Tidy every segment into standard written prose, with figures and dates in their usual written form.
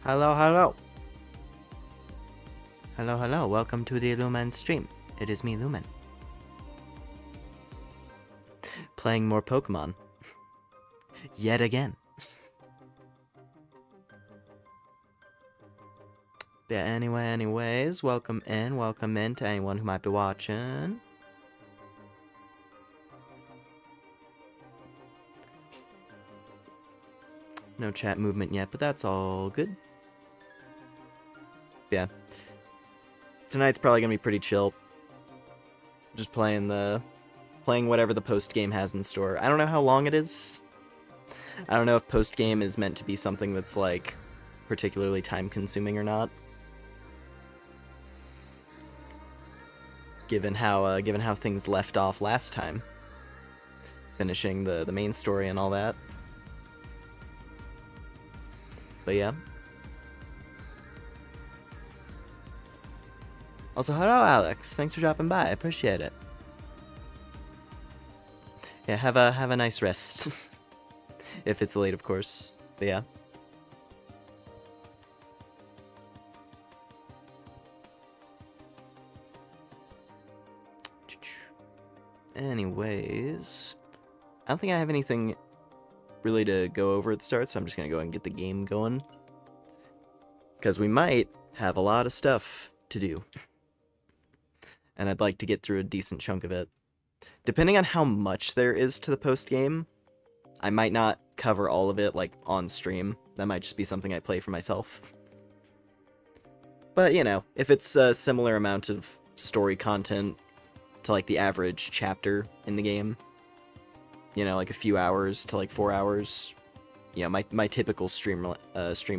Hello, hello. Hello, hello. Welcome to the Lumen stream. It is me, Lumen. Playing more Pokemon. Yet again. Yeah, anyways, welcome in to anyone who might be watching. No chat movement yet, but that's all good. Yeah. Tonight's probably gonna be pretty chill. Just playing whatever the post game has in store. I don't know how long it is. I don't know if post game is meant to be something that's like particularly time consuming or not. Given how things left off last time, finishing the main story and all that. But yeah. Also, hello, Alex. Thanks for dropping by. I appreciate it. Yeah, have a nice rest. If it's late, of course. But yeah. Anyways, I don't think I have anything really to go over at the start, so I'm just gonna go and get the game going. Because we might have a lot of stuff to do. And I'd like to get through a decent chunk of it. Depending on how much there is to the post-game, I might not cover all of it, like, on stream. That might just be something I play for myself. But, you know, if it's a similar amount of story content to, like, the average chapter in the game, you know, like a few hours to, like, 4 hours, you know, my typical stream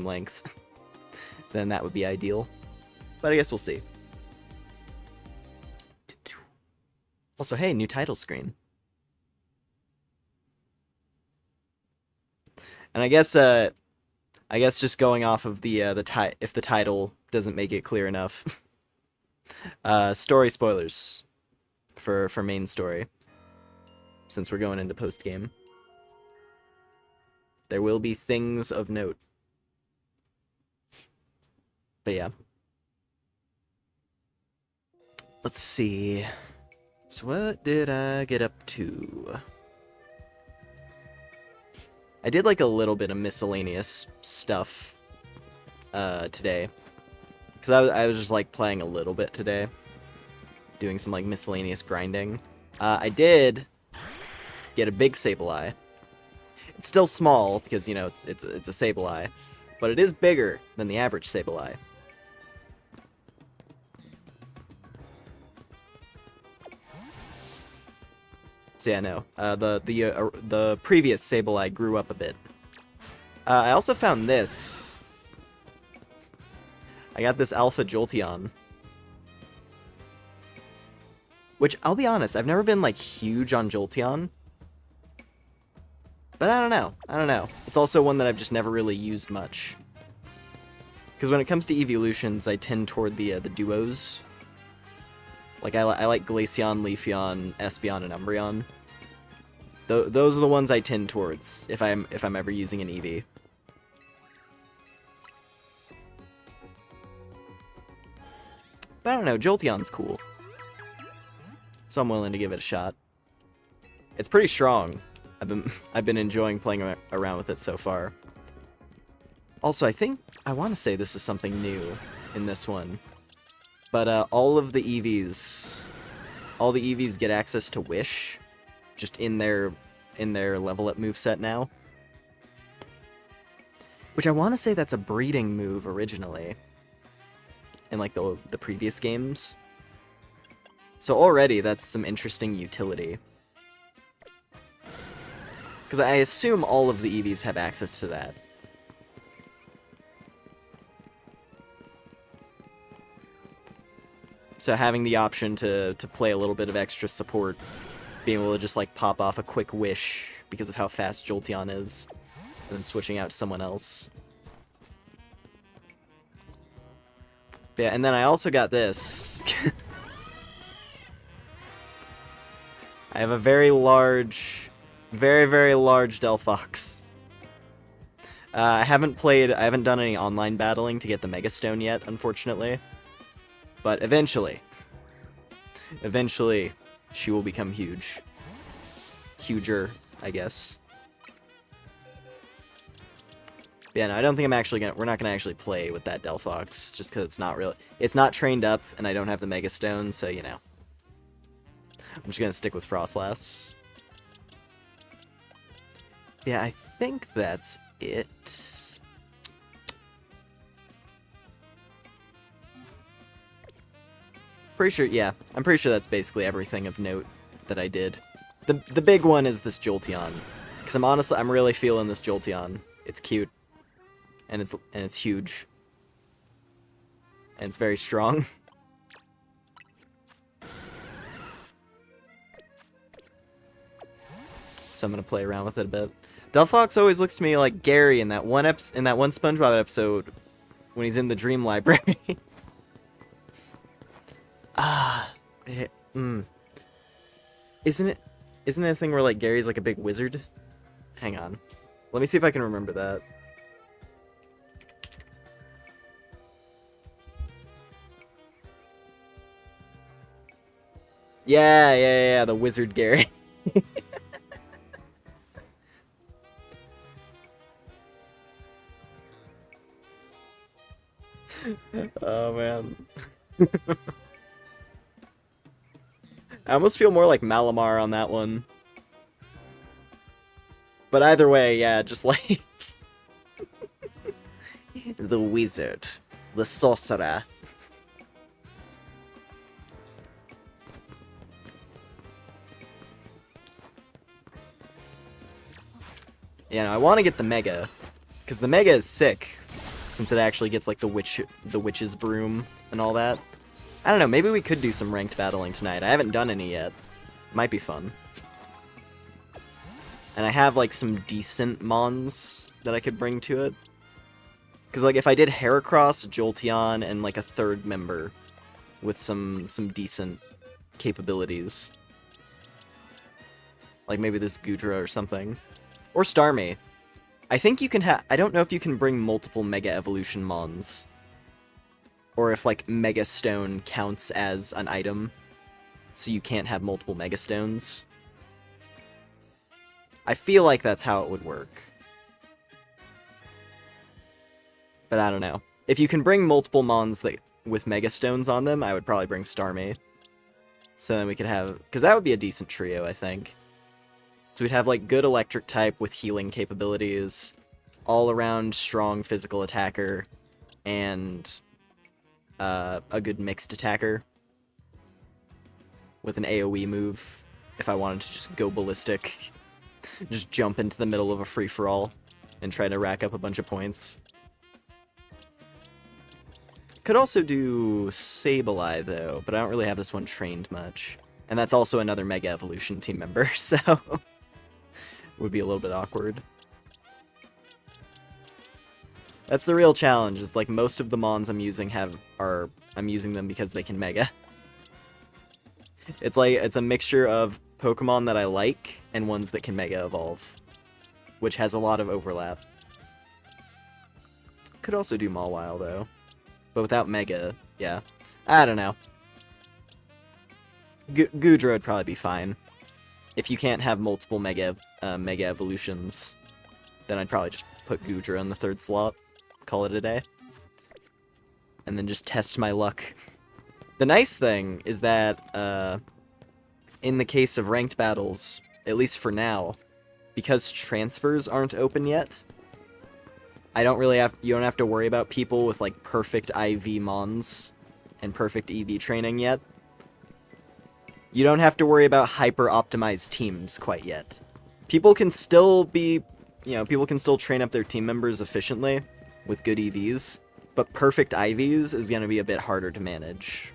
length, then that would be ideal. But I guess we'll see. Also, hey, new title screen. And I guess just going off of if the title doesn't make it clear enough, story spoilers for main story, since we're going into post game. There will be things of note. But yeah. Let's see. So what did I get up to? I did like a little bit of miscellaneous stuff today. Because I was just like playing a little bit today. Doing some like miscellaneous grinding. I did get a big Sableye. It's still small because, you know, it's a Sableye. But it is bigger than the average Sableye. So yeah, no. The previous Sableye grew up a bit. I also found this. I got this Alpha Jolteon. Which, I'll be honest, I've never been, like, huge on Jolteon. But I don't know. It's also one that I've just never really used much. Because when it comes to evolutions, I tend toward the duos. Like, I like Glaceon, Leafeon, Espeon, and Umbreon. Those are the ones I tend towards if I'm ever using an Eevee. But I don't know, Jolteon's cool. So I'm willing to give it a shot. It's pretty strong. I've been enjoying playing around with it so far. Also, I want to say this is something new in this one. But all the EVs get access to Wish, just in their level up moveset now. Which I want to say that's a breeding move originally, in like the previous games. So already that's some interesting utility. Because I assume all of the EVs have access to that. So having the option to play a little bit of extra support, being able to just like pop off a quick Wish because of how fast Jolteon is, and then switching out to someone else. Yeah, and then I also got this. I have a very large, very large Delphox. I haven't done any online battling to get the Mega Stone yet, unfortunately. But eventually, she will become huge. Huger, I guess. But yeah, no, I don't think we're not gonna actually play with that Delphox, just because it's not trained up, and I don't have the Mega Stone, so, you know. I'm just gonna stick with Frostlass. Yeah, I think that's it. Pretty sure, yeah. I'm pretty sure that's basically everything of note that I did. The big one is this Jolteon. Because I'm really feeling this Jolteon. It's cute. And it's huge. And it's very strong. So I'm gonna play around with it a bit. Delphox always looks to me like Gary in that one SpongeBob episode when he's in the dream library. Isn't it a thing where like Gary's like a big wizard? Hang on. Let me see if I can remember that. Yeah, the wizard Gary. Oh man. I almost feel more like Malamar on that one. But either way, yeah, just like the wizard, the sorcerer. Yeah, no, I want to get the Mega, because the Mega is sick, since it actually gets like the witch's broom and all that. I don't know, maybe we could do some ranked battling tonight. I haven't done any yet. Might be fun. And I have like some decent mons that I could bring to it. Because like if I did Heracross, Jolteon, and like a third member with some decent capabilities. Like maybe this Goodra or something. Or Starmie. I think you can I don't know if you can bring multiple Mega Evolution mons. Or if like Mega Stone counts as an item. So you can't have multiple Mega Stones. I feel like that's how it would work. But I don't know. If you can bring multiple mons with Mega Stones on them, I would probably bring Starmie. So then we could have... Because that would be a decent trio, I think. So we'd have like good electric type with healing capabilities, all-around strong physical attacker, and a good mixed attacker. With an AoE move, if I wanted to just go ballistic. Just jump into the middle of a free-for-all and try to rack up a bunch of points. Could also do Sableye, though, but I don't really have this one trained much. And that's also another Mega Evolution team member, so... would be a little bit awkward. That's the real challenge, is like most of the mons I'm using I'm using them because they can Mega. It's a mixture of Pokemon that I like and ones that can Mega Evolve, which has a lot of overlap. Could also do Mawile, though. But without Mega, yeah. I don't know. Goodra would probably be fine. If you can't have multiple Mega Evolutions, then I'd probably just put Goodra in the third slot. Call it a day. And then just test my luck. The nice thing is that, in the case of ranked battles, at least for now, because transfers aren't open yet, you don't have to worry about people with like perfect IV mons and perfect EV training yet. You don't have to worry about hyper-optimized teams quite yet. People can still train up their team members efficiently with good EVs, but perfect IVs is going to be a bit harder to manage.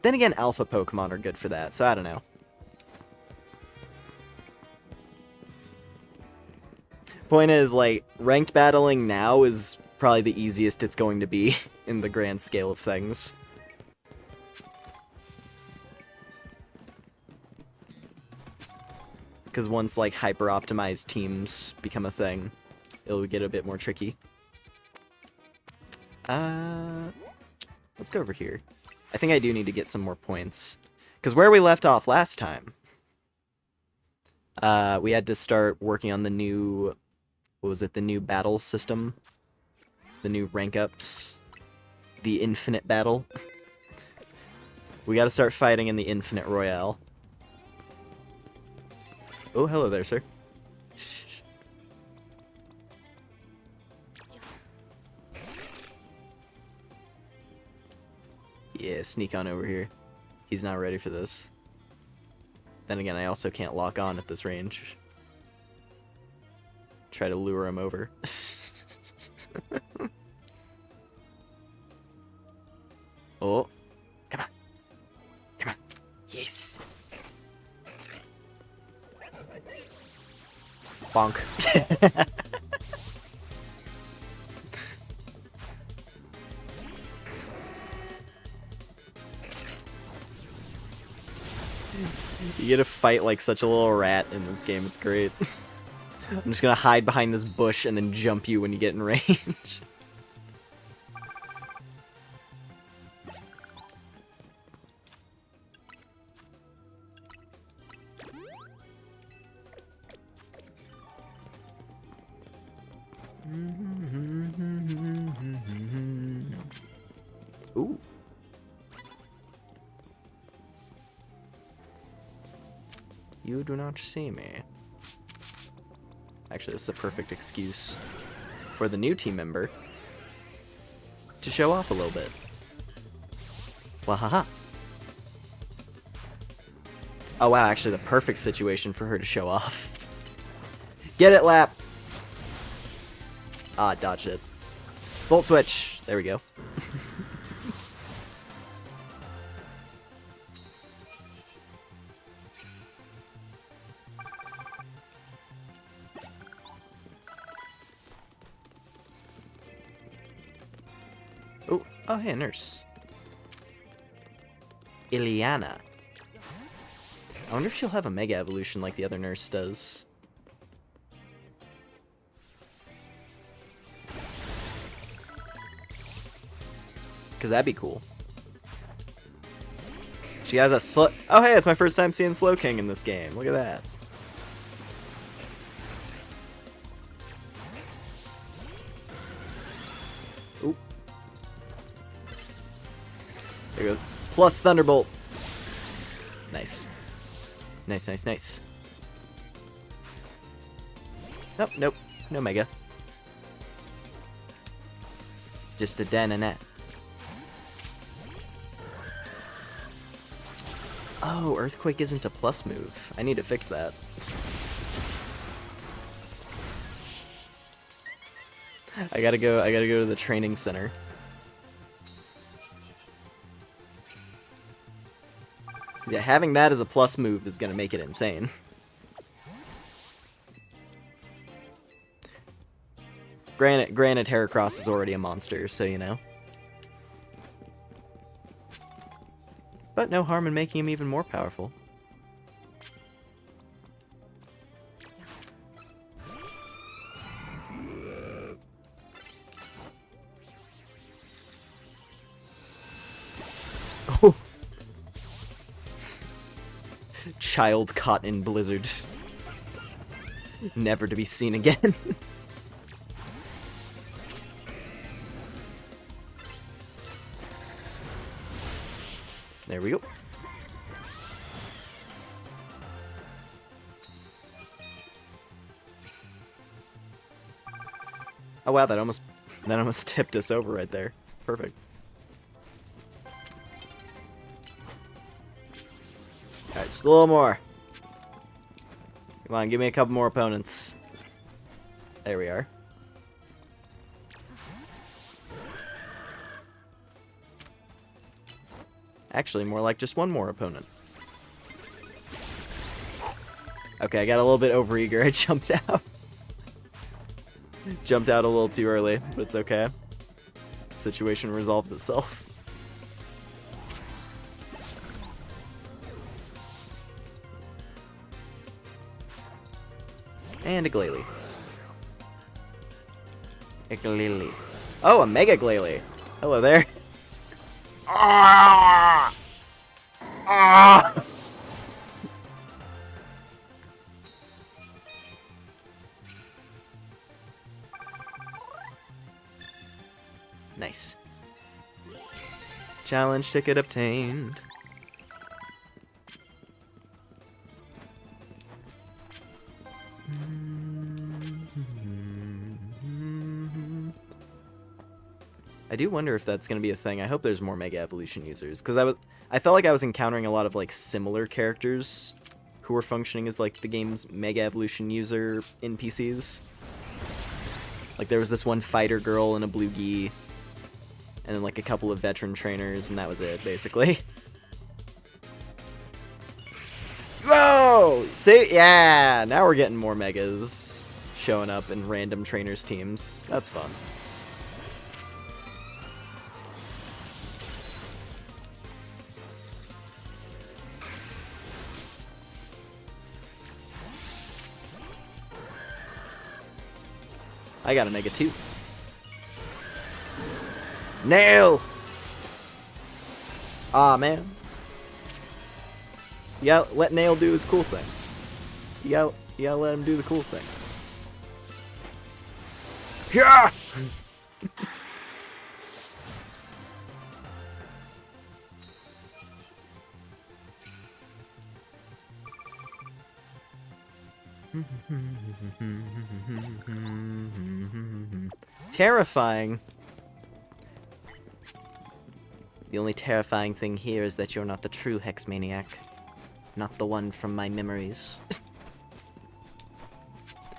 Then again, alpha Pokemon are good for that, so I don't know. Point is, like, ranked battling now is probably the easiest it's going to be in the grand scale of things. Because once, like, hyper-optimized teams become a thing, it'll get a bit more tricky. Let's go over here. I think I do need to get some more points. Because where we left off last time, we had to start working on the new... What was it? The new battle system? The new rank ups? The infinite battle? We gotta start fighting in the infinite royale. Oh, hello there, sir. Yeah, sneak on over here. He's not ready for this. Then again, I also can't lock on at this range. Try to lure him over. Oh. Come on. Come on. Yes. Bonk. You get to fight like such a little rat in this game, it's great. I'm just gonna hide behind this bush and then jump you when you get in range. Ooh. You do not see me. Actually, this is a perfect excuse for the new team member to show off a little bit. Wahaha. Oh wow, actually the perfect situation for her to show off. Get it, Lap! Ah, dodged it. Volt switch! There we go. Oh, hey, a nurse. Ileana. I wonder if she'll have a Mega Evolution like the other nurse does. Because that'd be cool. She has a slow... Oh, hey, it's my first time seeing Slow King in this game. Look at that. Oop. There we go. Plus Thunderbolt. Nice. Nice, nice, nice. Nope, nope. No Mega. Just a den and that. Oh, Earthquake isn't a plus move. I need to fix that. I gotta go to the training center. Yeah, having that as a plus move is gonna make it insane. Granted, Heracross is already a monster, so you know. But no harm in making him even more powerful. Oh. Child caught in blizzard. Never to be seen again. There we go. Oh wow, that almost tipped us over right there. Perfect. Alright, just a little more. Come on, give me a couple more opponents. There we are. Actually, more like just one more opponent. Okay, I got a little bit overeager. I jumped out. Jumped out a little too early, but it's okay. The situation resolved itself. And a Glalie. A Glalie. Oh, a Mega Glalie. Hello there. Ah! Ah! Nice. Challenge ticket obtained. I do wonder if that's going to be a thing. I hope there's more Mega Evolution users, because I felt like I was encountering a lot of like similar characters who were functioning as like the game's Mega Evolution user NPCs. Like there was this one fighter girl and a blue gi, and then like a couple of veteran trainers, and that was it basically. Whoa! See? Yeah! Now we're getting more Megas. showing up in random trainers teams. That's fun. I got a -2. Nail! Aw, man. You gotta let Nail do his cool thing. You gotta let him do the cool thing. Yeah! Terrifying. The only terrifying thing here is that you're not the true Hex Maniac. Not the one from my memories.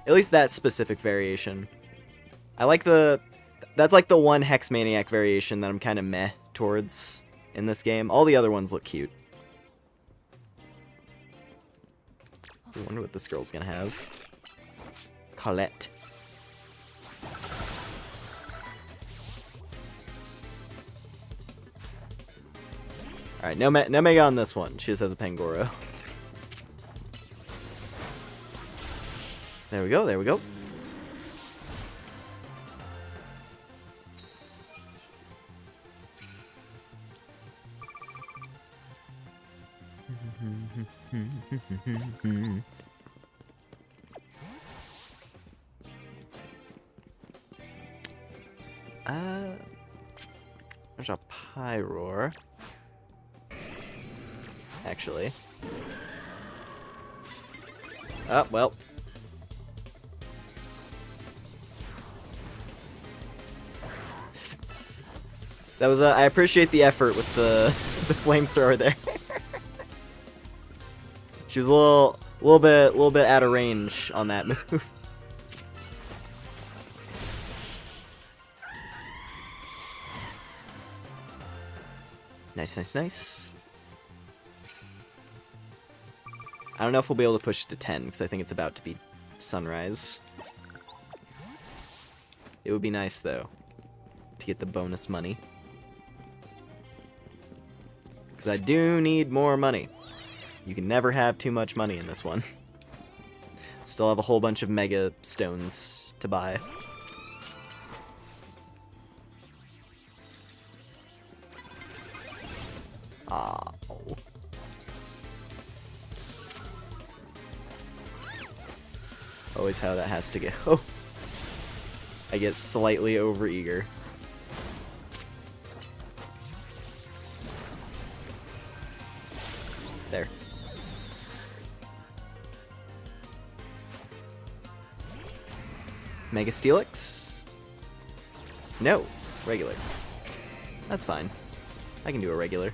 At least that specific variation. I like the... That's like the one Hex Maniac variation that I'm kind of meh towards in this game. All the other ones look cute. I wonder what this girl's gonna have. Colette. Alright, no Mega on this one. She just has a Pangoro. There we go, there we go. There's a Pyroar. Actually. Oh, well. That was I appreciate the effort with the the flamethrower there. She was a little bit out of range on that move. Nice, nice, nice. I don't know if we'll be able to push it to 10, because I think it's about to be sunrise. It would be nice, though, to get the bonus money. Because I do need more money. You can never have too much money in this one. Still have a whole bunch of Mega Stones to buy. Oh. Always how that has to go. I get slightly overeager. There. Mega Steelix? No. Regular. That's fine. I can do a regular.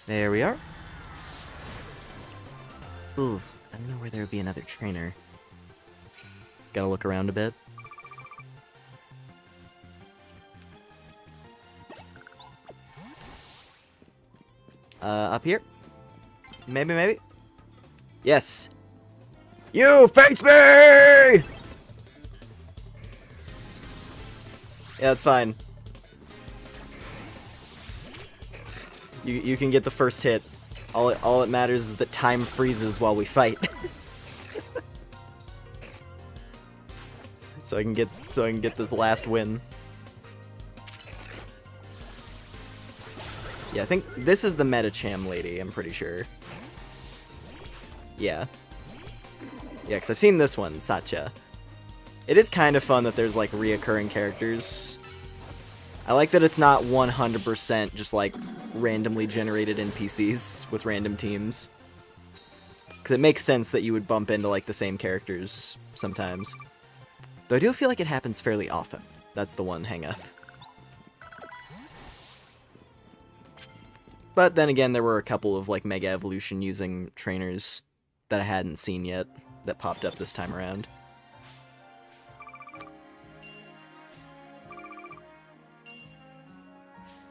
There we are. Ooh, I don't know where there would be another trainer. Gotta look around a bit. Up here? Maybe? Yes! You face me! Yeah, that's fine. You can get the first hit. All it matters is that time freezes while we fight. so I can get this last win. Yeah, I think this is the Metacham lady, I'm pretty sure. Yeah. Yeah, because I've seen this one, Satya. It is kind of fun that there's, like, reoccurring characters. I like that it's not 100% just, like, randomly generated NPCs with random teams. Because it makes sense that you would bump into, like, the same characters sometimes. Though I do feel like it happens fairly often. That's the one hang-up. But then again, there were a couple of, like, Mega Evolution using trainers that I hadn't seen yet that popped up this time around.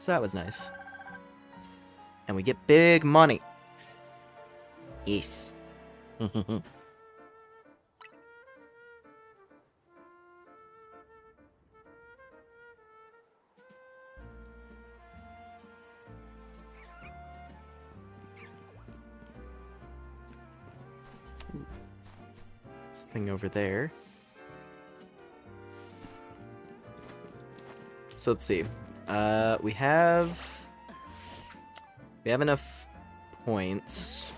So that was nice. And we get big money. Yes. This thing over there. So let's see. We have enough points.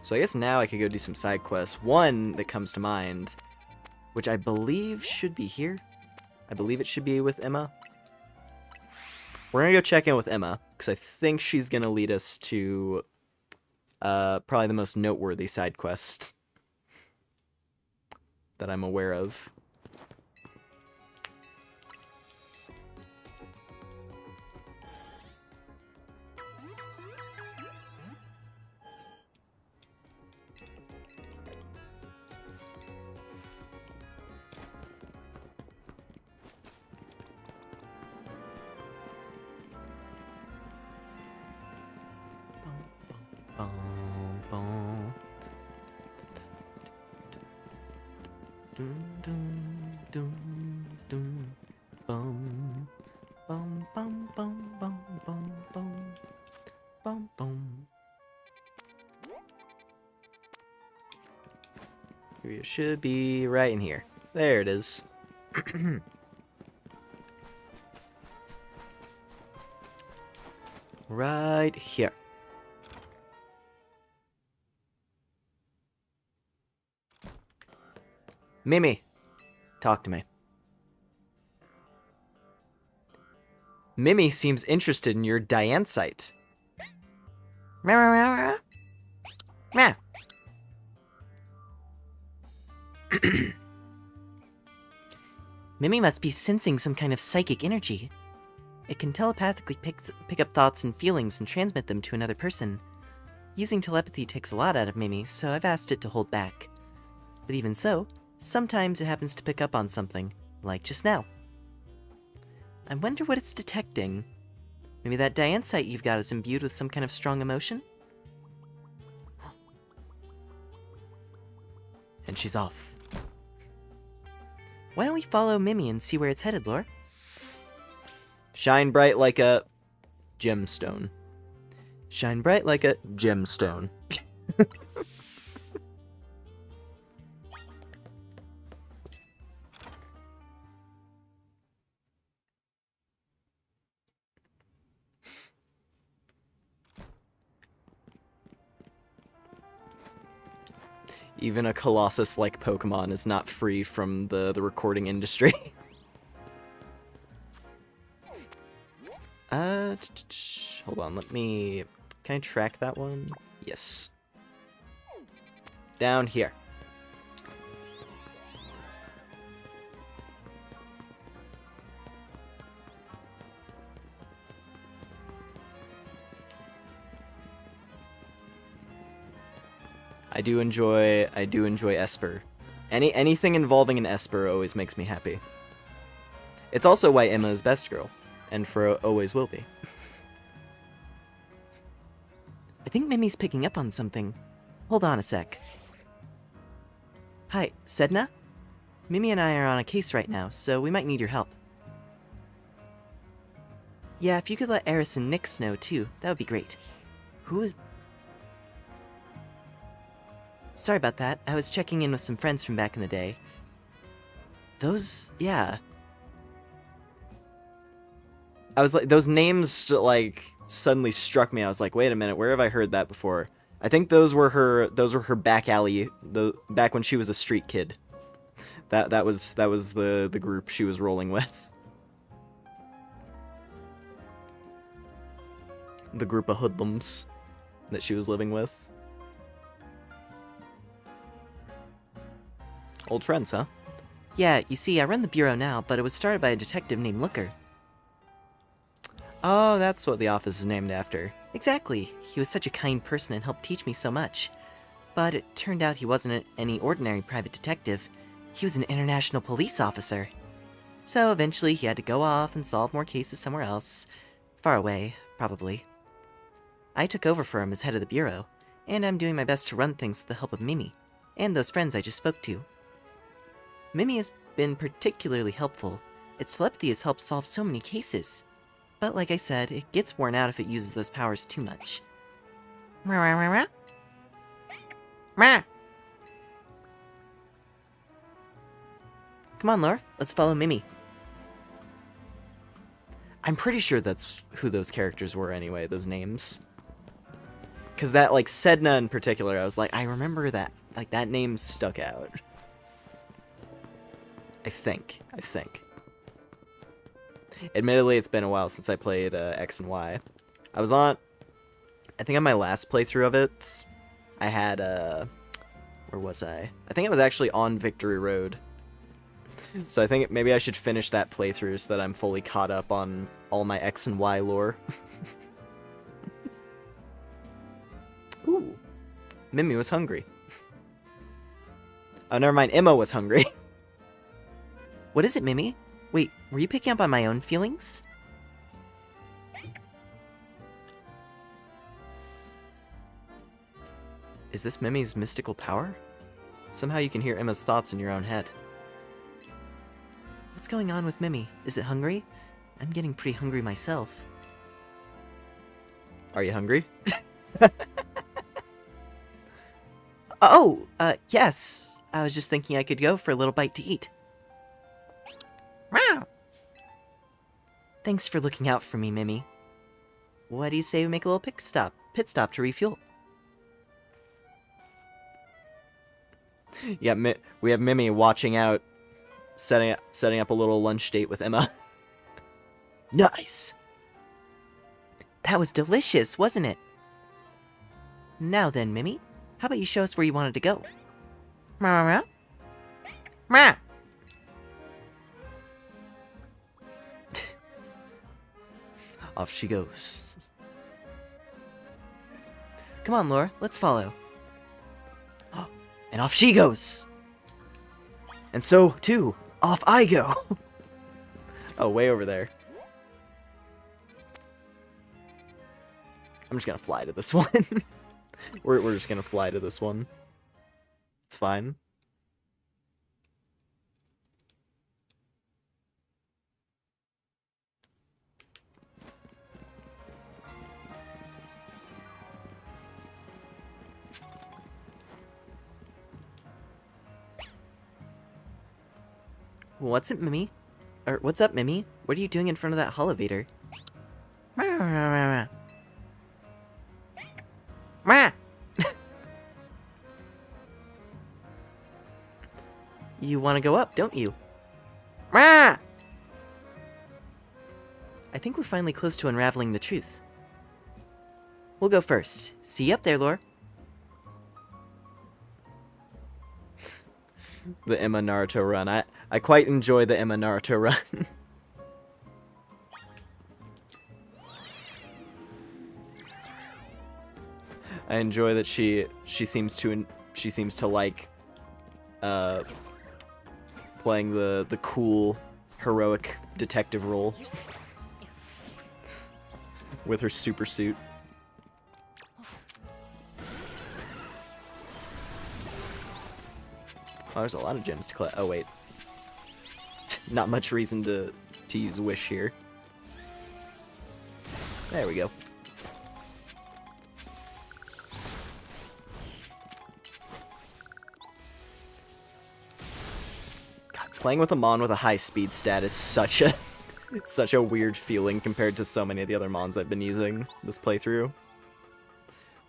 So I guess now I could go do some side quests. One that comes to mind, which I believe should be here. I believe it should be with Emma. We're gonna go check in with Emma, because I think she's gonna lead us to probably the most noteworthy side quest that I'm aware of. Here it should be right in here. There it is. Right here. Mimi, talk to me. Mimi seems interested in your diansite. Meow. Mimi must be sensing some kind of psychic energy. It can telepathically pick up thoughts and feelings and transmit them to another person. Using telepathy takes a lot out of Mimi, so I've asked it to hold back. But even so, sometimes it happens to pick up on something, like just now. I wonder what it's detecting. Maybe that diansite you've got is imbued with some kind of strong emotion? And she's off. Why don't we follow Mimi and see where it's headed, Lore? Shine bright like a gemstone. Shine bright like a gemstone. Even a Colossus-like Pokemon is not free from the recording industry. Hold on, can I track that one? Yes. Down here. I do enjoy Esper. Anything involving an Esper always makes me happy. It's also why Emma is best girl, and for always will be. I think Mimi's picking up on something. Hold on a sec. Hi, Sedna? Mimi and I are on a case right now, so we might need your help. Yeah, if you could let Eris and Nyx know too, that would be great. Who is... Sorry about that, I was checking in with some friends from back in the day. Yeah. I was like, those names, like, suddenly struck me. I was like, wait a minute, where have I heard that before? I think those were her back alley, back when she was a street kid. That was the group she was rolling with. The group of hoodlums that she was living with. Old friends, huh? Yeah, you see, I run the bureau now, but it was started by a detective named Looker. Oh, that's what the office is named after. Exactly. He was such a kind person and helped teach me so much. But it turned out he wasn't any ordinary private detective. He was an international police officer. So eventually he had to go off and solve more cases somewhere else. Far away, probably. I took over for him as head of the bureau, and I'm doing my best to run things with the help of Mimi, and those friends I just spoke to. Mimi has been particularly helpful. Its telepathy has helped solve so many cases. But like I said, it gets worn out if it uses those powers too much. Come on, Laura, let's follow Mimi. I'm pretty sure that's who those characters were anyway, those names. Because that, like, Sedna in particular, I was like, I remember that. Like, that name stuck out. I think. Admittedly, it's been a while since I played X and Y. I was on... I think on my last playthrough of it, I had, where was I? I think I was actually on Victory Road. So I think maybe I should finish that playthrough so that I'm fully caught up on all my X and Y lore. Ooh. Mimi was hungry. Oh, never mind. Emma was hungry. What is it, Mimi? Wait, were you picking up on my own feelings? Is this Mimi's mystical power? Somehow you can hear Emma's thoughts in your own head. What's going on with Mimi? Is it hungry? I'm getting pretty hungry myself. Are you hungry? Oh, yes. I was just thinking I could go for a little bite to eat. Meow. Thanks for looking out for me, Mimi. What do you say we make a little pit stop to refuel? Yeah, we have Mimi watching out, setting up a little lunch date with Emma. Nice! That was delicious, wasn't it? Now then, Mimi, how about you show us where you wanted to go? Meow, meow. Off she goes. Come on, Laura, let's follow. And off she goes! And so, too, off I go! Oh, way over there. I'm just gonna fly to this one. We're just gonna fly to this one. It's fine. What's up, Mimi? What's up, Mimi? What are you doing in front of that elevator? You want to go up, don't you? I think we're finally close to unraveling the truth. We'll go first. See you up there, Laura. The Emma Naruto run. I quite enjoy the Emma Naruto run. I enjoy that she seems to like playing the cool heroic detective role with her super suit. Oh, there's a lot of gems to collect. Oh, wait. Not much reason to use Wish here. There we go. God, playing with a Mon with a high speed stat is such a weird feeling compared to so many of the other Mons I've been using this playthrough.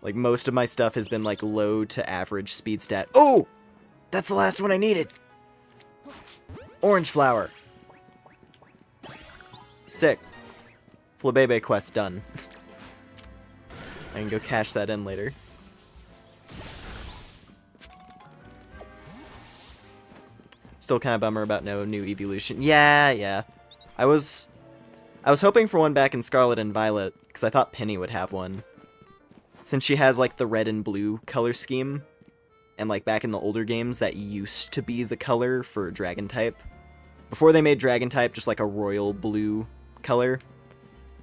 Like, most of my stuff has been, like, low to average speed stat. Oh! That's the last one I needed! Orange flower. Sick. Flabebe quest done. I can go cash that in later. Still kind of bummer about no new evolution. Yeah. I was hoping for one back in Scarlet and Violet, because I thought Penny would have one. Since she has, like, the red and blue color scheme, and, like, back in the older games, that used to be the color for Dragon type. Before they made Dragon type just, like, a royal blue color,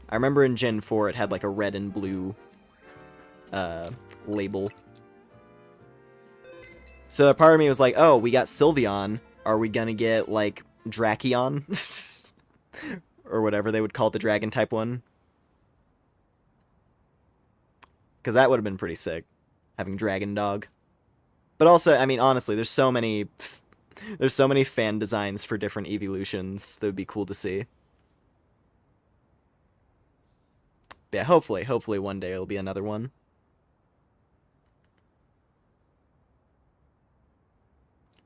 I remember in Gen 4 it had like a red and blue label. So a part of me was like, oh, we got Sylveon. Are we gonna get, like, Drakion? Or whatever they would call the dragon type one. Because that would have been pretty sick, having Dragon Dog. But also, I mean, honestly, there's so many fan designs for different evolutions that would be cool to see. But yeah, hopefully one day it'll be another one.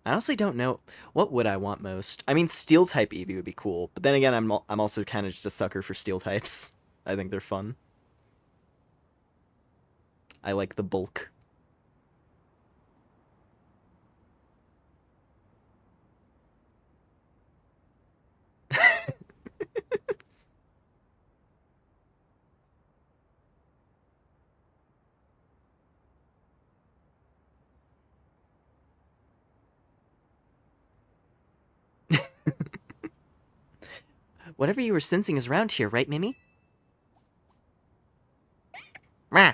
I honestly don't know. What would I want most? I mean, Steel-type Eevee would be cool. But then again, I'm also kind of just a sucker for Steel types. I think they're fun. I like the bulk. Whatever you were sensing is around here, right, Mimi? Rah!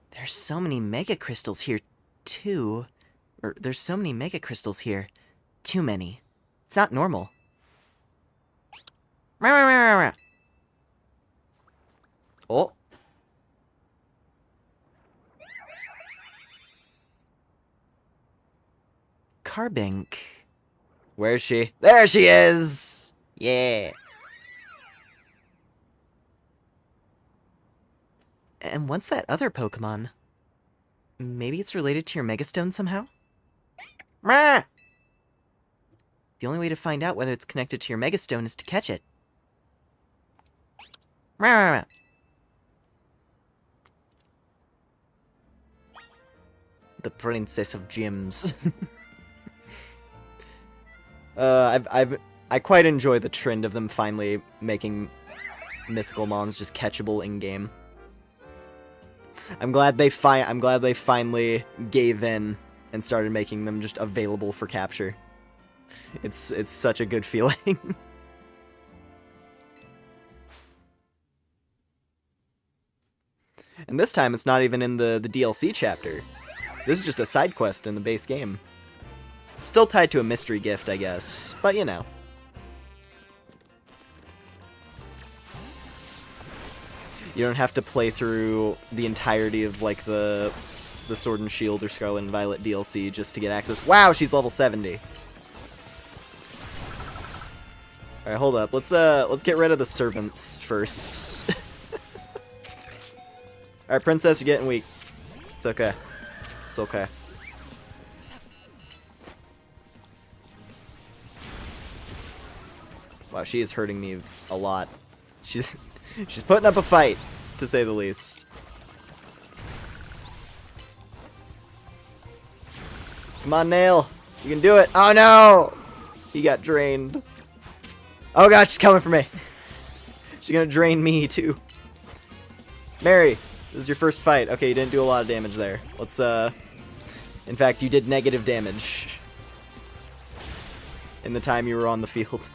There's so many mega crystals here, too. There's so many mega crystals here. Too many. It's not normal. Rah, rah, rah, rah, rah. Oh. Carbink. Where is she? There she is! Yeah. And what's that other Pokemon? Maybe it's related to your Megastone somehow? Rah! The only way to find out whether it's connected to your Megastone is to catch it. Rah, rah, rah. The Princess of Gyms. I quite enjoy the trend of them finally making mythical mons just catchable in game. I'm glad they finally gave in and started making them just available for capture. It's such a good feeling. And this time it's not even in the DLC chapter. This is just a side quest in the base game. Still tied to a mystery gift, I guess, but you know. You don't have to play through the entirety of like the Sword and Shield or Scarlet and Violet DLC just to get access. Wow, she's level 70. All right, hold up. Let's get rid of the servants first. All right, Princess, you're getting weak. It's okay. It's okay. Wow, she is hurting me a lot. She's putting up a fight, to say the least. Come on, Nail. You can do it. Oh, no! He got drained. Oh, gosh, she's coming for me. She's gonna drain me, too. Mary, this is your first fight. Okay, you didn't do a lot of damage there. Let's, in fact, you did negative damage in the time you were on the field.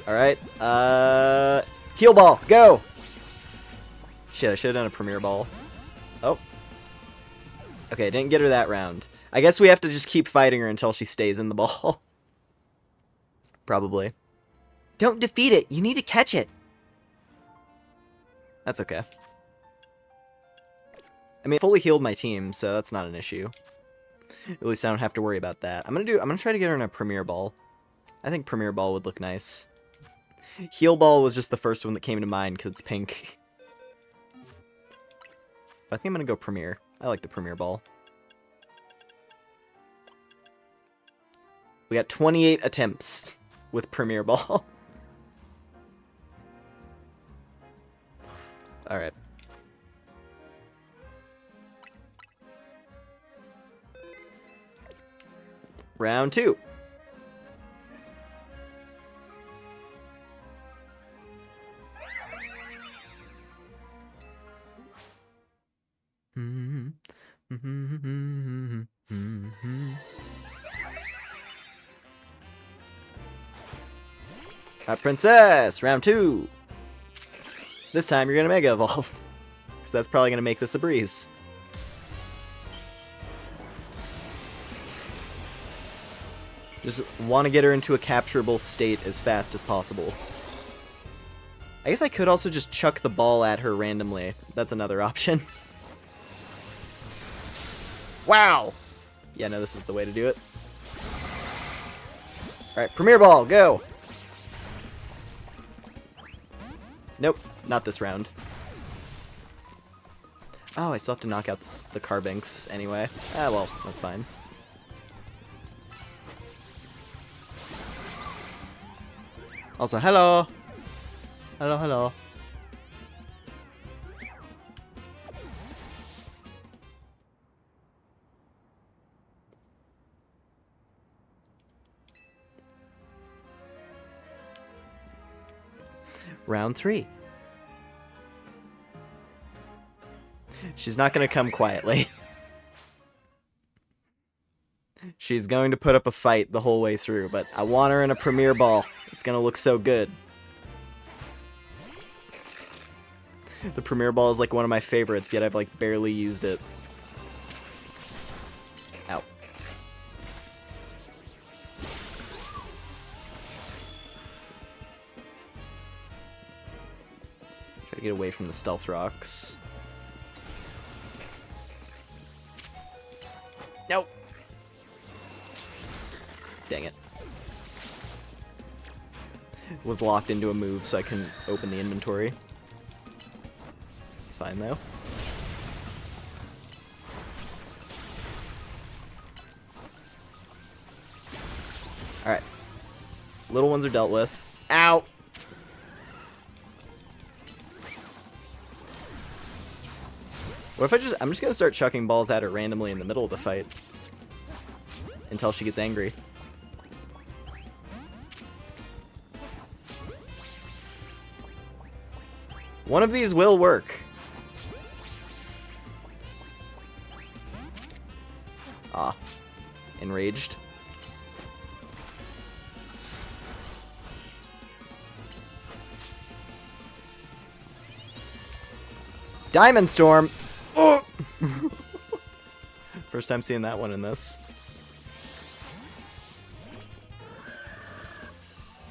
Alright, Heal Ball, go! Shit, I should've done a Premier Ball. Oh. Okay, didn't get her that round. I guess we have to just keep fighting her until she stays in the ball. Probably. Don't defeat it. You need to catch it. That's okay. I mean, I fully healed my team, so that's not an issue. At least I don't have to worry about that. I'm gonna try to get her in a Premier Ball. I think Premier Ball would look nice. Heal Ball was just the first one that came to mind because it's pink. But I think I'm gonna go Premier. I like the Premier Ball. We got 28 attempts with Premier Ball. Alright. Round 2. Princess! Round 2! This time you're gonna Mega Evolve. Because that's probably gonna make this a breeze. Just want to get her into a capturable state as fast as possible. I guess I could also just chuck the ball at her randomly. That's another option. Wow! Yeah, no, this is the way to do it. Alright, Premier Ball, go! Nope, not this round. Oh, I still have to knock out the Carbinks anyway. Ah, well, that's fine. Also, hello! Hello, hello. Round 3. She's not going to come quietly. She's going to put up a fight the whole way through, but I want her in a Premier Ball. It's going to look so good. The Premier Ball is like one of my favorites, yet I've like barely used it. Ow. Try to get away from the Stealth Rocks. Nope. Dang it. Was locked into a move, so I couldn't open the inventory. It's fine, though. Alright. Little ones are dealt with. Ow! What if I'm just gonna start chucking balls at her randomly in the middle of the fight. Until she gets angry. One of these will work. Ah. Enraged. Diamond Storm! Oh! First time seeing that one in this.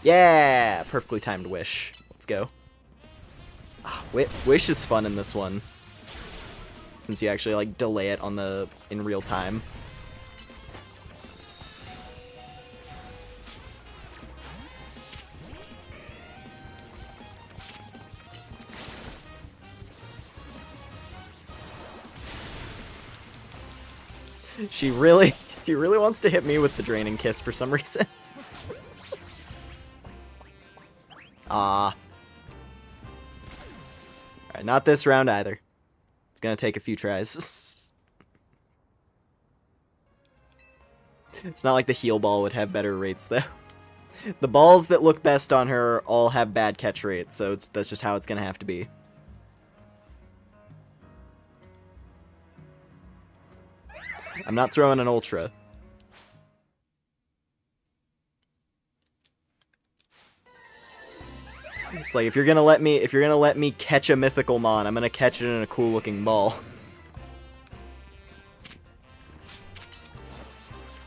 Yeah! Perfectly timed Wish. Let's go. Oh, Wish is fun in this one. Since you actually like delay it on in real time. She really wants to hit me with the Draining Kiss for some reason. Ah. Alright, not this round either. It's gonna take a few tries. It's not like the heal ball would have better rates, though. The balls that look best on her all have bad catch rates, so that's just how it's gonna have to be. I'm not throwing an Ultra. It's like if you're gonna let me catch a mythical mon, I'm gonna catch it in a cool looking ball.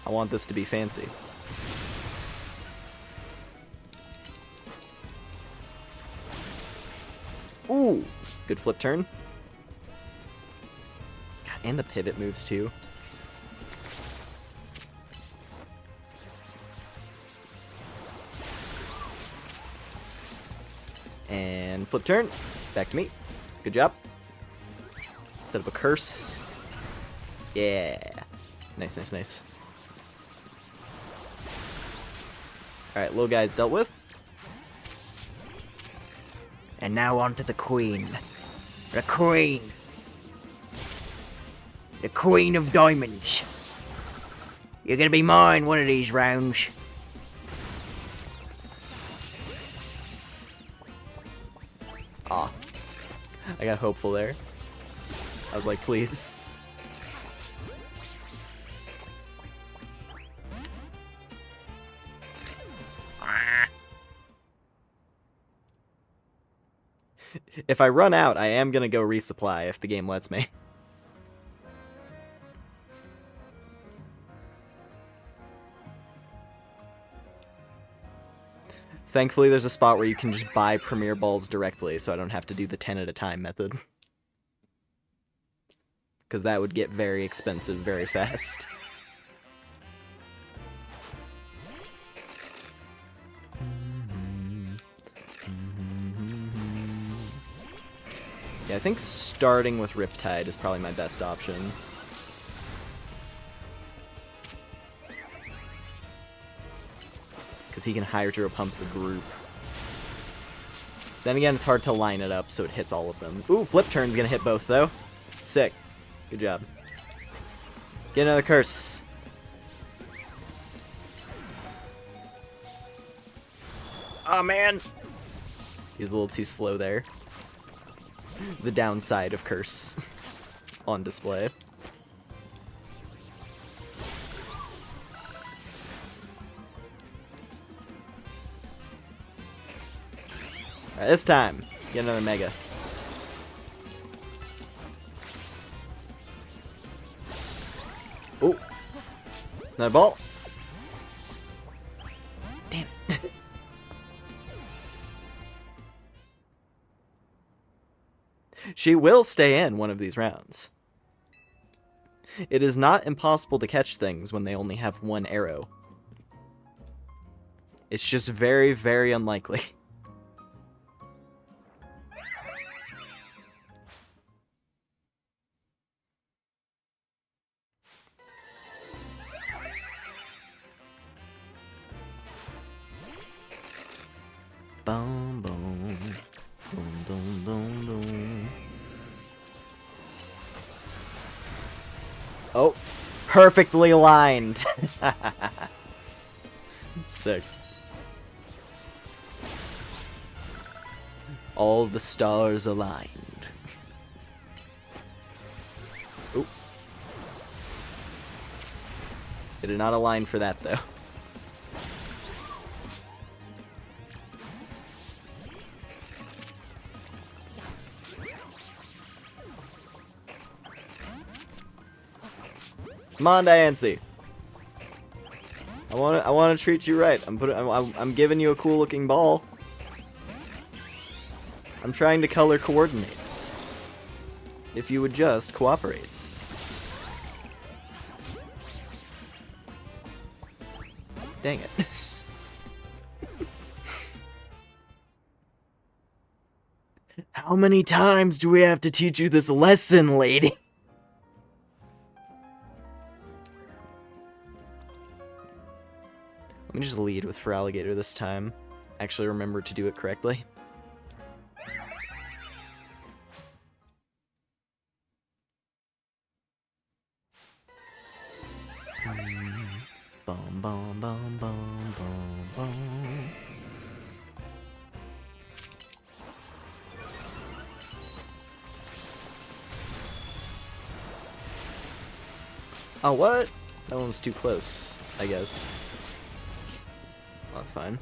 I want this to be fancy. Ooh, good flip turn. God, and the pivot moves too. And flip turn. Back to me. Good job. Set up a curse. Yeah. Nice, nice, nice. Alright, little guy's dealt with. And now on to the queen. The queen. The queen of diamonds. You're gonna be mine one of these rounds. Aw. I got hopeful there. I was like, please. If I run out, I am gonna go resupply if the game lets me. Thankfully, there's a spot where you can just buy Premier Balls directly, so I don't have to do the 10 at a time method. Because that would get very expensive very fast. Yeah, I think starting with Riptide is probably my best option. Because he can Hydro Pump the group. Then again, it's hard to line it up so it hits all of them. Ooh, Flip Turn's gonna hit both, though. Sick. Good job. Get another curse. Oh, man! He's a little too slow there. The downside of curse on display. Alright, this time, get another Mega. Oh, another ball. Damn it. She will stay in one of these rounds. It is not impossible to catch things when they only have one arrow. It's just very, very unlikely. Boom, boom, boom, boom, boom, boom. Oh, perfectly aligned. Sick. All the stars aligned. Oop. It did not align for that, though. Come on, Diancie. I want to treat you right. I'm giving you a cool looking ball. I'm trying to color coordinate. If you would just cooperate. Dang it. How many times do we have to teach you this lesson, lady? Let me just lead with Feraligatr this time. Actually remember to do it correctly. Boom, boom, boom, boom, boom, boom. Oh, what? That one was too close, I guess. Well, that's fine.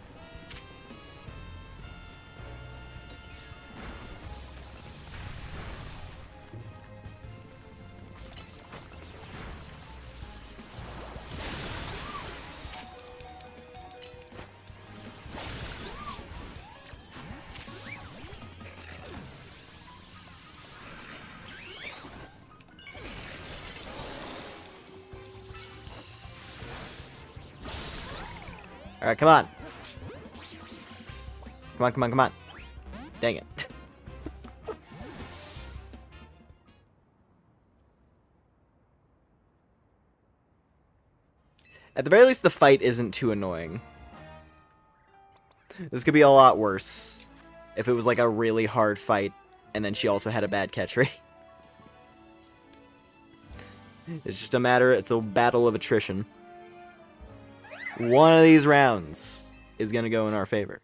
Alright, come on. Come on, come on, come on. Dang it. At the very least, the fight isn't too annoying. This could be a lot worse if it was like a really hard fight and then she also had a bad catch rate. It's just a matter, it's a battle of attrition. One of these rounds is going to go in our favor.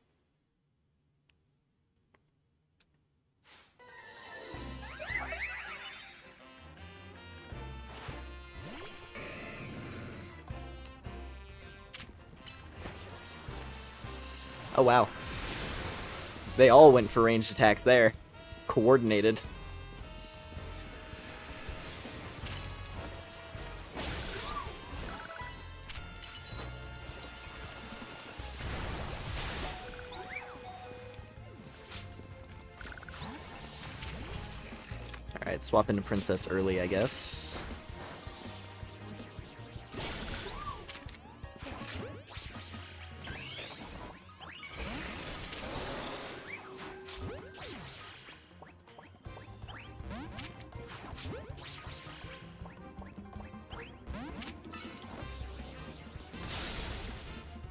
Oh, wow. They all went for ranged attacks there. coordinated. Alright, swap into Princess early, I guess.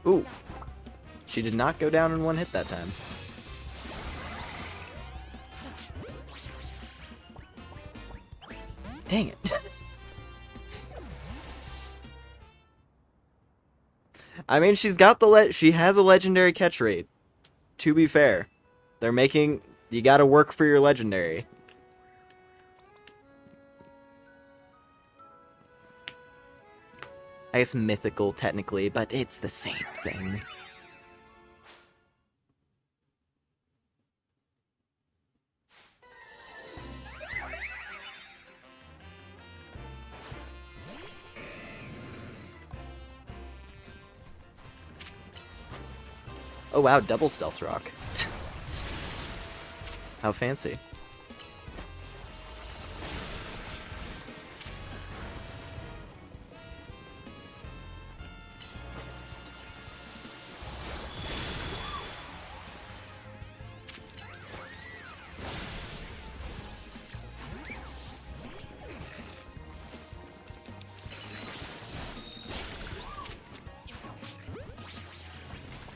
Ooh. She did not go down in one hit that time. Dang it. I mean, she's got the she has a legendary catch rate. To be fair. They're making... You gotta work for your legendary. I guess mythical, technically, but it's the same thing. Oh wow, double stealth rock. How fancy.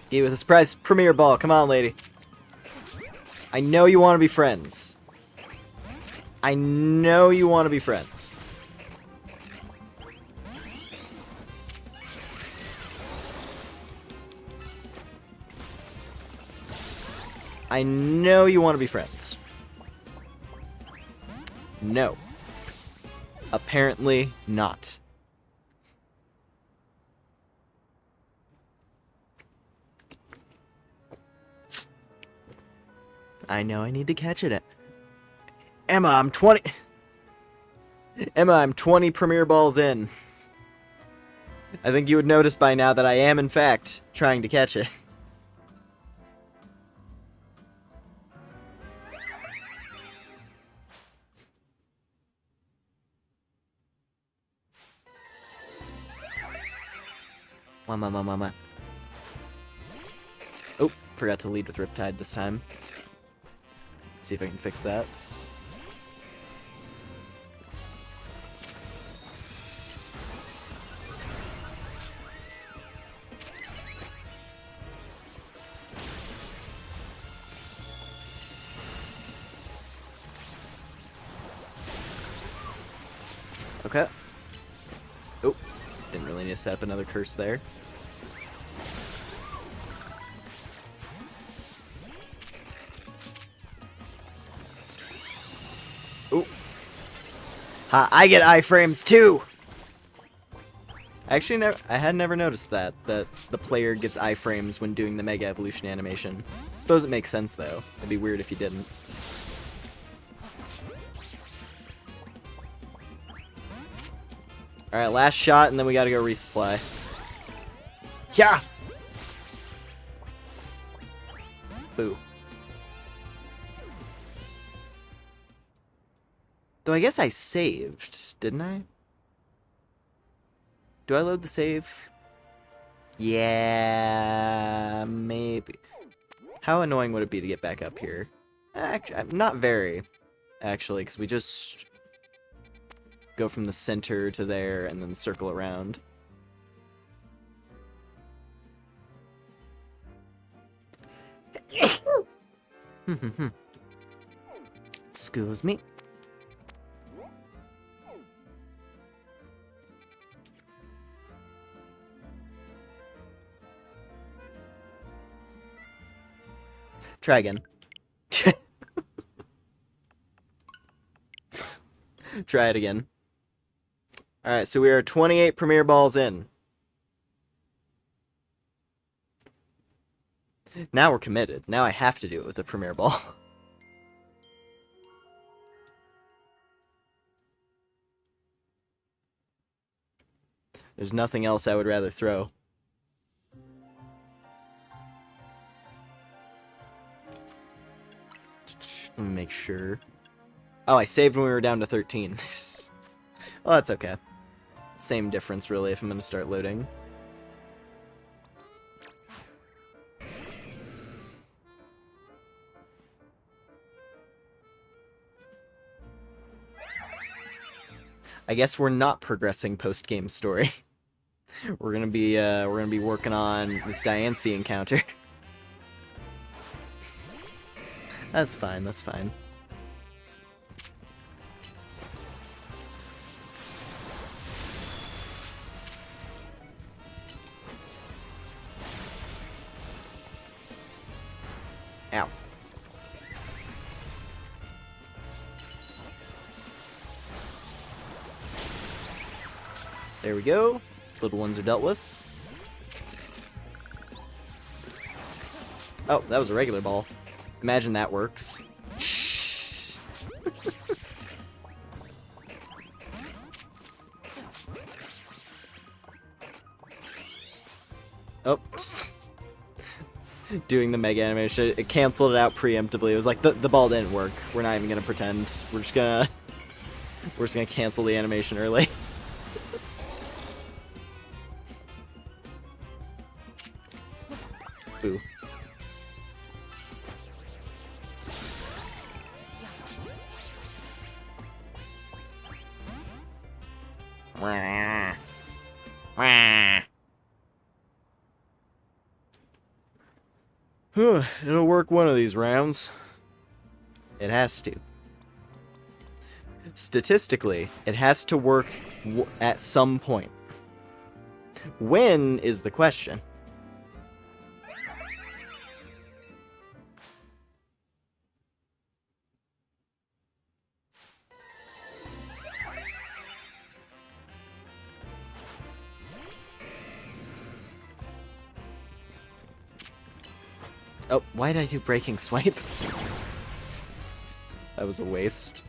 Get you with a surprise premier ball. Come on, lady. I know you want to be friends. I know you want to be friends. I know you want to be friends. No. Apparently not. I know I need to catch it. Emma, I'm 20... Emma, I'm 20 premier balls in. I think you would notice by now that I am, in fact, trying to catch it. Mama. Oh, forgot to lead with Riptide this time. See if I can fix that. Okay. Oh, didn't really need to set up another curse there. Oh. Ha, I get iframes too! Actually, I had never noticed that the player gets iframes when doing the Mega Evolution animation. I suppose it makes sense, though. It'd be weird if you didn't. Alright, last shot, and then we gotta go resupply. Yeah! Boo. Though I guess I saved, didn't I? Do I load the save? Yeah, maybe. How annoying would it be to get back up here? Not very, actually, because we just go from the center to there and then circle around. Excuse me. Try again. Try it again. Alright, so we are 28 premier balls in. Now we're committed. Now I have to do it with a premier ball. There's nothing else I would rather throw. Let me make sure. Oh, I saved when we were down to 13. Well, that's okay. Same difference, really, if I'm going to start loading. I guess we're not progressing post-game story. We're gonna be working on this Diancie encounter. That's fine, that's fine. Ow. There we go. Little ones are dealt with. Oh, that was a regular ball. Imagine that works. Oh. Doing the mega animation. It canceled it out preemptively. It was like, the ball didn't work. We're not even gonna pretend. We're just gonna cancel the animation early. Boo. It'll work one of these rounds. It has to. Statistically, it has to work at some point. When is the question? Oh, why did I do breaking swipe? That was a waste.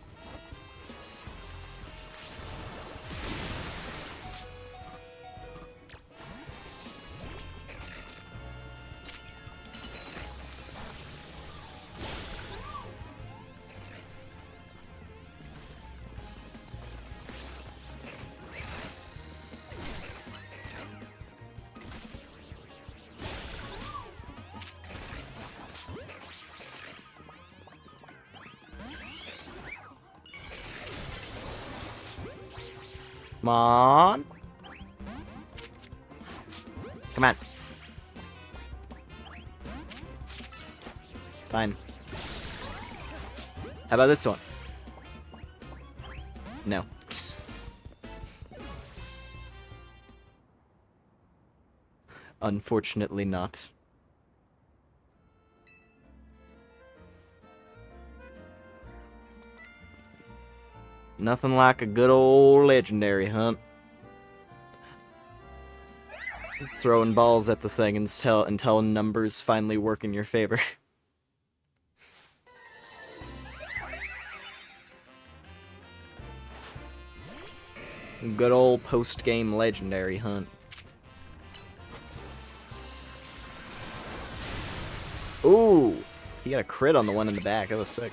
Come on. Come on. Fine. How about this one? No. Unfortunately not. Nothing like a good old legendary hunt. Throwing balls at the thing until numbers finally work in your favor. Good old post-game legendary hunt. Ooh! He got a crit on the one in the back. That was sick.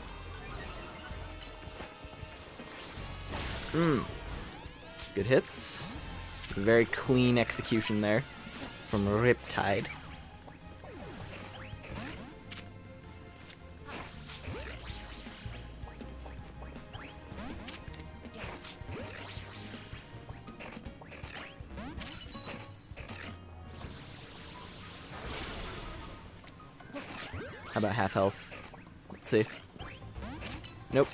Good hits. Very clean execution there from Riptide. How about half health? Let's see. Nope.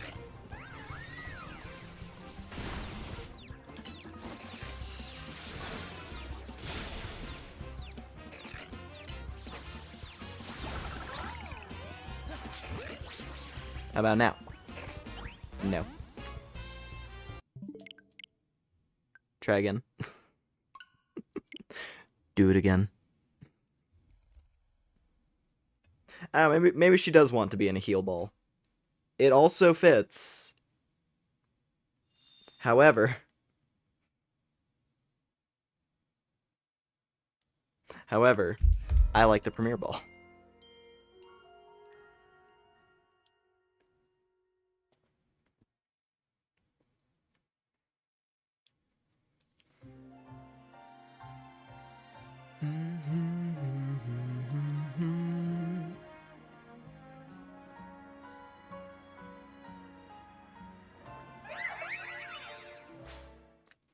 How about now? No. Try again. Do it again. I don't know, maybe she does want to be in a heal ball. It also fits. However, However, I like the Premier Ball.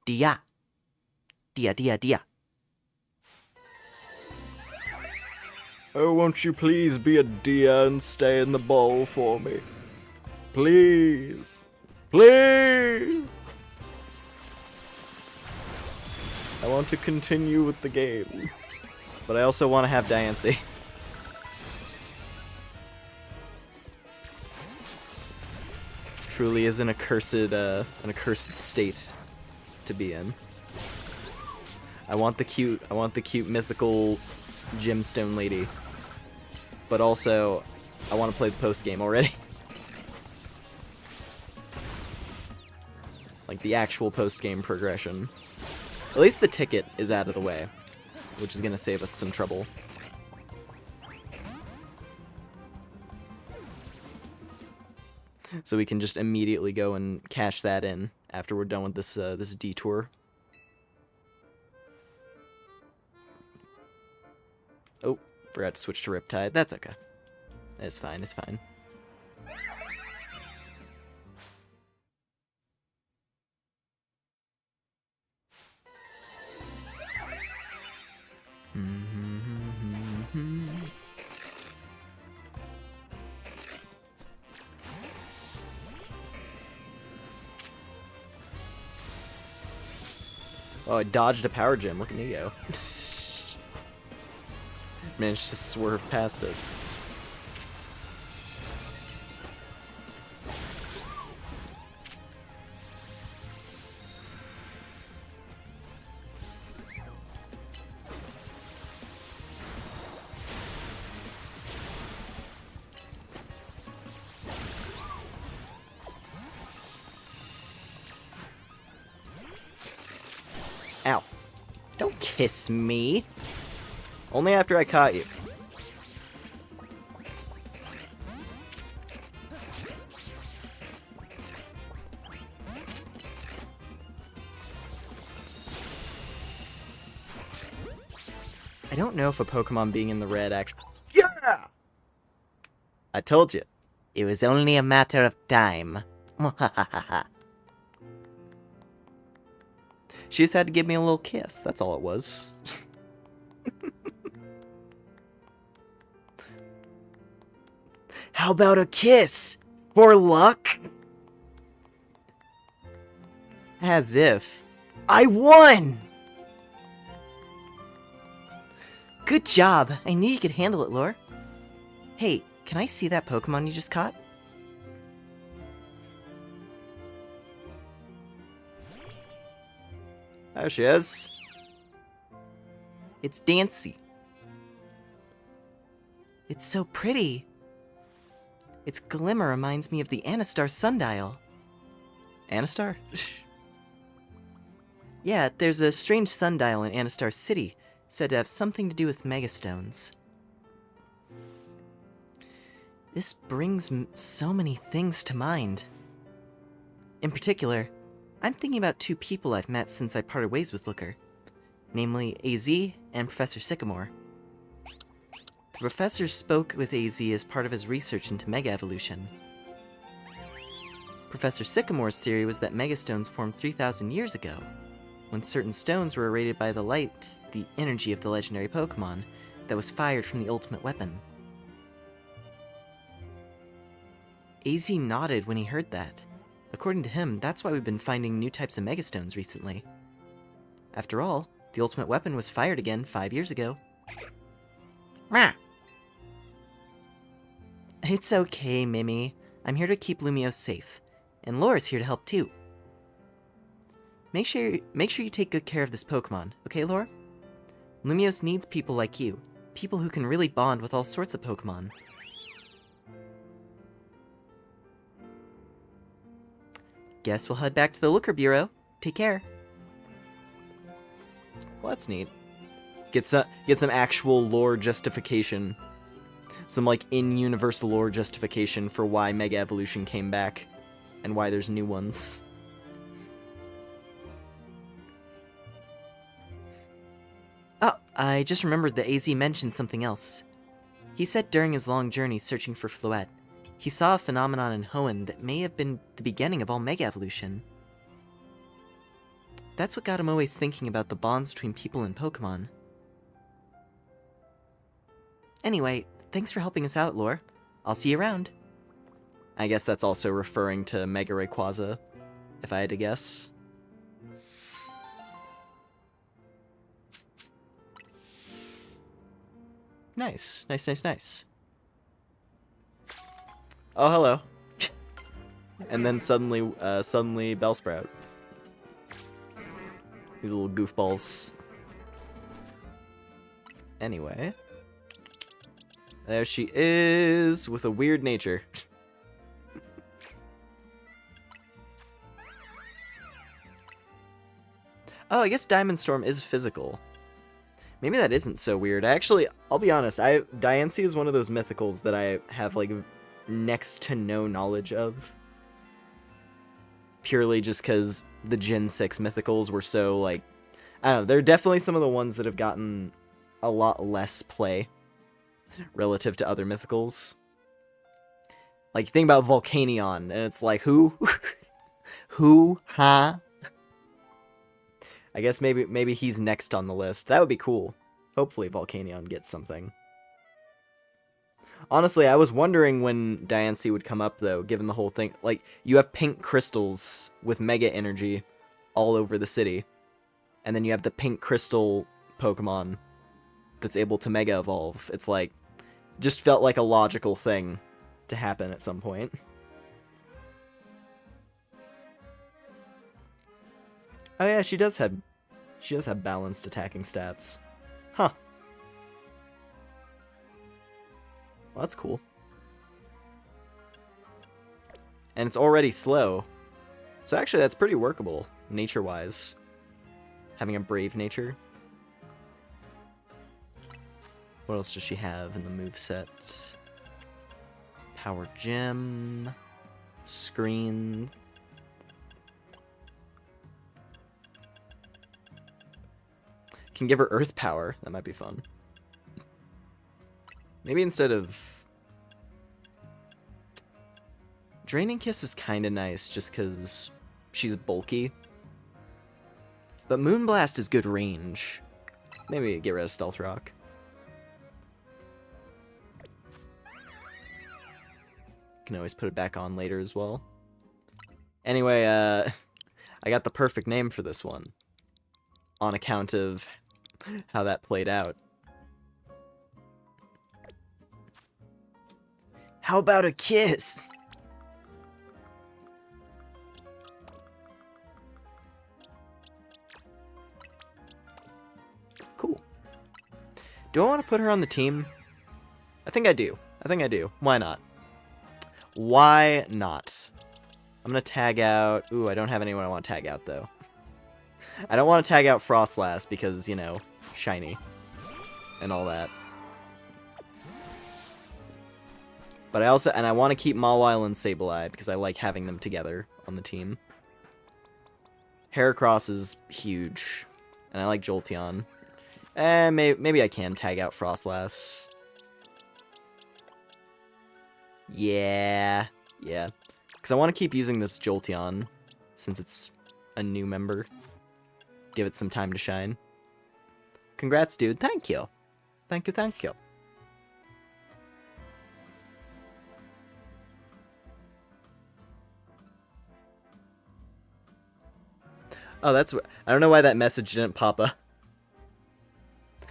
Dia. Dia, dia, dia. Oh, won't you please be a deer and stay in the bowl for me? Please. Please! I want to continue with the game. But I also want to have Diancie. Truly is an accursed state to be in. I want the cute mythical gemstone lady. But also, I want to play the post game already. Like the actual post game progression. At least the ticket is out of the way, which is gonna save us some trouble. So we can just immediately go and cash that in after we're done with this this detour. Oh, forgot to switch to Riptide. That's okay. It's fine, it's fine. Oh, I dodged a power gem. Look at me go. Managed to swerve past it. Ow. Don't kiss me. Only after I caught you. I don't know if a Pokemon being in the red actually... Yeah! I told you. It was only a matter of time. She just had to give me a little kiss. That's all it was. How about a kiss? For luck? As if. I won! Good job. I knew you could handle it, Lore. Hey, can I see that Pokemon you just caught? There she is. It's Dancy. It's so pretty. Its glimmer reminds me of the Anastar sundial. Anastar? Yeah, there's a strange sundial in Anastar City, said to have something to do with megastones. This brings so many things to mind. In particular, I'm thinking about two people I've met since I parted ways with Looker, namely AZ and Professor Sycamore. The professor spoke with AZ as part of his research into Mega Evolution. Professor Sycamore's theory was that megastones formed 3,000 years ago, when certain stones were irradiated by the light, the energy of the legendary Pokemon, that was fired from the ultimate weapon. AZ nodded when he heard that. According to him, that's why we've been finding new types of megastones recently. After all, the ultimate weapon was fired again 5 years ago. Rah! It's okay, Mimi. I'm here to keep Lumiose safe, and Laura's here to help too. Make sure you take good care of this Pokemon, okay, Laura? Lumiose needs people like you, people who can really bond with all sorts of Pokemon. Guess we'll head back to the Looker Bureau. Take care. Well, that's neat. Get some actual lore justification. Some, like, in-universe lore justification for why Mega Evolution came back. And why there's new ones. Oh, I just remembered that AZ mentioned something else. He said during his long journey searching for Floette, he saw a phenomenon in Hoenn that may have been the beginning of all Mega Evolution. That's what got him always thinking about the bonds between people and Pokemon. Anyway, thanks for helping us out, Lore. I'll see you around. I guess that's also referring to Mega Rayquaza, if I had to guess. Nice, nice, nice, nice. Oh, hello. And then suddenly Bellsprout. These little goofballs. Anyway. There she is, with a weird nature. Oh, I guess Diamond Storm is physical. Maybe that isn't so weird. Actually, I'll be honest, Diancie is one of those mythicals that I have, like, next to no knowledge of. Purely just because the Gen 6 mythicals were so, like... I don't know, they're definitely some of the ones that have gotten a lot less play relative to other mythicals. Like, you think about Volcanion, and it's like, who? Who? Huh? I guess maybe he's next on the list. That would be cool. Hopefully Volcanion gets something. Honestly, I was wondering when Diancie would come up, though, given the whole thing. Like, you have pink crystals with Mega Energy all over the city. And then you have the pink crystal Pokemon that's able to Mega Evolve. It's like, just felt like a logical thing to happen at some point. Oh yeah, she does have balanced attacking stats. Huh. Well, that's cool. And it's already slow. So actually that's pretty workable, nature-wise. Having a brave nature. What else does she have in the moveset? Power Gem. Screen. Can give her Earth Power. That might be fun. Maybe instead of... Draining Kiss is kind of nice just because she's bulky. But Moonblast is good range. Maybe get rid of Stealth Rock. Can always put it back on later as well. Anyway, I got the perfect name for this one. On account of how that played out. How about a kiss? Cool. Do I want to put her on the team? I think I do. Why not? Why not? I'm gonna tag out... Ooh, I don't have anyone I want to tag out, though. I don't want to tag out Frostlass because, you know, shiny. And all that. But I want to keep Mawile and Sableye because I like having them together on the team. Heracross is huge. And I like Jolteon. Maybe I can tag out Frostlass. Yeah. Because I want to keep using this Jolteon since it's a new member. Give it some time to shine. Congrats, dude. Thank you. Thank you. Oh, that's what... I don't know why that message didn't pop up.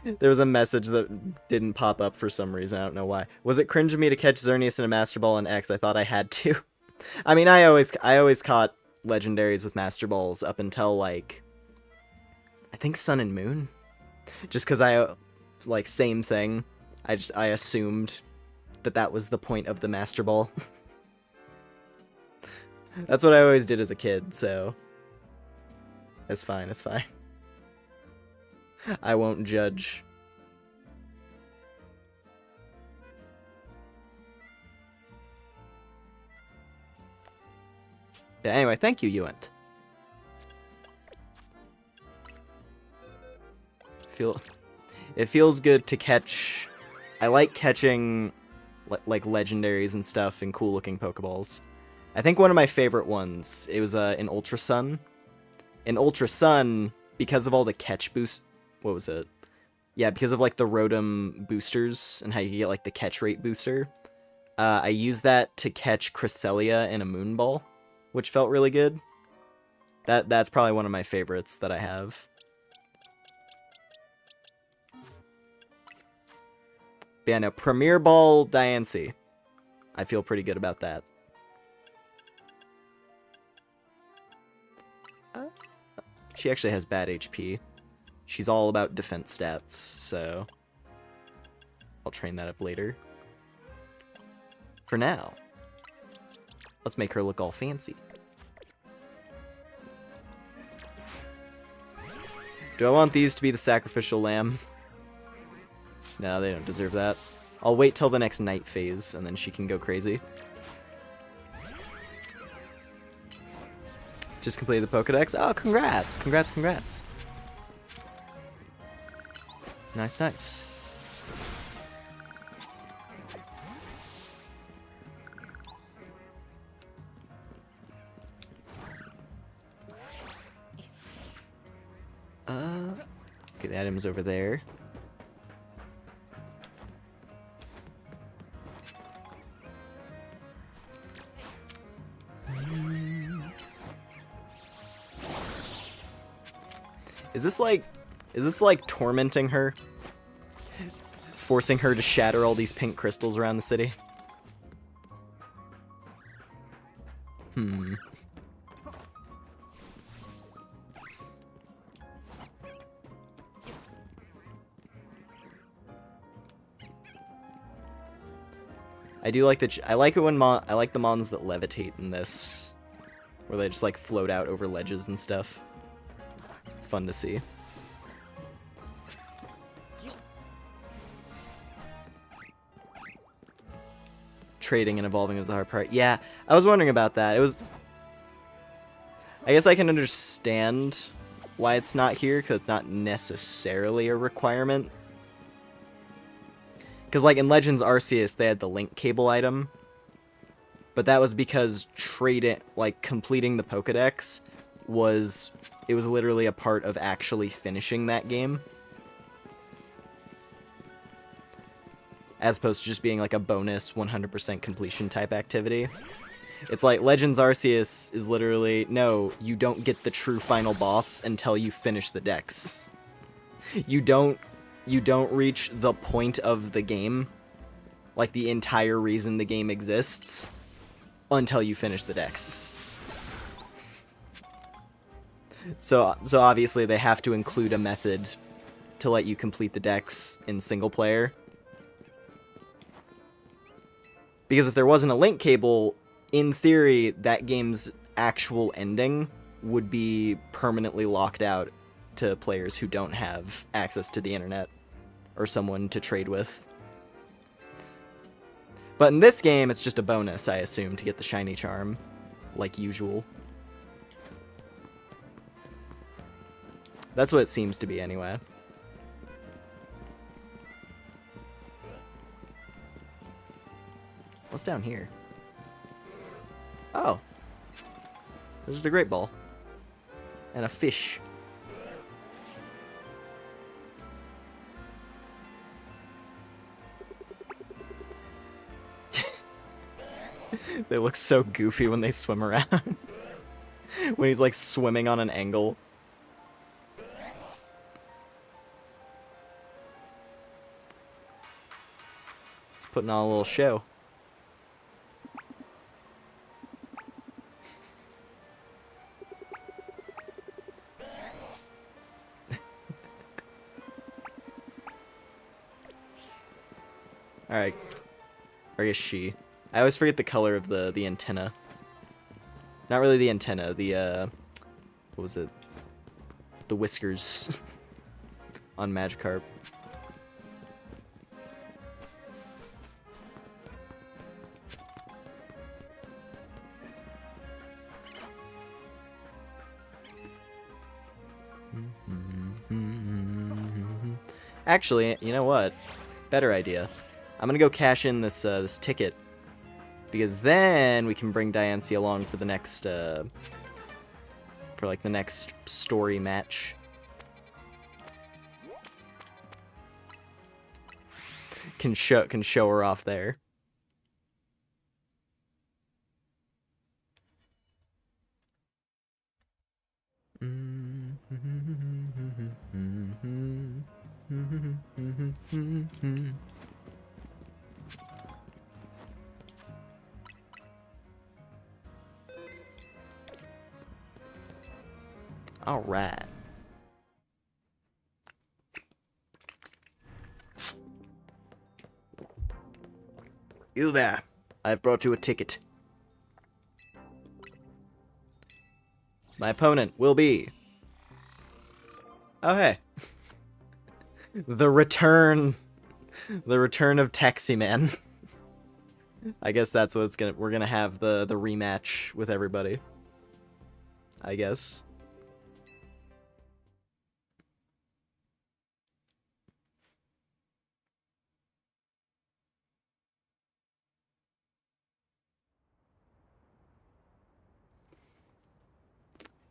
There was a message that didn't pop up for some reason. I don't know why. Was it cringe of me to catch Xerneas in a Master Ball on X? I thought I had to. I mean, I always caught legendaries with Master Balls up until, like... I think Sun and Moon. Just because like, same thing. I assumed that was the point of the Master Ball. That's what I always did as a kid, so... It's fine. I won't judge. But anyway, thank you, Yuent. It feels good to catch. I like catching like legendaries and stuff and cool looking Pokeballs. I think one of my favorite ones, it was in Ultra Sun. In Ultra Sun, because of all the catch boost, what was it? Yeah, because of like the Rotom boosters and how you get like the catch rate booster. I used that to catch Cresselia in a Moonball, which felt really good. That's probably one of my favorites that I have. But yeah, no, Premier Ball Diancie. I feel pretty good about that. She actually has bad HP. She's all about defense stats, so I'll train that up later. For now, let's make her look all fancy. Do I want these to be the sacrificial lamb? No, they don't deserve that. I'll wait till the next night phase, and then she can go crazy. Just completed the Pokedex. Oh, congrats! Congrats, congrats. Nice, nice. Okay, the item's over there. Is this like tormenting her? Forcing her to shatter all these pink crystals around the city? I do like I like it when I like the mons that levitate in this, where they just like float out over ledges and stuff. It's fun to see. Trading and evolving is the hard part. Yeah, I was wondering about that. I guess I can understand why it's not here, because it's not necessarily a requirement. Because like in Legends Arceus, they had the link cable item, but that was because completing the Pokedex was literally a part of actually finishing that game, as opposed to just being like a bonus 100% completion type activity. It's like Legends Arceus is literally, no, you don't get the true final boss until you finish the dex. You don't reach the point of the game, like the entire reason the game exists, until you finish the dex. So obviously they have to include a method to let you complete the dex in single player. Because if there wasn't a link cable, in theory, that game's actual ending would be permanently locked out to players who don't have access to the internet or someone to trade with. But in this game, it's just a bonus, I assume, to get the shiny charm, like usual. That's what it seems to be, anyway. What's down here? Oh. There's just a great ball. And a fish. They look so goofy when they swim around. When he's like swimming on an angle. He's putting on a little show. Alright. Or I guess she. I always forget the color of the antenna. Not really the antenna, the, what was it? The whiskers on Magikarp. Actually, you know what? Better idea. I'm gonna go cash in this this ticket, because then we can bring Diancie along for the next for like the next story match. Can show her off there. All right. You there. I've brought you a ticket. My opponent will be... Oh, hey. The return of Taxi Man. I guess that's what we're gonna have the rematch with everybody. I guess.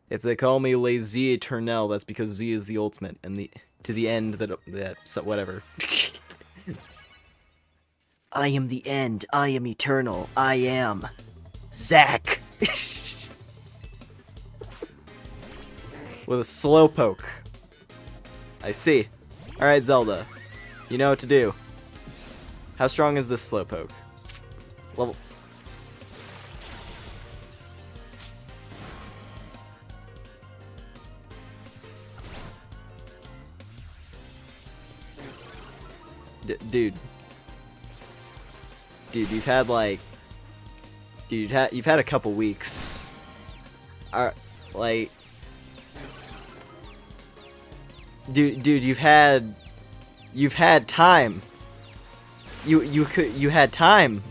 If they call me Les Z Eternel, that's because Z is the ultimate, and to the end that so whatever. I am the end. I am eternal. I am Zack. With a slowpoke. I see. Alright, Zelda. You know what to do. How strong is this slowpoke? Level... Dude, you've had like, you've had a couple weeks. Like, dude, you've had time. You had time.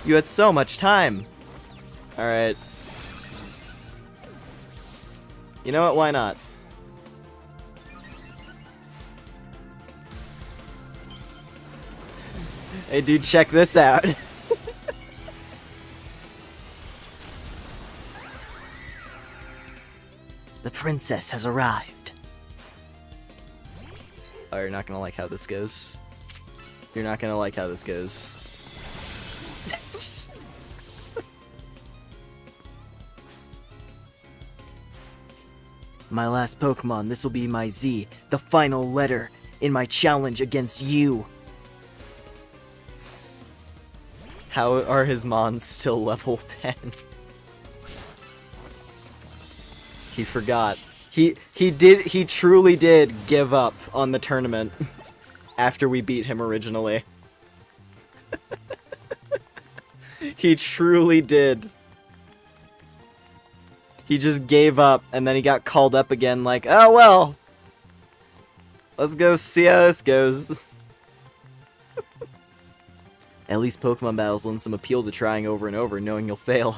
You had so much time. All right. You know what? Why not? Hey dude, check this out. The princess has arrived. Oh, you're not gonna like how this goes. You're not gonna like how this goes. My last Pokemon, this will be my Z, the final letter in my challenge against you. How are his mons still level 10? He forgot. He truly did give up on the tournament after we beat him originally. He truly did. He just gave up and then he got called up again like, oh well. Let's go see how this goes. At least Pokemon battles lend some appeal to trying over and over, knowing you'll fail.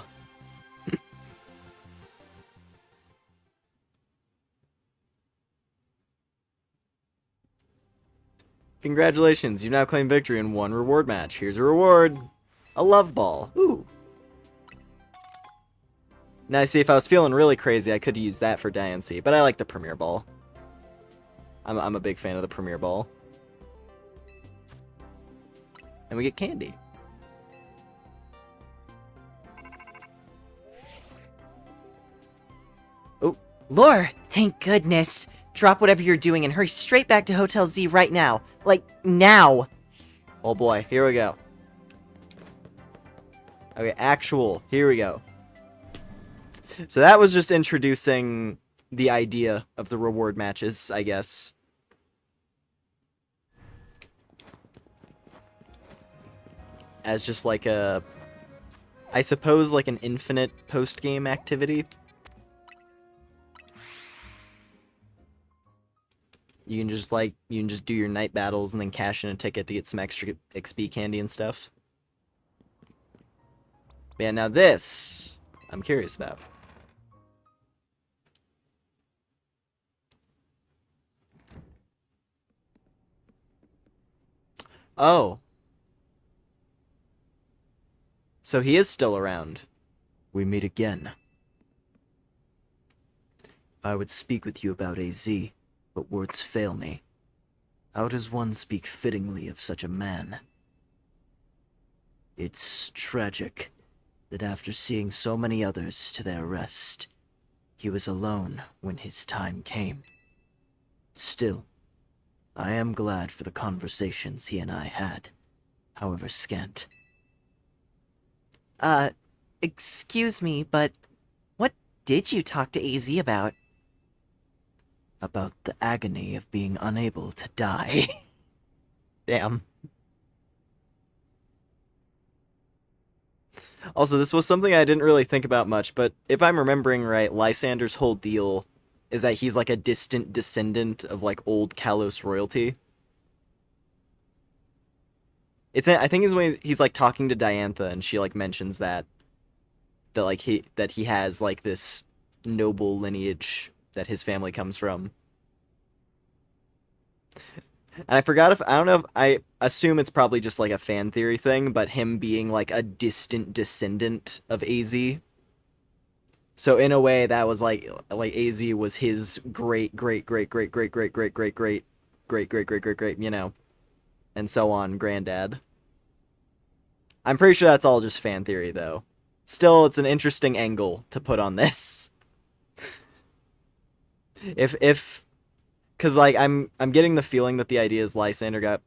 Congratulations, you've now claimed victory in one reward match. Here's a reward. A love ball. Ooh. Now, see, if I was feeling really crazy, I could use that for Diancie, but I like the Premier Ball. I'm a big fan of the Premier Ball. And we get candy. Oh, Lore! Thank goodness! Drop whatever you're doing and hurry straight back to Hotel Z right now. Like, now! Oh boy, here we go. Okay, actual, here we go. So that was just introducing the idea of the reward matches, I guess. As just like a, I suppose like an infinite post-game activity. You can just do your night battles and then cash in a ticket to get some extra XP candy and stuff. Yeah, now this, I'm curious about. Oh. So he is still around. We meet again. I would speak with you about AZ, but words fail me. How does one speak fittingly of such a man? It's tragic that after seeing so many others to their rest, he was alone when his time came. Still, I am glad for the conversations he and I had, however scant. Excuse me, but what did you talk to AZ about? About the agony of being unable to die. Damn. Also, this was something I didn't really think about much, but if I'm remembering right, Lysander's whole deal is that he's like a distant descendant of like old Kalos royalty. I think it's when he's like talking to Diantha and she like mentions that he has like this noble lineage that his family comes from. And I don't know if I assume it's probably just like a fan theory thing, but him being like a distant descendant of AZ. So in a way that was like AZ was his great, you know, and so on, granddad. I'm pretty sure that's all just fan theory though. Still, it's an interesting angle to put on this. Because like I'm getting the feeling that the idea is Lysander got.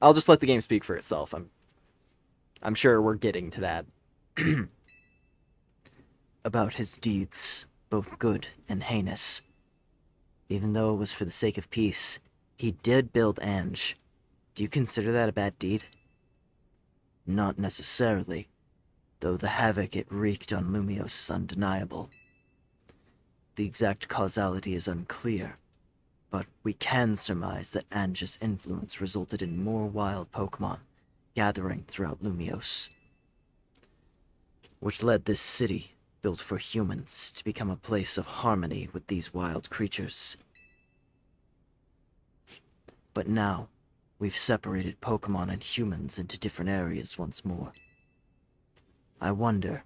I'll just let the game speak for itself. I'm sure we're getting to that. About his deeds, both good and heinous. Even though it was for the sake of peace, he did build Ange. Do you consider that a bad deed? Not necessarily, though the havoc it wreaked on Lumios is undeniable. The exact causality is unclear, but we can surmise that Ange's influence resulted in more wild Pokemon gathering throughout Lumios, which led this city, built for humans, to become a place of harmony with these wild creatures. But now, we've separated Pokemon and humans into different areas once more. I wonder,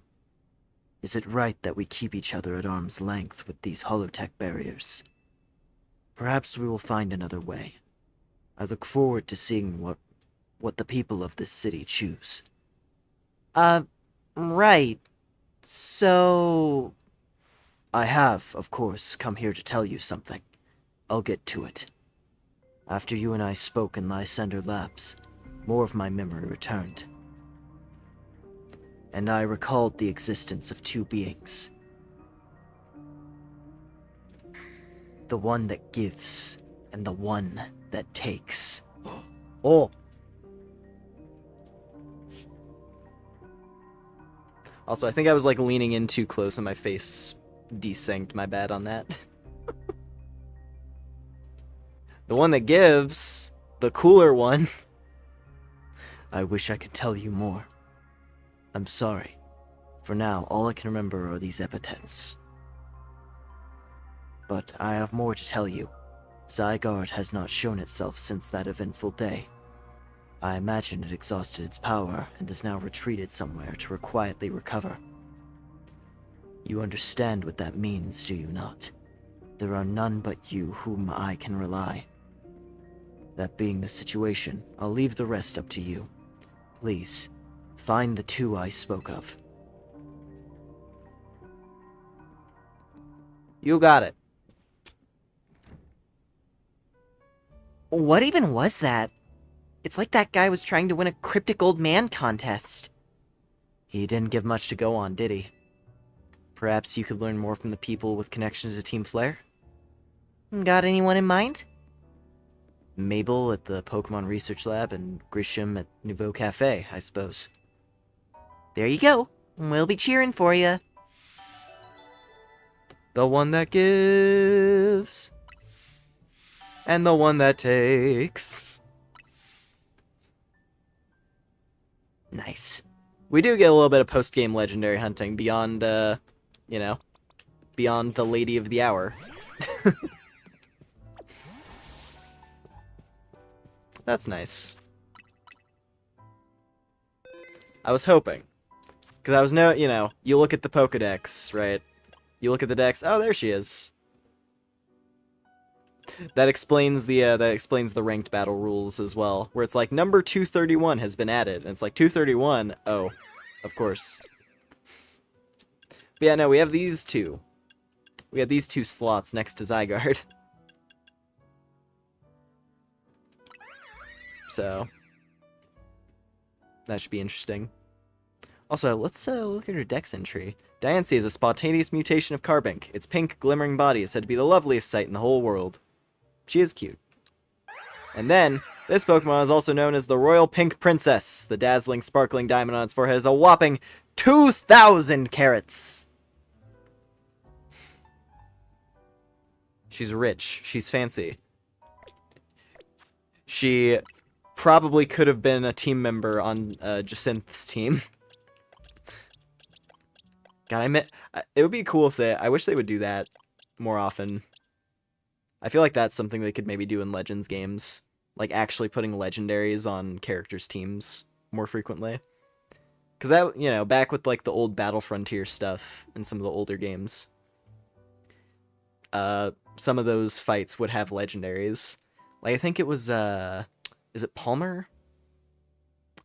is it right that we keep each other at arm's length with these holotech barriers? Perhaps we will find another way. I look forward to seeing what the people of this city choose. Right. So... I have, of course, come here to tell you something. I'll get to it. After you and I spoke in Lysander Labs, more of my memory returned. And I recalled the existence of two beings. The one that gives, and the one that takes. Oh. Also, I think I was like leaning in too close and my face desynced. My bad on that. The one that gives, the cooler one. I wish I could tell you more. I'm sorry. For now, all I can remember are these epithets. But I have more to tell you. Zygarde has not shown itself since that eventful day. I imagine it exhausted its power and has now retreated somewhere to quietly recover. You understand what that means, do you not? There are none but you whom I can rely. That being the situation, I'll leave the rest up to you. Please, find the two I spoke of. You got it. What even was that? It's like that guy was trying to win a cryptic old man contest. He didn't give much to go on, did he? Perhaps you could learn more from the people with connections to Team Flare? Got anyone in mind? Mabel at the Pokemon Research Lab and Grisham at Nouveau Cafe, I suppose. There you go. We'll be cheering for you. The one that gives. And the one that takes. Nice. We do get a little bit of post-game legendary hunting beyond, you know, beyond the Lady of the Hour. That's nice. I was hoping. Because I was you know, you look at the Pokedex, right? You look at the dex, oh, there she is. That explains the ranked battle rules as well, where it's like number 231 has been added, and it's like 231, oh, of course. But yeah, no, we have these two. We have these 2 slots next to Zygarde. So, that should be interesting. Also, let's look at her dex entry. Diancie is a spontaneous mutation of Carbink. Its pink, glimmering body is said to be the loveliest sight in the whole world. She is cute. And then, this Pokemon is also known as the Royal Pink Princess. The dazzling, sparkling diamond on its forehead is a whopping 2,000 carats! She's rich. She's fancy. She probably could have been a team member on Jacinth's team. God, it would be cool if I wish they would do that more often. I feel like that's something they could maybe do in Legends games. Like, actually putting legendaries on characters' teams more frequently. Because that, you know, back with, like, the old Battle Frontier stuff in some of the older games, some of those fights would have legendaries. Like, I think it was, is it Palmer?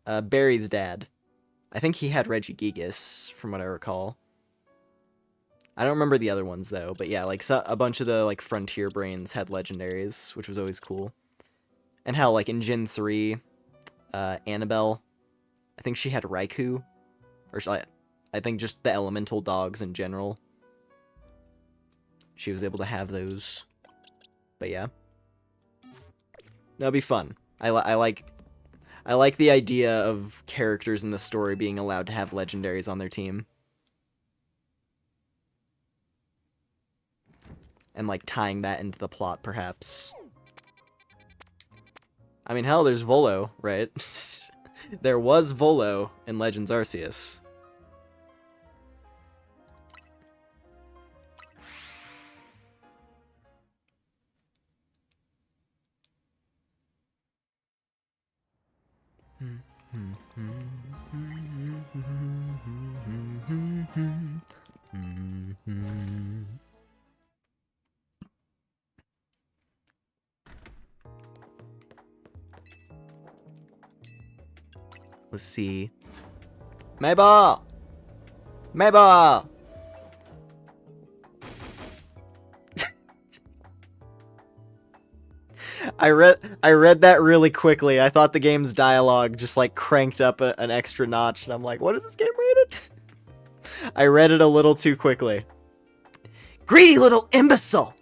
Barry's dad. I think he had Regigigas, from what I recall. I don't remember the other ones, though, but yeah, like, a bunch of the, like, Frontier Brains had legendaries, which was always cool. And how, like, in Gen 3, Annabelle, I think she had Raikou, or I think just the elemental dogs in general. She was able to have those. But yeah. That'll be fun. I like the idea of characters in the story being allowed to have legendaries on their team. And, like, tying that into the plot, perhaps. I mean, hell, there's Volo, right? There was Volo in Legends Arceus. Let's see. Mabel! Mabel! I read that really quickly. I thought the game's dialogue just, like, cranked up an extra notch, and I'm like, what is this game rated? I read it a little too quickly. Greedy little imbecile!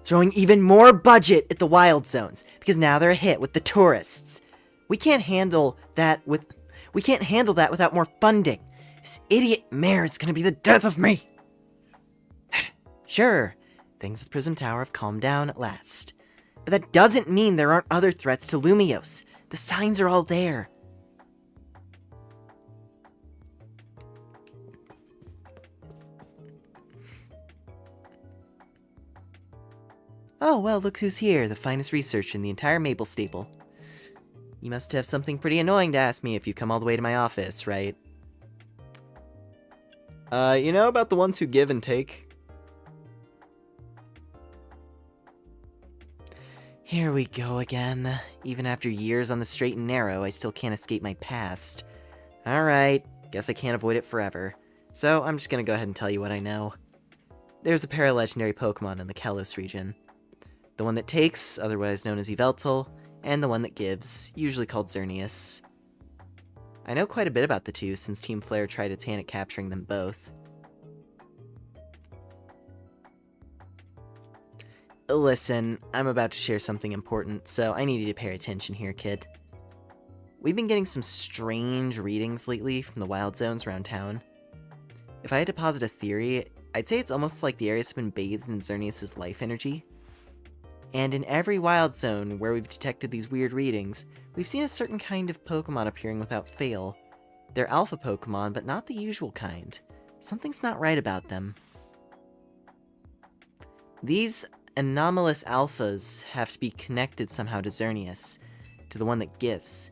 Throwing even more budget at the wild zones, because now they're a hit with the tourists. We can't handle that without more funding. This idiot mayor is gonna be the death of me! Sure, things with Prism Tower have calmed down at last. But that doesn't mean there aren't other threats to Lumiose. The signs are all there. Oh, well, look who's here, the finest researcher in the entire Maple Stable. You must have something pretty annoying to ask me if you come all the way to my office, right? You know about the ones who give and take? Here we go again. Even after years on the straight and narrow, I still can't escape my past. Alright, guess I can't avoid it forever. So I'm just gonna go ahead and tell you what I know. There's a paralegendary Pokemon in the Kalos region. The one that takes, otherwise known as Yveltal, and the one that gives, usually called Xerneas. I know quite a bit about the two since Team Flare tried its hand at capturing them both. Listen, I'm about to share something important, so I need you to pay attention here, kid. We've been getting some strange readings lately from the wild zones around town. If I had to posit a theory, I'd say it's almost like the area's been bathed in Xerneas' life energy. And in every wild zone where we've detected these weird readings, we've seen a certain kind of Pokemon appearing without fail. They're alpha Pokemon, but not the usual kind. Something's not right about them. These anomalous alphas have to be connected somehow to Xerneas, to the one that gives.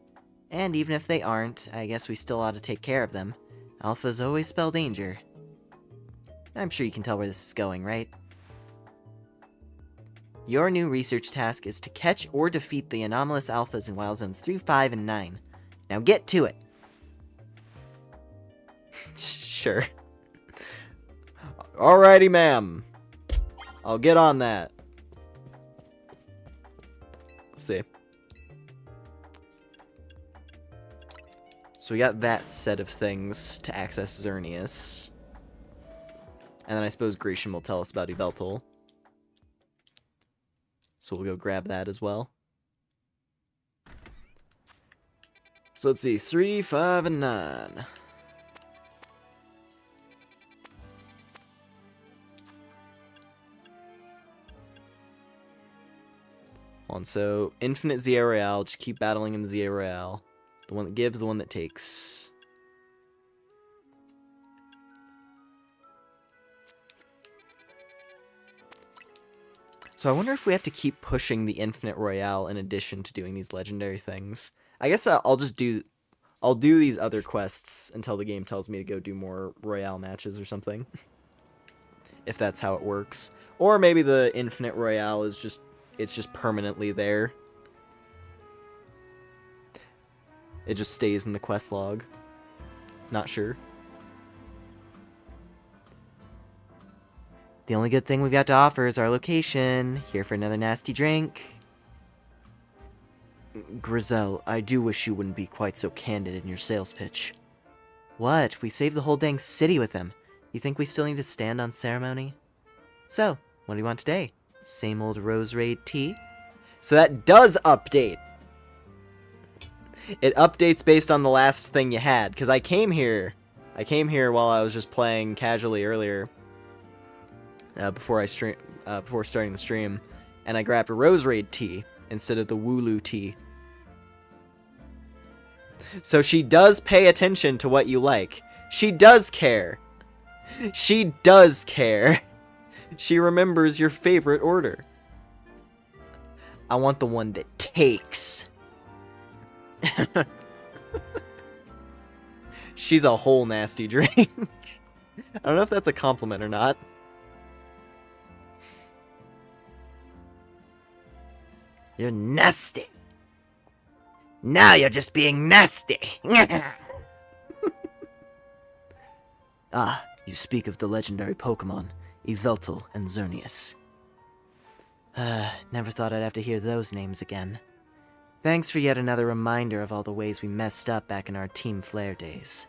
And even if they aren't, I guess we still ought to take care of them. Alphas always spell danger. I'm sure you can tell where this is going, right? Your new research task is to catch or defeat the anomalous alphas in Wild Zones 3, 5, and 9. Now get to it! Sure. Alrighty, ma'am. I'll get on that. Let's see. So we got that set of things to access Xerneas. And then I suppose Grecian will tell us about Yveltal. So we'll go grab that as well. So let's see, 3, 5, and 9. So infinite Zia Royale, just keep battling in the Zia Royale. The one that gives, the one that takes. So I wonder if we have to keep pushing the infinite Royale in addition to doing these legendary things. I guess I'll do these other quests until the game tells me to go do more Royale matches or something. If that's how it works. Or maybe the infinite Royale is just permanently there. It just stays in the quest log. Not sure. The only good thing we've got to offer is our location. Here for another nasty drink. Grizel, I do wish you wouldn't be quite so candid in your sales pitch. What? We saved the whole dang city with him. You think we still need to stand on ceremony? So, what do you want today? Same old Rose Raid tea? So that does update. It updates based on the last thing you had. Because I came here while I was just playing casually earlier. Before starting the stream. And I grabbed a Rose Raid tea instead of the Wooloo tea. So she does pay attention to what you like. She does care. She does care. She remembers your favorite order. I want the one that takes. She's a whole nasty drink. I don't know if that's a compliment or not. You're nasty. Now you're just being nasty. Ah, you speak of the legendary Pokemon, Yveltal and Xerneas. Never thought I'd have to hear those names again. Thanks for yet another reminder of all the ways we messed up back in our Team Flare days.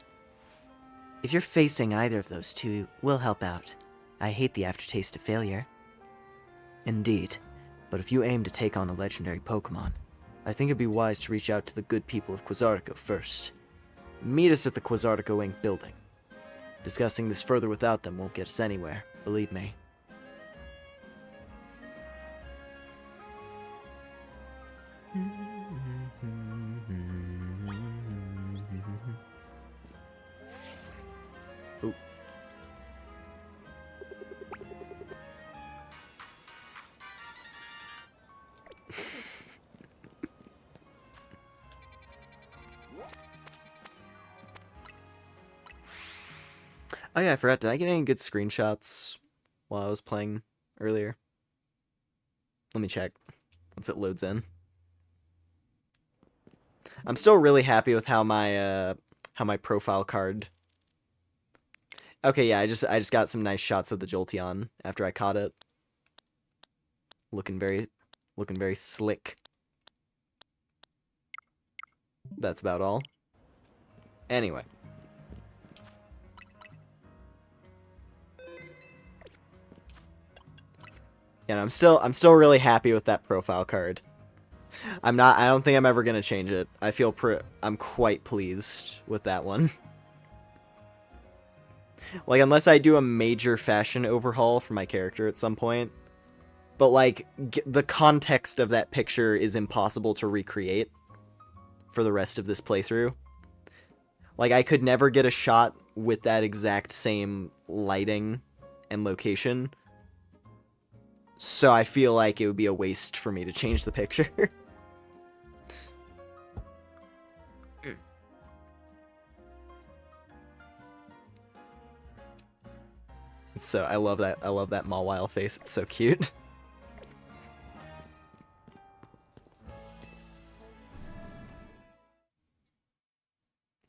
If you're facing either of those two, we'll help out. I hate the aftertaste of failure. Indeed, but if you aim to take on a legendary Pokemon, I think it'd be wise to reach out to the good people of Quasartico first. Meet us at the Quasartico Inc. building. Discussing this further without them won't get us anywhere, believe me. Ooh. Oh yeah, I forgot. Did I get any good screenshots while I was playing earlier? Let me check once it loads in. I'm still really happy with how my profile card. Okay, yeah, I just got some nice shots of the Jolteon after I caught it. Looking very slick. That's about all. Anyway. Yeah, I'm still really happy with that profile card. I don't think I'm ever gonna change it. I'm quite pleased with that one. Like, unless I do a major fashion overhaul for my character at some point. But, like, the context of that picture is impossible to recreate for the rest of this playthrough. Like, I could never get a shot with that exact same lighting and location. So I feel like it would be a waste for me to change the picture. So I love that Mawile face. It's so cute.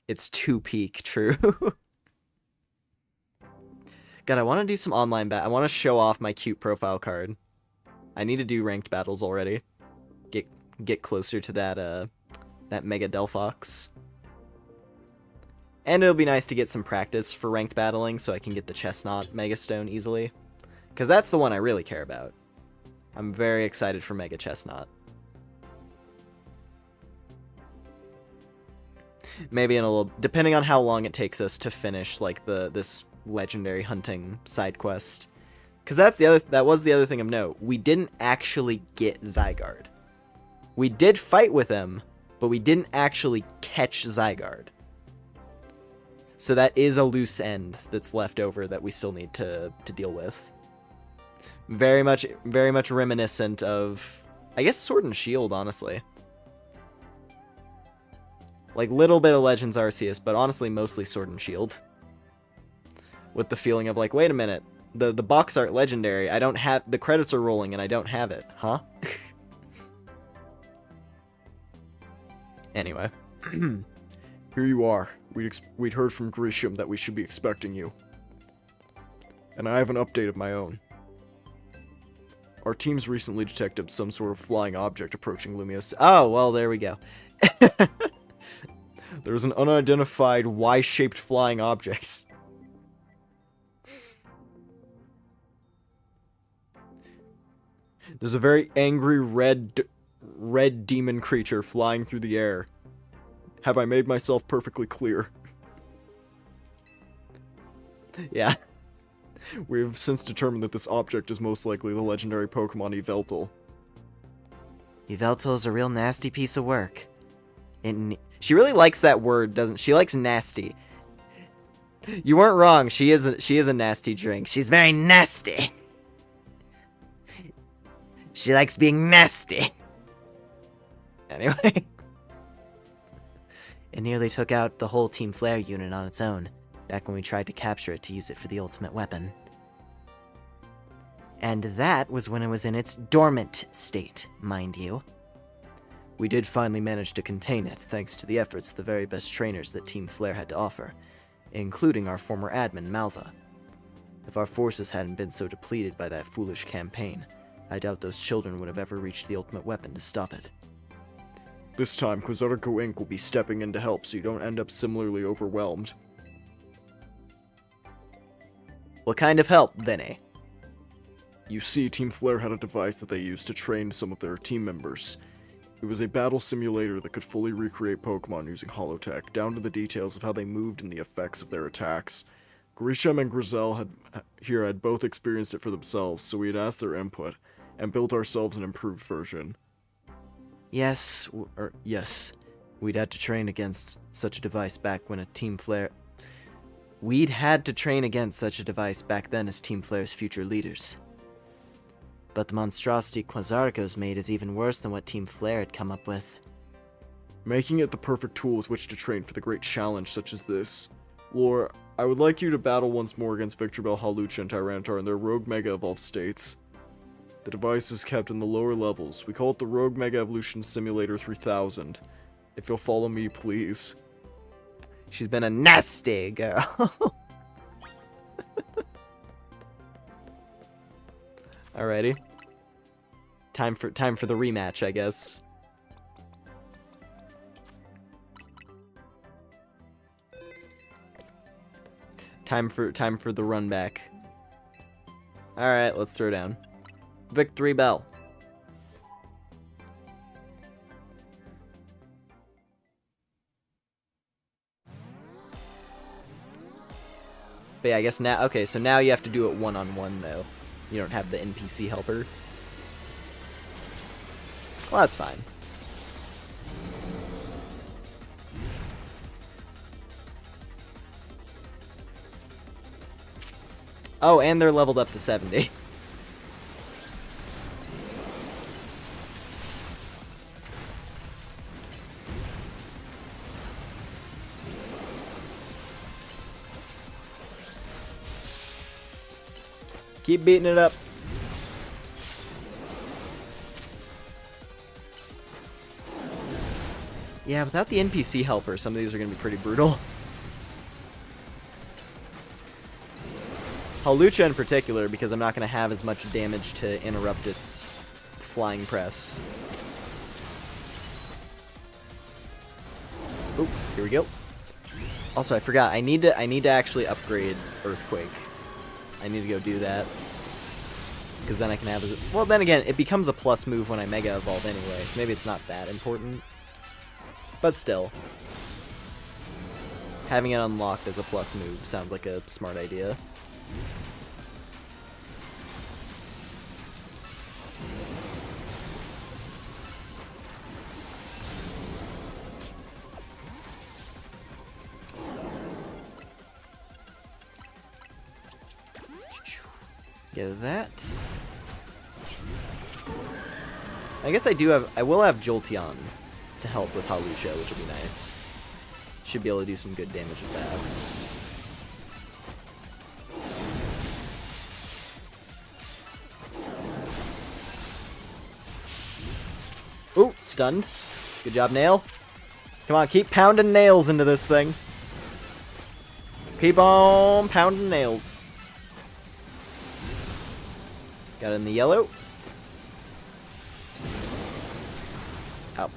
It's 2 peak, true. God, I want to do some online I want to show off my cute profile card. I need to do ranked battles already. Get closer to that Mega Delphox. And it'll be nice to get some practice for ranked battling so I can get the Chestnut Mega Stone easily. Because that's the one I really care about. I'm very excited for Mega Chestnut. Maybe in a little, depending on how long it takes us to finish like this legendary hunting side quest. Because that was the other thing of note. We didn't actually get Zygarde. We did fight with him, but we didn't actually catch Zygarde. So that is a loose end that's left over that we still need to deal with. Very much reminiscent of, I guess, Sword and Shield, honestly. Like, little bit of Legends Arceus, but honestly, mostly Sword and Shield. With the feeling of like, wait a minute, the box art legendary, I don't have, the credits are rolling and I don't have it, huh? Anyway. Here you are. We'd heard from Grisham that we should be expecting you. And I have an update of my own. Our team's recently detected some sort of flying object approaching Lumios. Oh, well, there we go. There's an unidentified Y-shaped flying object. There's a very angry red demon creature flying through the air. Have I made myself perfectly clear? Yeah. We've since determined that this object is most likely the legendary Pokemon Yveltal. Yveltal is a real nasty piece of work. She really likes that word, doesn't she? She likes nasty. You weren't wrong. She is a nasty drink. She's very nasty. She likes being nasty. Anyway. It nearly took out the whole Team Flare unit on its own, back when we tried to capture it to use it for the ultimate weapon. And that was when it was in its dormant state, mind you. We did finally manage to contain it, thanks to the efforts of the very best trainers that Team Flare had to offer, including our former admin, Malva. If our forces hadn't been so depleted by that foolish campaign, I doubt those children would have ever reached the ultimate weapon to stop it. This time, Quasarco Inc. will be stepping in to help so you don't end up similarly overwhelmed. What kind of help, Vinny? You see, Team Flare had a device that they used to train some of their team members. It was a battle simulator that could fully recreate Pokemon using holotech, down to the details of how they moved and the effects of their attacks. Grisham and Grizel had both experienced it for themselves, so we had asked their input, and built ourselves an improved version. Yes, we'd had to train against such a device back when We'd had to train against such a device back then as Team Flare's future leaders. But the monstrosity Quasarco's made is even worse than what Team Flare had come up with. Making it the perfect tool with which to train for the great challenge such as this. Lore, I would like you to battle once more against Victreebel, Hawlucha, and Tyranitar in their Rogue Mega Evolved states. The device is kept in the lower levels. We call it the Rogue Mega Evolution Simulator 3000. If you'll follow me, please. She's been a nasty girl. Alrighty. Time for the rematch, I guess. Time for the run back. Alright, let's throw down. Victory bell. But yeah, I guess now, okay, so now you have to do it one-on-one, though. You don't have the NPC helper. Well, that's fine. Oh, and they're leveled up to 70. Keep beating it up. Yeah, without the NPC helper, some of these are going to be pretty brutal. Hawlucha in particular, because I'm not going to have as much damage to interrupt its flying press. Oh, here we go. Also, I forgot. I need to actually upgrade Earthquake. I need to go do that. Because then I can have... Well, then again, it becomes a plus move when I Mega Evolve anyway, so maybe it's not that important. But still. Having it unlocked as a plus move sounds like a smart idea. Get that. I guess I will have Jolteon to help with Hawlucha, which will be nice. Should be able to do some good damage with that. Ooh, stunned. Good job, Nail. Come on, keep pounding nails into this thing. Keep on pounding nails. Got it in the yellow. Ow.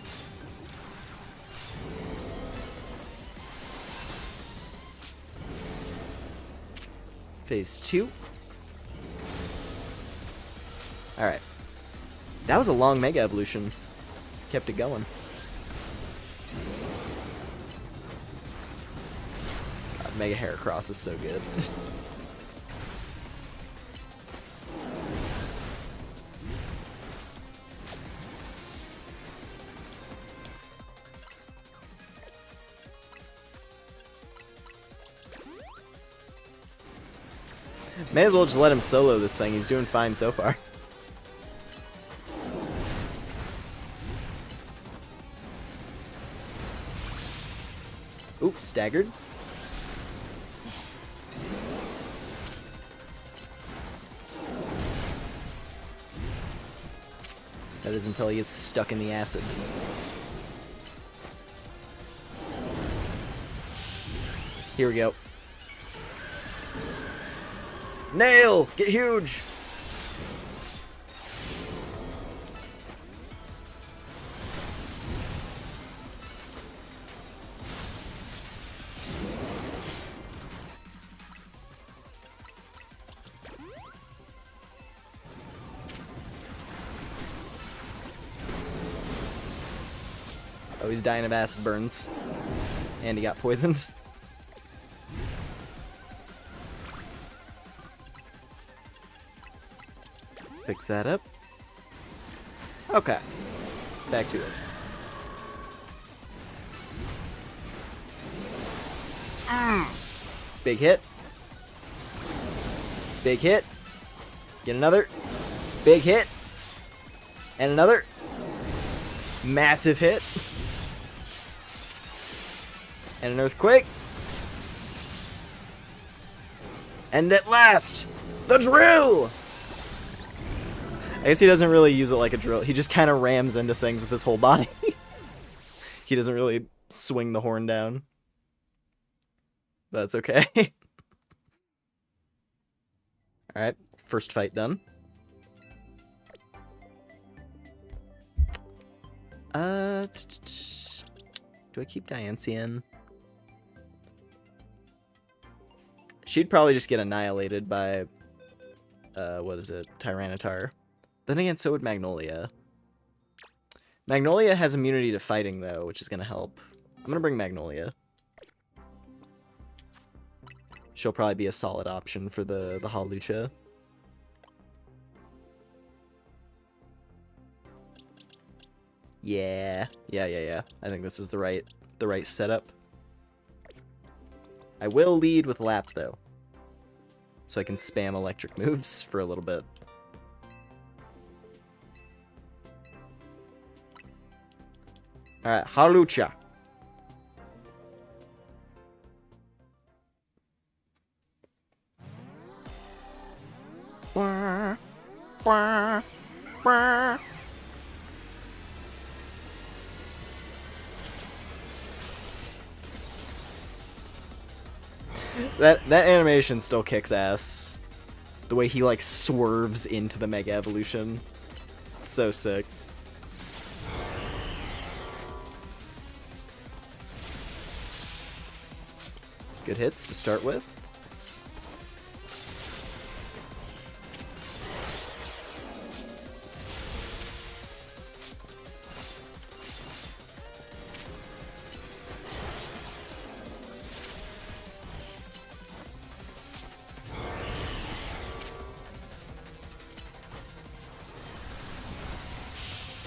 Phase 2. Alright. That was a long Mega Evolution. Kept it going. God, Mega Heracross is so good. May as well just let him solo this thing. He's doing fine so far. Oop, staggered. That is until he gets stuck in the acid. Here we go. Nail! Get huge! Oh, he's dying of acid burns. And he got poisoned. Fix that up. Okay. Back to it. Big hit. Big hit. Get another. Big hit. And another. Massive hit. And an earthquake. And at last, the drill! I guess he doesn't really use it like a drill. He just kind of rams into things with his whole body. He doesn't really swing the horn down. That's okay. Alright, first fight done. Do I keep Diancie? She'd probably just get annihilated by, what is it, Tyranitar. Then again, so would Magnolia. Magnolia has immunity to fighting, though, which is going to help. I'm going to bring Magnolia. She'll probably be a solid option for the Hawlucha. Yeah. Yeah. I think this is the right setup. I will lead with Lap, though. So I can spam electric moves for a little bit. Alright, Hawlucha. Brr, brr, brr. That animation still kicks ass. The way he like swerves into the Mega Evolution. It's so sick. Good hits to start with.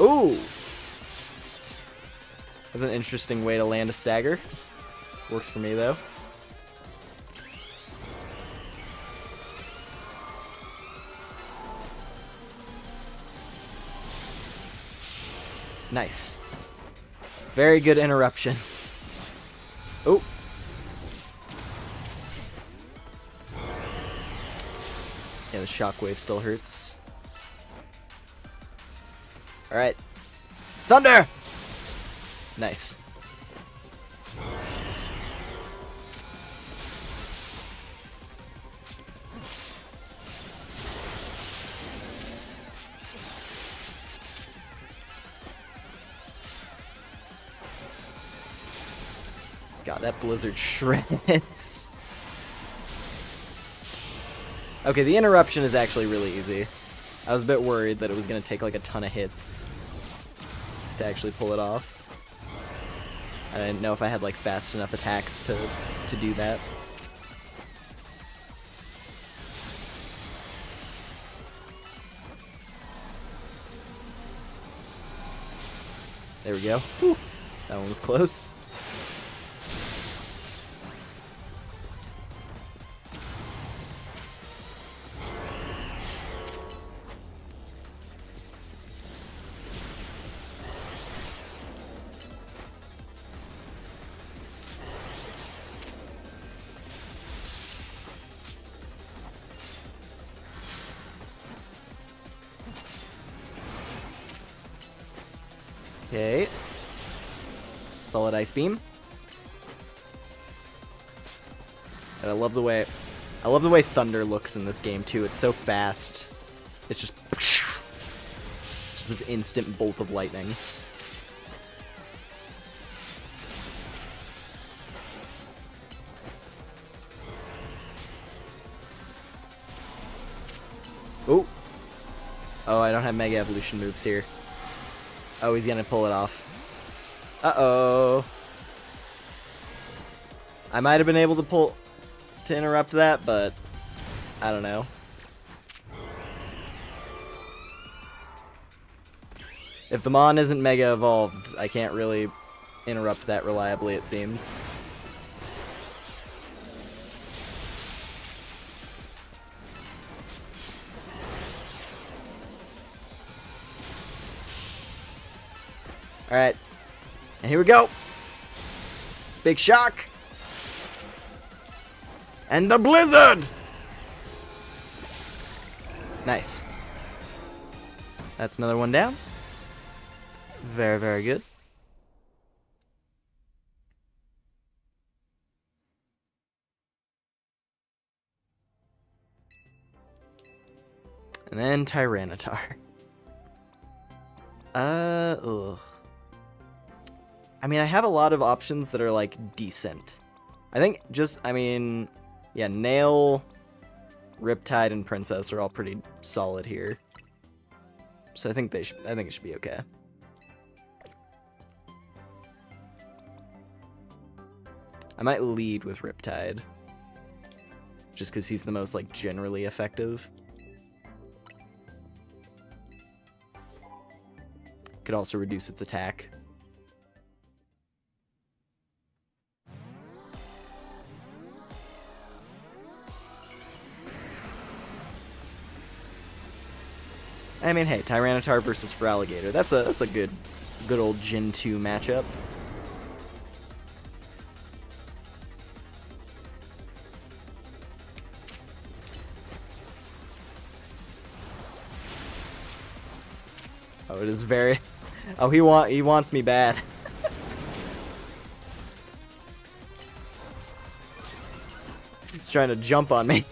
Ooh! That's an interesting way to land a stagger. Works for me, though. Nice. Very good interruption. Oh! Yeah, the shockwave still hurts. Alright. Thunder! Nice. God, that blizzard shreds. Okay, the interruption is actually really easy. I was a bit worried that it was going to take like a ton of hits to actually pull it off. I didn't know if I had like fast enough attacks to do that. There we go. Whew. That one was close. Okay. Solid ice beam. And I love the way thunder looks in this game too. It's so fast. It's just this instant bolt of lightning. Oh. Oh, I don't have Mega Evolution moves here. Oh, he's gonna pull it off. Uh-oh. I might have been able to interrupt that, but I don't know. If the Mon isn't Mega Evolved, I can't really interrupt that reliably, it seems. Alright. And here we go. Big shock. And the blizzard! Nice. That's another one down. Very, very good. And then Tyranitar. Ugh. I mean, I have a lot of options that are, like, decent. I think yeah, Nail, Riptide, and Princess are all pretty solid here. So I think it should be okay. I might lead with Riptide. Just because he's the most, like, generally effective. Could also reduce its attack. I mean, hey, Tyranitar versus Feraligatr. That's a good old Gen 2 matchup. Oh, it is very... Oh, he wants me bad. He's trying to jump on me.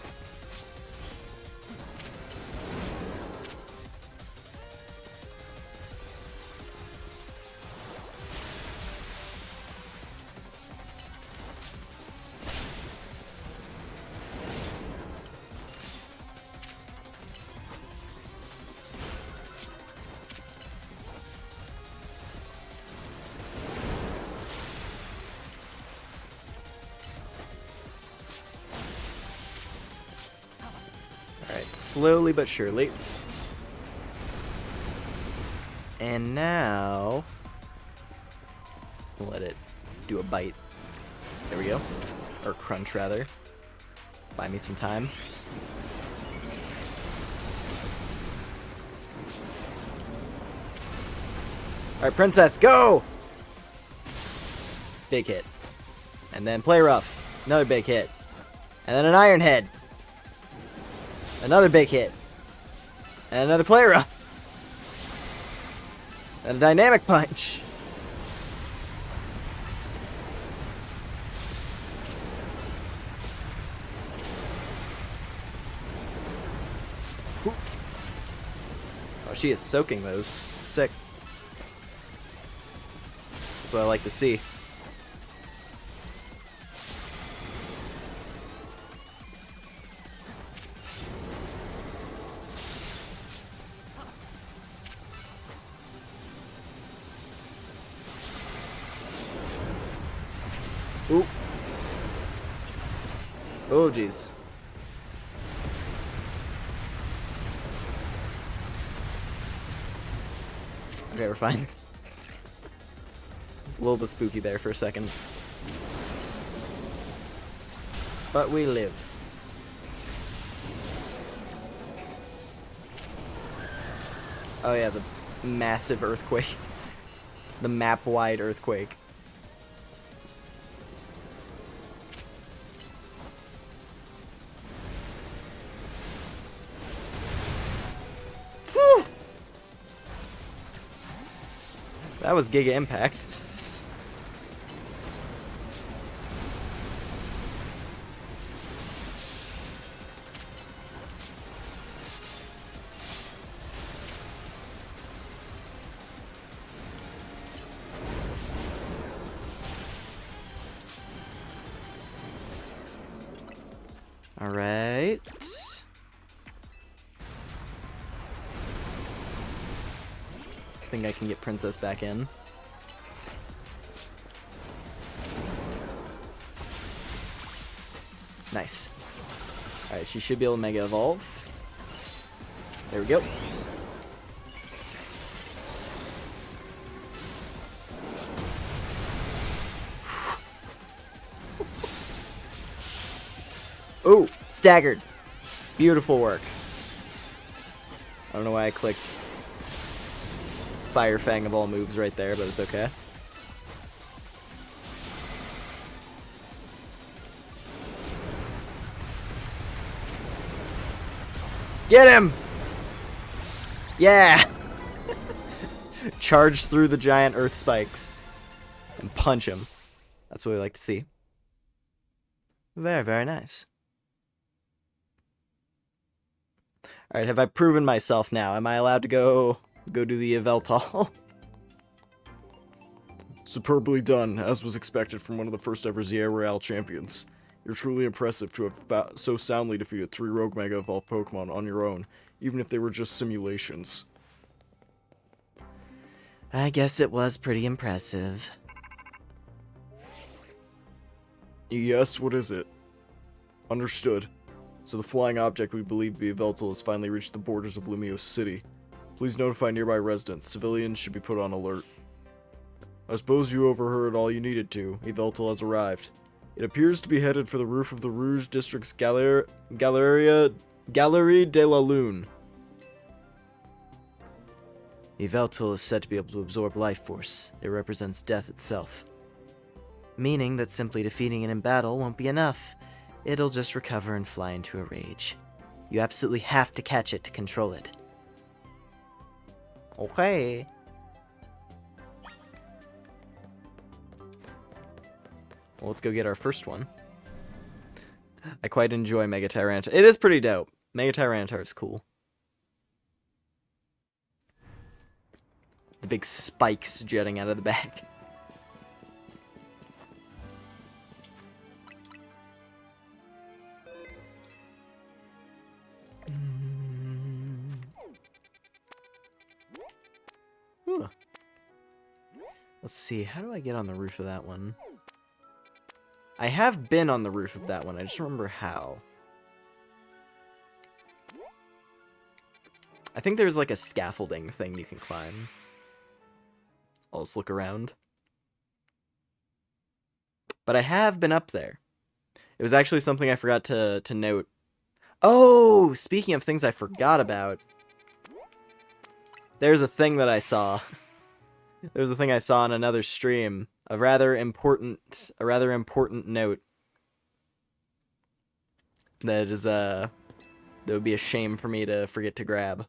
Alright, slowly but surely. And now... we'll let it do a bite. There we go. Or crunch, rather. Buy me some time. Alright, princess, go! Big hit. And then play rough. Another big hit. And then an iron head. Another big hit. And another play rough. And a dynamic punch. Ooh. Oh, she is soaking those. Sick. That's what I like to see. Ooh. Oh, jeez. Okay, we're fine. A little bit spooky there for a second. But we live. Oh yeah, the massive earthquake. The map-wide earthquake. That was Giga Impact. All right. I think I can get Princess back in. Nice. Alright, she should be able to Mega Evolve. There we go. Ooh, staggered. Beautiful work. I don't know why I clicked Fire Fang of all moves right there, but it's okay. Get him! Yeah! Charge through the giant earth spikes and punch him. That's what we like to see. Very, very nice. Alright, have I proven myself now? Am I allowed to go do the Yveltal? Superbly done, as was expected from one of the first ever ZA Royale champions. You're truly impressive to have so soundly defeated 3 Rogue Mega Evolved Pokemon on your own, even if they were just simulations. I guess it was pretty impressive. Yes, what is it? Understood. So the flying object we believe to be Yveltal has finally reached the borders of Lumiose City. Please notify nearby residents. Civilians should be put on alert. I suppose you overheard all you needed to. Yveltal has arrived. It appears to be headed for the roof of the Rouge District's Galerie de la Lune. Yveltal is said to be able to absorb life force. It represents death itself. Meaning that simply defeating it in battle won't be enough. It'll just recover and fly into a rage. You absolutely have to catch it to control it. Okay. Well, let's go get our first one. I quite enjoy Mega Tyranitar. It is pretty dope. Mega Tyranitar is cool. The big spikes jutting out of the back. Huh. Let's see, how do I get on the roof of that one? I have been on the roof of that one, I just don't remember how. I think there's like a scaffolding thing you can climb. I'll just look around. But I have been up there. It was actually something I forgot to note. Oh, speaking of things I forgot about. There's a thing that I saw. There was a thing I saw on another stream. A rather important note. That is, that would be a shame for me to forget to grab.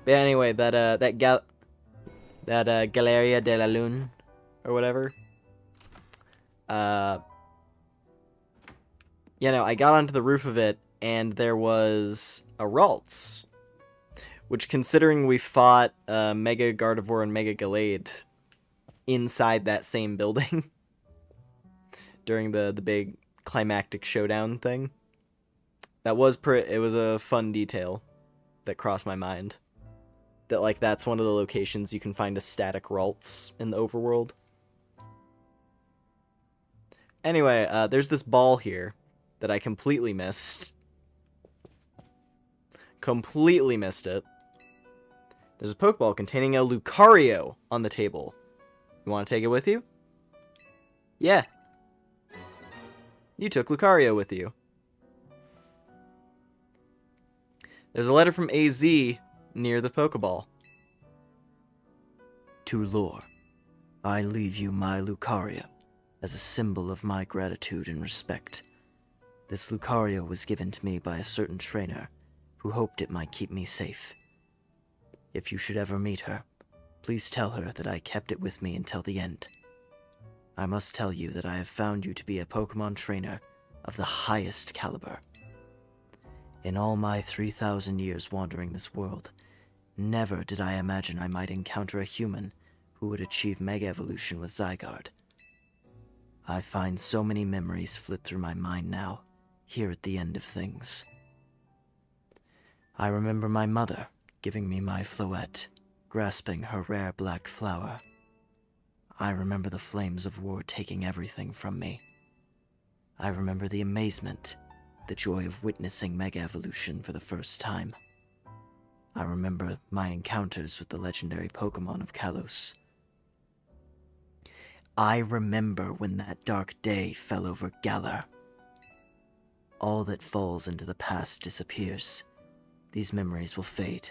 But anyway, that Galeria de la Lune, or whatever. You know, I got onto the roof of it, and there was a Ralts. Which, considering we fought Mega Gardevoir and Mega Gallade inside that same building during the big climactic showdown thing, it was a fun detail that crossed my mind. That, like, that's one of the locations you can find a static Ralts in the overworld. Anyway, there's this ball here that I completely missed. Completely missed it. There's a Pokeball containing a Lucario on the table. You want to take it with you? Yeah. You took Lucario with you. There's a letter from AZ near the Pokeball. To Lore, I leave you my Lucario as a symbol of my gratitude and respect. This Lucario was given to me by a certain trainer who hoped it might keep me safe. If you should ever meet her, please tell her that I kept it with me until the end. I must tell you that I have found you to be a Pokemon trainer of the highest caliber. In all my 3,000 years wandering this world, never did I imagine I might encounter a human who would achieve Mega Evolution with Zygarde. I find so many memories flit through my mind now, here at the end of things. I remember my mother giving me my Floette, grasping her rare black flower. I remember the flames of war taking everything from me. I remember the amazement, the joy of witnessing Mega Evolution for the first time. I remember my encounters with the legendary Pokemon of Kalos. I remember when that dark day fell over Galar. All that falls into the past disappears. These memories will fade,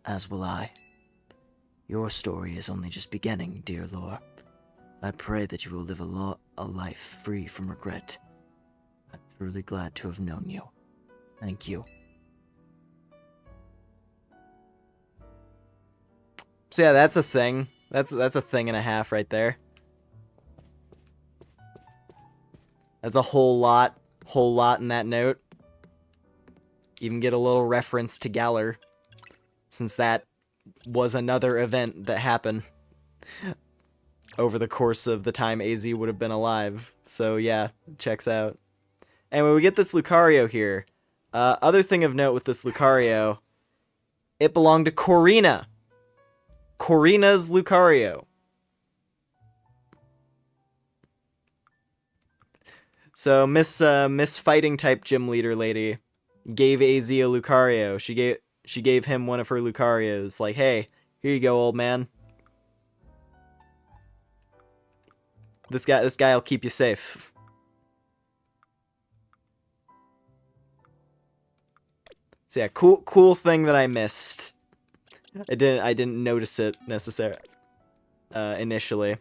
as will I. Your story is only just beginning, dear Lore. I pray that you will live a life free from regret. I'm truly glad to have known you. Thank you. So yeah, that's a thing. That's a thing and a half right there. That's a whole lot in that note. Even get a little reference to Galar, since that was another event that happened over the course of the time AZ would have been alive. So yeah, checks out. Anyway, we get this Lucario here. Other thing of note with this Lucario, it belonged to Corina. Corina's Lucario. So Miss Fighting type gym leader lady gave AZ a Lucario. She gave him one of her Lucarios. Like, hey, here you go, old man. This guy'll keep you safe. So yeah, cool thing that I missed. I didn't notice it necessarily initially.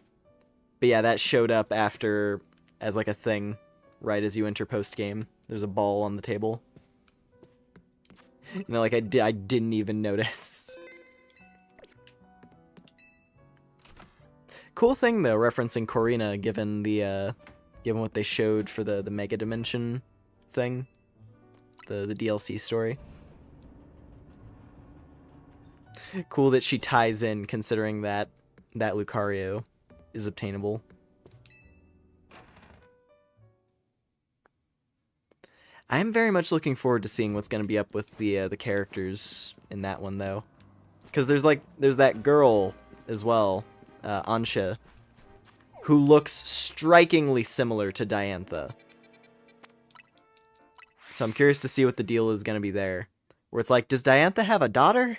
But yeah, that showed up after as like a thing, right as you enter post game. There's a ball on the table. You know, like I didn't even notice. Cool thing though, referencing Corina, given the given what they showed for the Mega Dimension thing, the DLC story. Cool that she ties in, considering that Lucario is obtainable. I'm very much looking forward to seeing what's going to be up with the characters in that one, though, because there's that girl as well, Ansha, who looks strikingly similar to Diantha. So I'm curious to see what the deal is going to be there, where it's like, does Diantha have a daughter?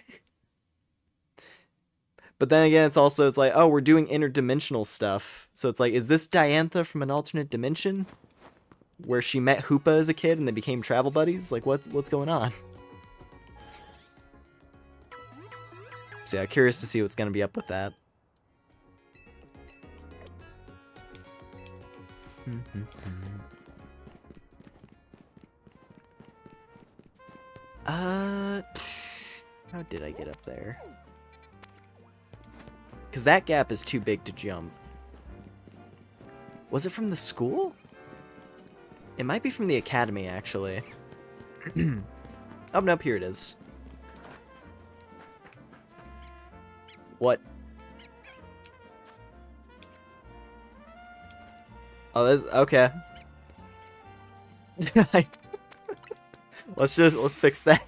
But then again, it's like, oh, we're doing interdimensional stuff. So it's like, is this Diantha from an alternate dimension? Where she met Hoopa as a kid and they became travel buddies? Like, what's going on? So yeah, curious to see what's going to be up with that. How did I get up there? Because that gap is too big to jump. Was it from the school? It might be from the academy, actually. Oh, nope, here it is. What? Oh, this, okay. Let's fix that.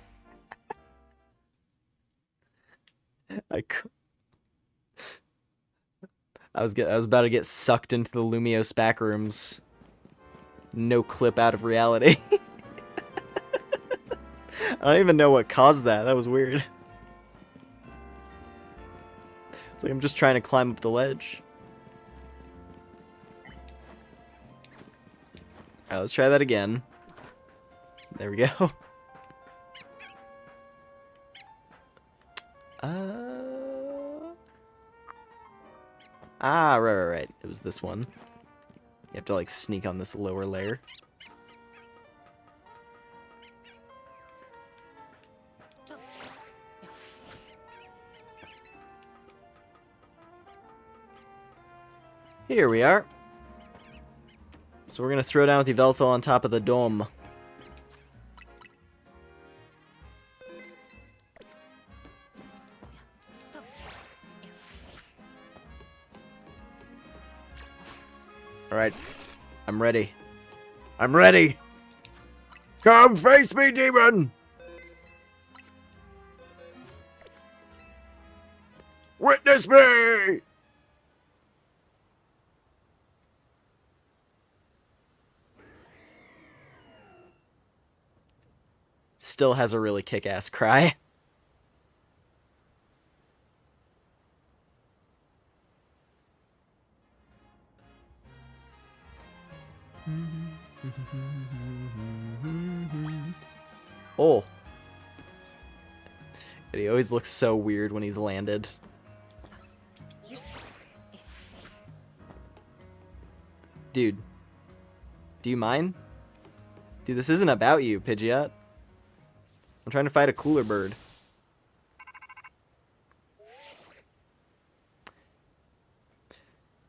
I was about to get sucked into the Lumios backrooms. No clip out of reality. I don't even know what caused that. That was weird. It's like I'm just trying to climb up the ledge. Alright, let's try that again. There we go. Right. It was this one. You have to, like, sneak on this lower layer. Here we are. So we're gonna throw down with Yveltal on top of the dome. Alright. I'm ready. I'm ready! Come face me, demon! Witness me! Still has a really kick-ass cry. Oh. And he always looks so weird when he's landed. Dude. Do you mind? Dude, this isn't about you, Pidgeot. I'm trying to fight a cooler bird.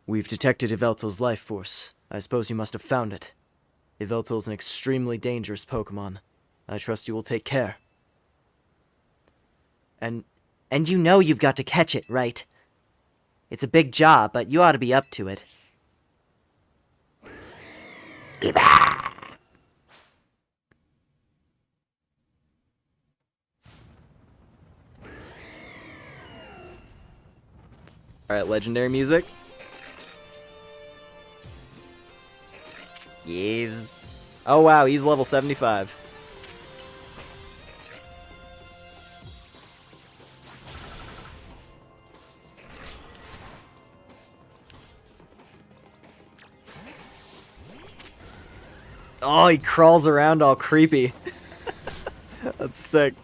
We've detected Yveltal's life force. I suppose you must have found it. Yveltal's an extremely dangerous Pokemon. I trust you will take care. And you know you've got to catch it, right? It's a big job, but you ought to be up to it. Alright, legendary music. Yes. Oh wow, he's level 75. Oh, he crawls around all creepy. That's sick.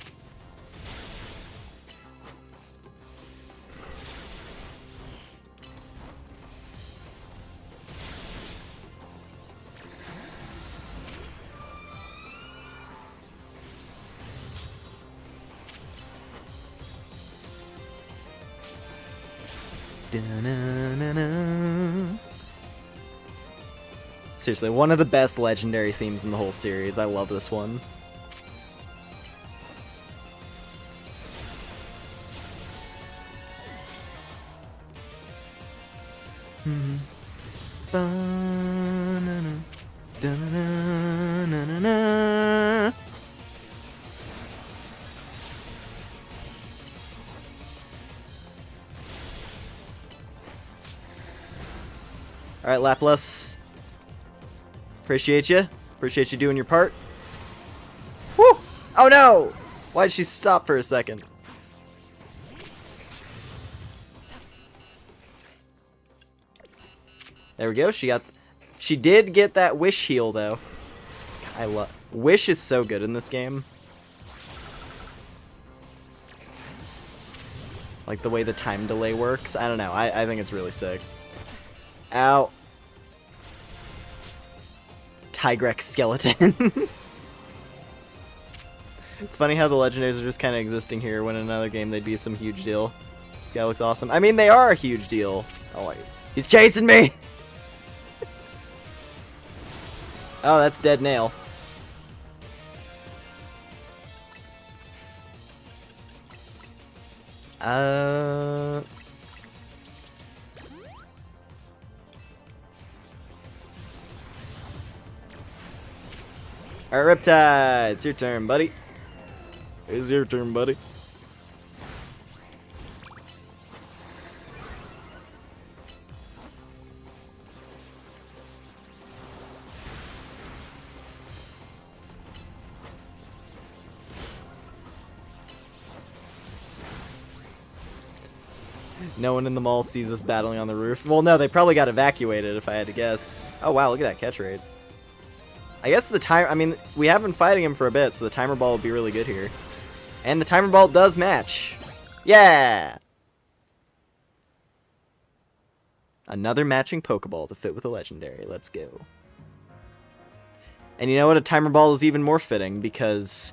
Da-na-na-na. Seriously, one of the best legendary themes in the whole series. I love this one. Ba-na-na. Da-na-na-na-na. All right, Laplace. Appreciate you. Appreciate you doing your part. Woo! Oh no! Why'd she stop for a second? There we go. She did get that wish heal though. I love wish is so good in this game. Like the way the time delay works. I don't know. I think it's really sick. Ow. Tigrex skeleton. It's funny how the legendaries are just kind of existing here when in another game they'd be some huge deal. This guy looks awesome. I mean, they are a huge deal. Oh, wait. He's chasing me! Oh, that's dead nail. Alright, Riptide, it's your turn, buddy. It's your turn, buddy. No one in the mall sees us battling on the roof. Well, no, they probably got evacuated if I had to guess. Oh, wow, look at that catch rate. I guess the timer, I mean, we have been fighting him for a bit, so the timer ball will be really good here. And the timer ball does match. Yeah! Another matching Pokeball to fit with a legendary. Let's go. And you know what? A timer ball is even more fitting because,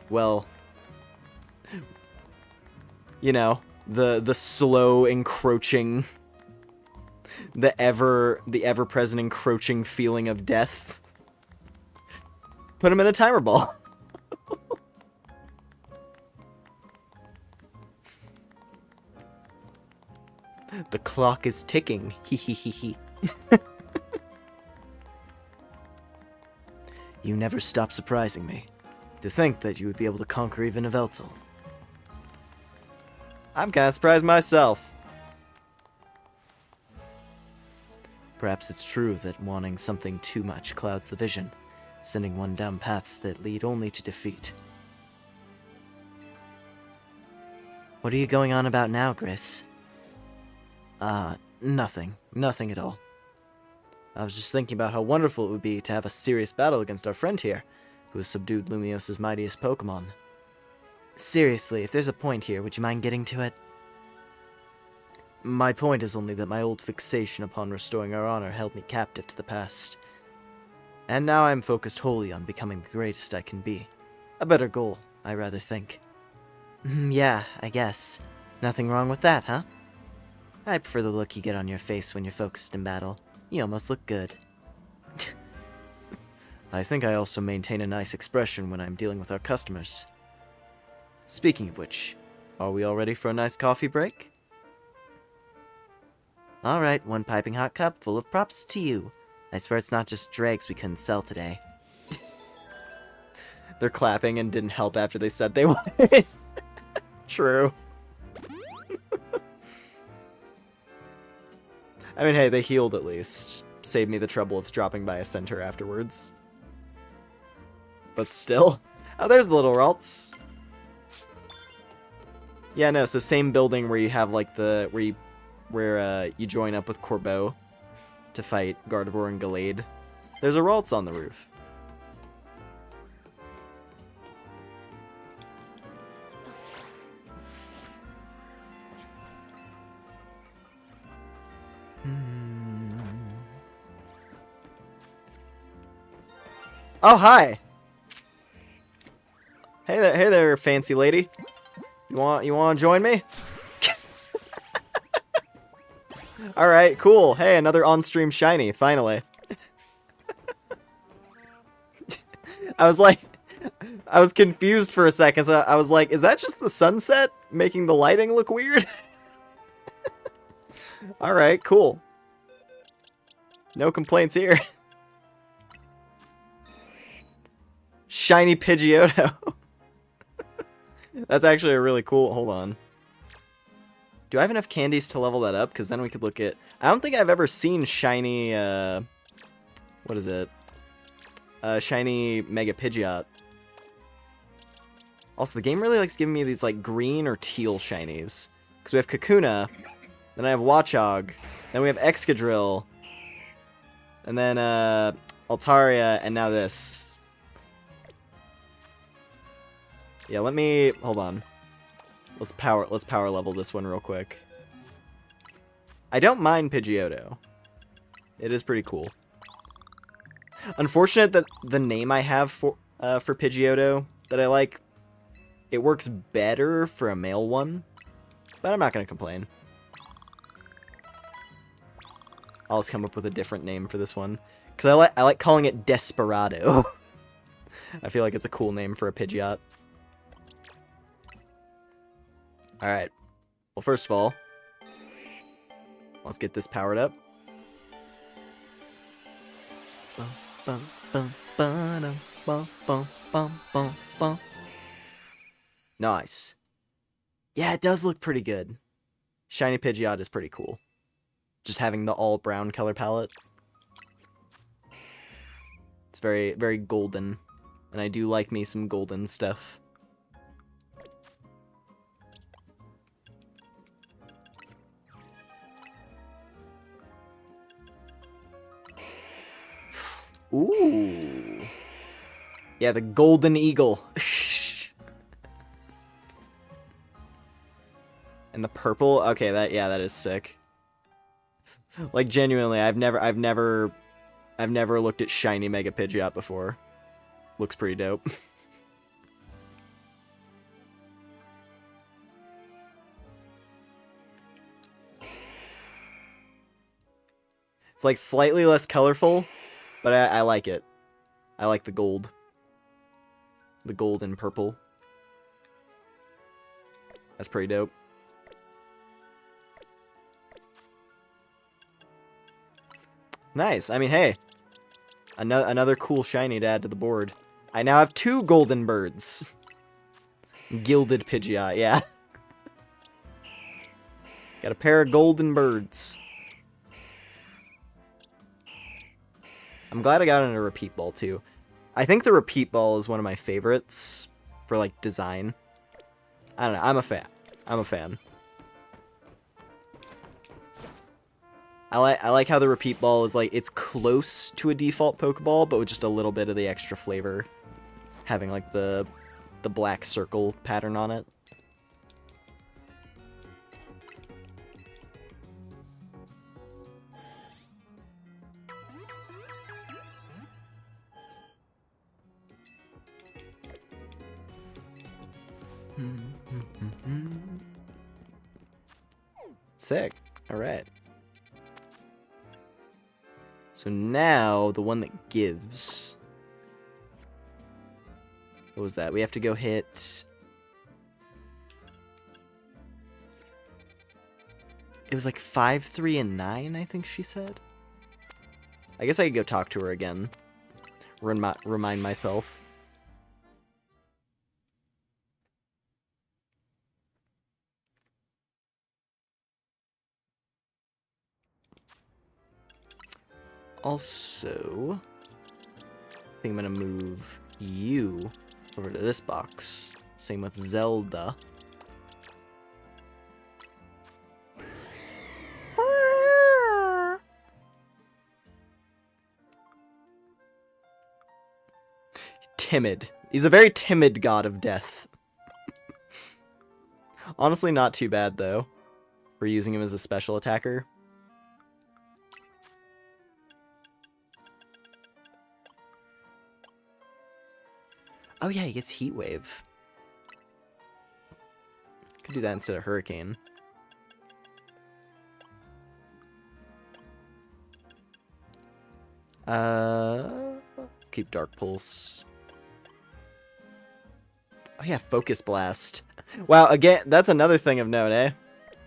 well, you know, the slow encroaching, the ever-present encroaching feeling of death. Put him in a timer ball. The clock is ticking. Hee hee hee hee. You never stop surprising me. To think that you would be able to conquer even a Veltal. I'm kind of surprised myself. Perhaps it's true that wanting something too much clouds the vision, sending one down paths that lead only to defeat. What are you going on about now, Gris? Nothing. Nothing at all. I was just thinking about how wonderful it would be to have a serious battle against our friend here, who has subdued Lumios's mightiest Pokemon. Seriously, if there's a point here, would you mind getting to it? My point is only that my old fixation upon restoring our honor held me captive to the past. And now I'm focused wholly on becoming the greatest I can be. A better goal, I rather think. Yeah, I guess. Nothing wrong with that, huh? I prefer the look you get on your face when you're focused in battle. You almost look good. I think I also maintain a nice expression when I'm dealing with our customers. Speaking of which, are we all ready for a nice coffee break? Alright, one piping hot cup full of props to you. I swear it's not just dregs we couldn't sell today. They're clapping and didn't help after they said they would. True. I mean, hey, they healed at least. Saved me the trouble of dropping by a center afterwards. But still. Oh, there's the little Ralts. Yeah, no, so same building where you have, like, where you join up with Corbeau to fight Gardevoir and Gallade. There's a Ralts on the roof. Oh, hi! Hey there, fancy lady. You want to join me? Alright, cool. Hey, another on-stream shiny, finally. I was confused for a second, so I was like, is that just the sunset making the lighting look weird? Alright, cool. No complaints here. Shiny Pidgeotto. That's actually a really cool... Hold on. Do I have enough candies to level that up? Because then we could look at... I don't think I've ever seen shiny... what is it? Shiny Mega Pidgeot. Also, the game really likes giving me these, like, green or teal shinies. Because we have Kakuna, then I have Watchog, then we have Excadrill, and then, Altaria, and now this. Yeah, let me... Hold on. Let's power level this one real quick. I don't mind Pidgeotto. It is pretty cool. Unfortunate that the name I have for Pidgeotto that I like, it works better for a male one, but I'm not gonna complain. I'll just come up with a different name for this one, because I like calling it Desperado. I feel like it's a cool name for a Pidgeot. Alright. Well, first of all, let's get this powered up. Nice. Yeah, it does look pretty good. Shiny Pidgeot is pretty cool. Just having the all brown color palette. It's very, very golden. And I do like me some golden stuff. Ooh. Yeah, the golden eagle. And the purple. Okay, that is sick. Like genuinely, I've never looked at shiny Mega Pidgeot before. Looks pretty dope. It's like slightly less colorful, but I like it. I like the gold. The gold and purple. That's pretty dope. Nice. I mean, hey. Another cool shiny to add to the board. I now have 2 golden birds. Gilded Pidgeot, yeah. Got a pair of golden birds. I'm glad I got in a repeat ball, too. I think the repeat ball is one of my favorites for, like, design. I don't know. I'm a fan. I'm a fan. I like how the repeat ball is, like, it's close to a default Pokeball, but with just a little bit of the extra flavor. Having, like, the black circle pattern on it. Sick. Alright. So now, the one that gives... What was that? We have to go hit... It was like 5, 3, and 9, I think she said? I guess I could go talk to her again. Remind myself. Also, I think I'm gonna move you over to this box. Same with Zelda. Timid. He's a very timid god of death. Honestly, not too bad, though, for using him as a special attacker. Oh yeah, he gets Heat Wave. Could do that instead of Hurricane. Keep Dark Pulse. Oh yeah, Focus Blast. Wow, again, that's another thing of note, eh?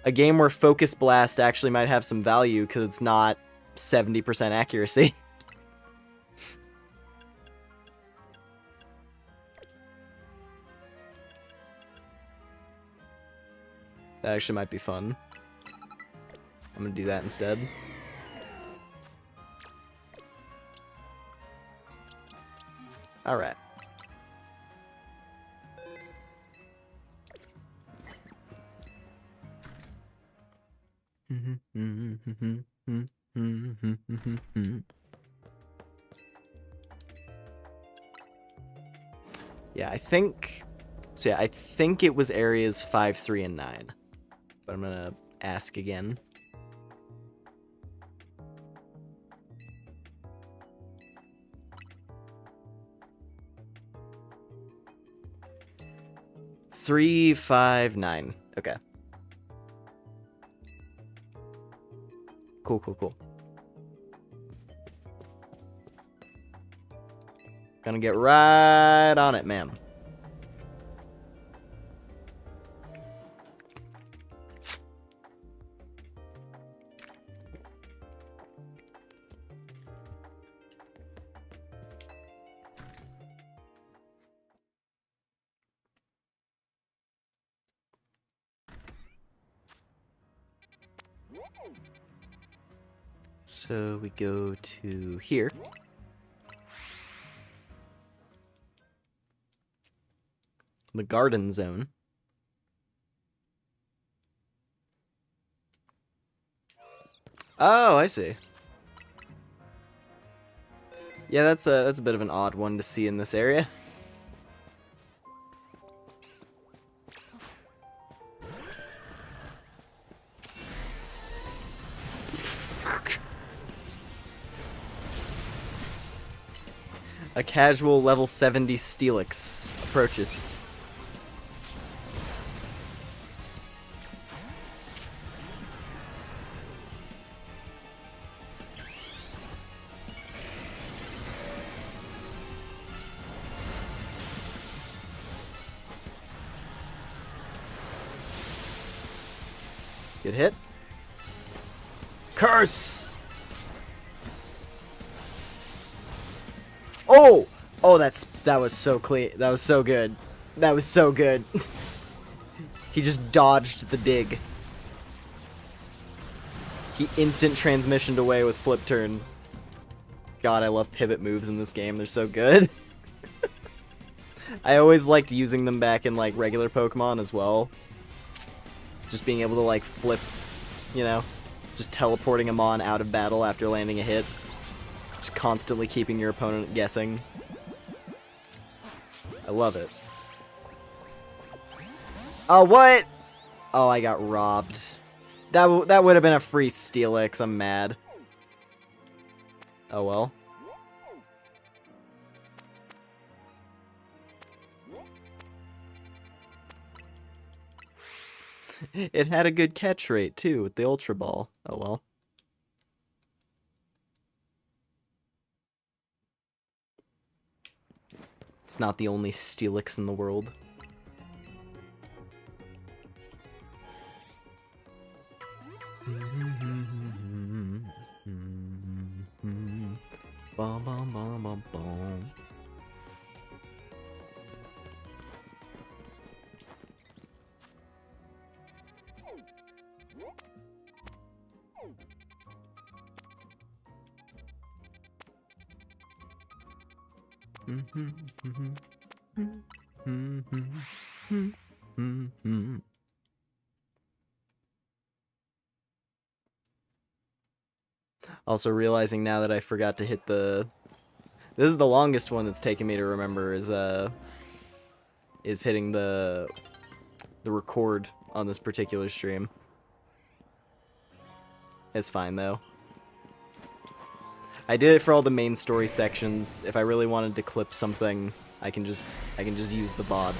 A game where Focus Blast actually might have some value because it's not 70% accuracy. That actually might be fun. I'm gonna do that instead. Alright. Yeah, I think... So yeah, I think it was areas 5, 3, and 9. But I'm gonna ask again. Three, 5, 9. Okay. Cool, cool, cool. Gonna get right on it, ma'am. So we go to here. The garden zone. Oh, I see. Yeah, that's a bit of an odd one to see in this area. A casual level 70 Steelix approaches. Good hit. Curse! Oh! Oh, that was so clean. That was so good. That was so good. He just dodged the dig. He instant transmissioned away with flip turn. God, I love pivot moves in this game. They're so good. I always liked using them back in, like, regular Pokemon as well. Just being able to, like, flip, you know? Just teleporting them on out of battle after landing a hit. Just constantly keeping your opponent guessing. I love it. Oh, what? Oh, I got robbed. That would have been a free Steelix. I'm mad. Oh, well. It had a good catch rate, too, with the Ultra Ball. Oh, well. It's not the only Steelix in the world. Bum, bum, bum, bum, bum. Also realizing now that I forgot to hit the... This is the longest one that's taken me to remember is hitting the record on this particular stream. It's fine though. I did it for all the main story sections. If I really wanted to clip something, I can just use the VOD.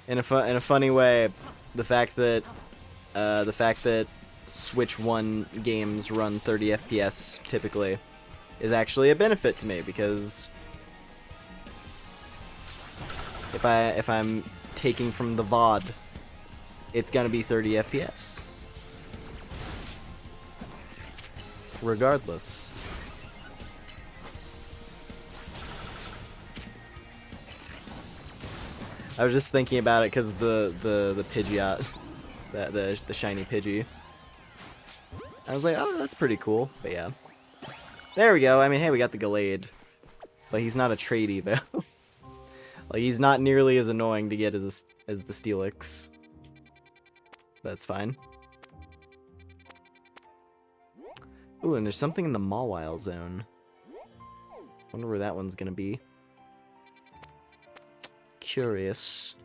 In a funny way, the fact that Switch 1 games run 30 FPS typically is actually a benefit to me, because if I'm taking from the VOD, it's gonna be 30 FPS. Regardless. I was just thinking about it because the Pidgeot, the shiny Pidgey. I was like, oh, that's pretty cool. But yeah, there we go. I mean, hey, we got the Gallade, but he's not a trade evo. Like, he's not nearly as annoying to get as the Steelix. That's fine. Ooh, and there's something in the Mawile zone. Wonder where that one's gonna be. Curious.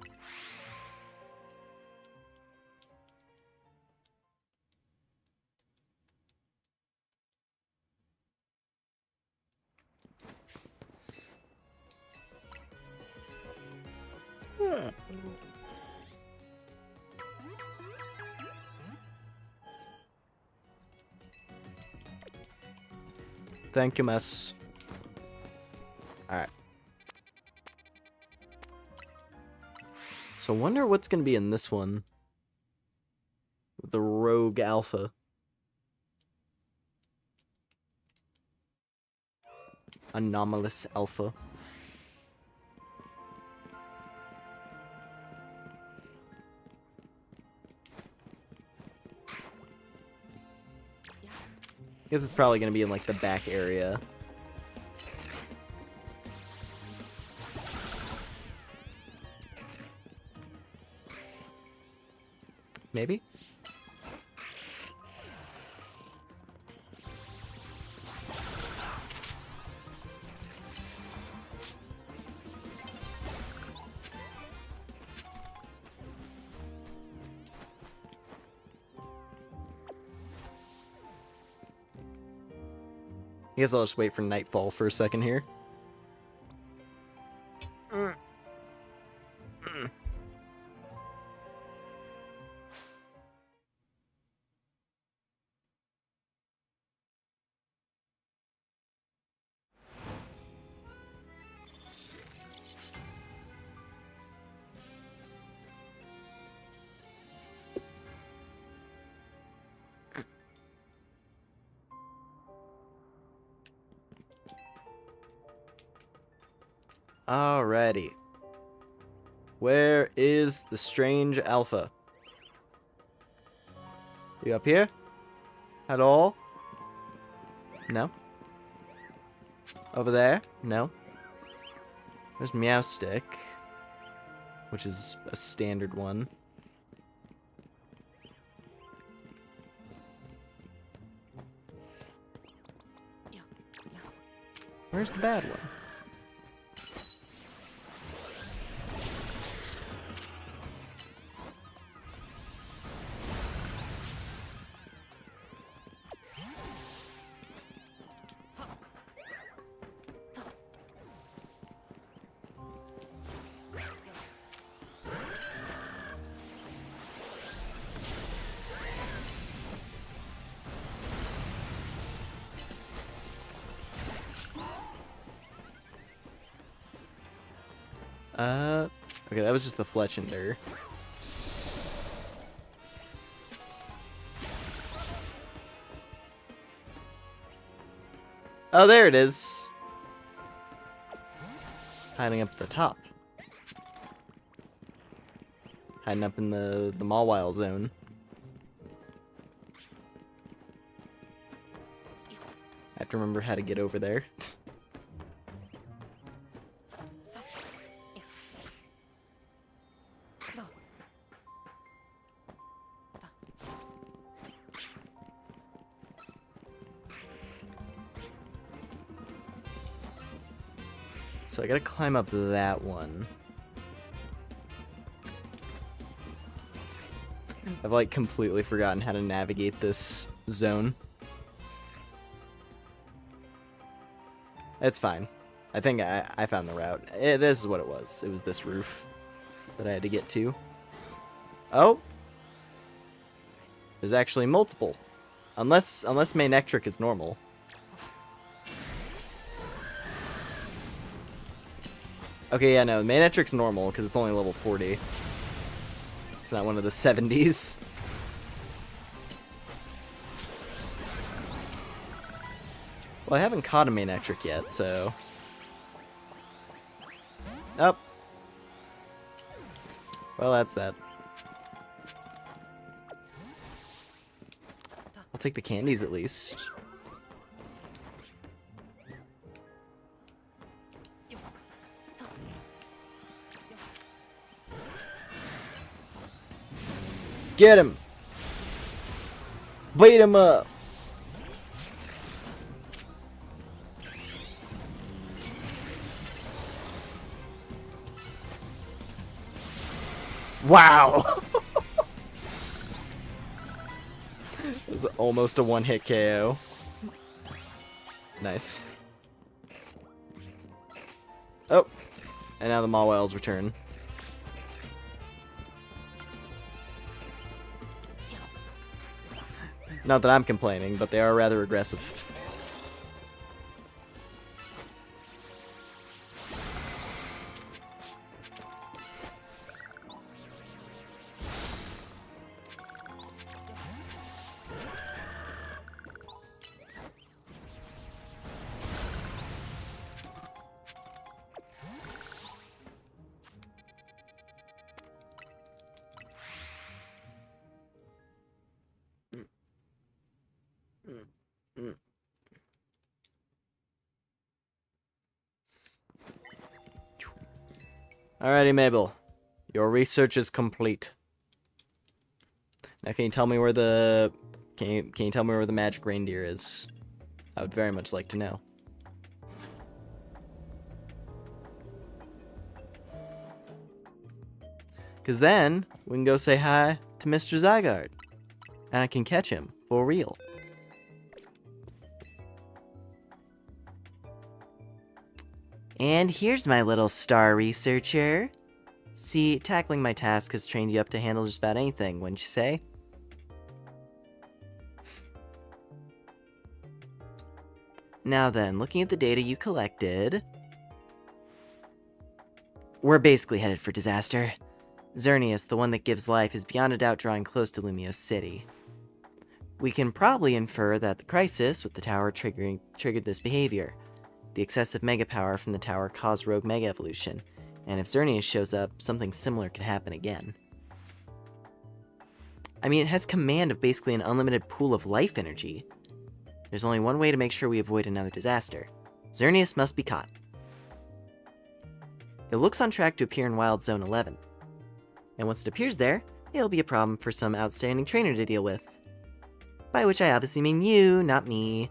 Thank you, Mess. Alright. So I wonder what's going to be in this one. The Rogue Alpha. Anomalous Alpha. I guess it's probably going to be in, like, the back area. Maybe? I guess I'll just wait for nightfall for a second here. Alrighty. Where is the strange alpha? You up here? At all? No? Over there? No? There's Meowstick, which is a standard one. Where's the bad one? Okay, that was just the Fletchender. Oh, there it is. Hiding up at the top. Hiding up in the Mawile zone. I have to remember how to get over there. So I gotta climb up that one. I've like completely forgotten how to navigate this zone. It's fine. I think I found the route. This is what it was. It was this roof that I had to get to. Oh, There's actually multiple. Unless Manectric is normal. Okay, yeah, no, Manectric's normal because it's only level 40. It's not one of the 70s. Well, I haven't caught a Manectric yet, so... Up. Well, that's that. I'll take the candies at least. Get him! Beat him up! Wow! It was almost a one-hit KO. Nice. Oh! And now the Mawwels return. Not that I'm complaining, but they are rather aggressive. Alrighty, Mabel. Your research is complete. Now, can you tell me where the can you tell me where the magic reindeer is? I would very much like to know. Cause then we can go say hi to Mr. Zygarde, and I can catch him for real. And here's my little star researcher. See, tackling my task has trained you up to handle just about anything, wouldn't you say? Now then, looking at the data you collected... We're basically headed for disaster. Xerneas, the one that gives life, is beyond a doubt drawing close to Lumiose City. We can probably infer that the crisis with the tower triggered this behavior. The excessive mega power from the tower caused rogue mega evolution, and if Xerneas shows up, something similar could happen again. I mean, it has command of basically an unlimited pool of life energy. There's only one way to make sure we avoid another disaster. Xerneas must be caught. It looks on track to appear in Wild Zone 11. And once it appears there, it'll be a problem for some outstanding trainer to deal with. By which I obviously mean you, not me.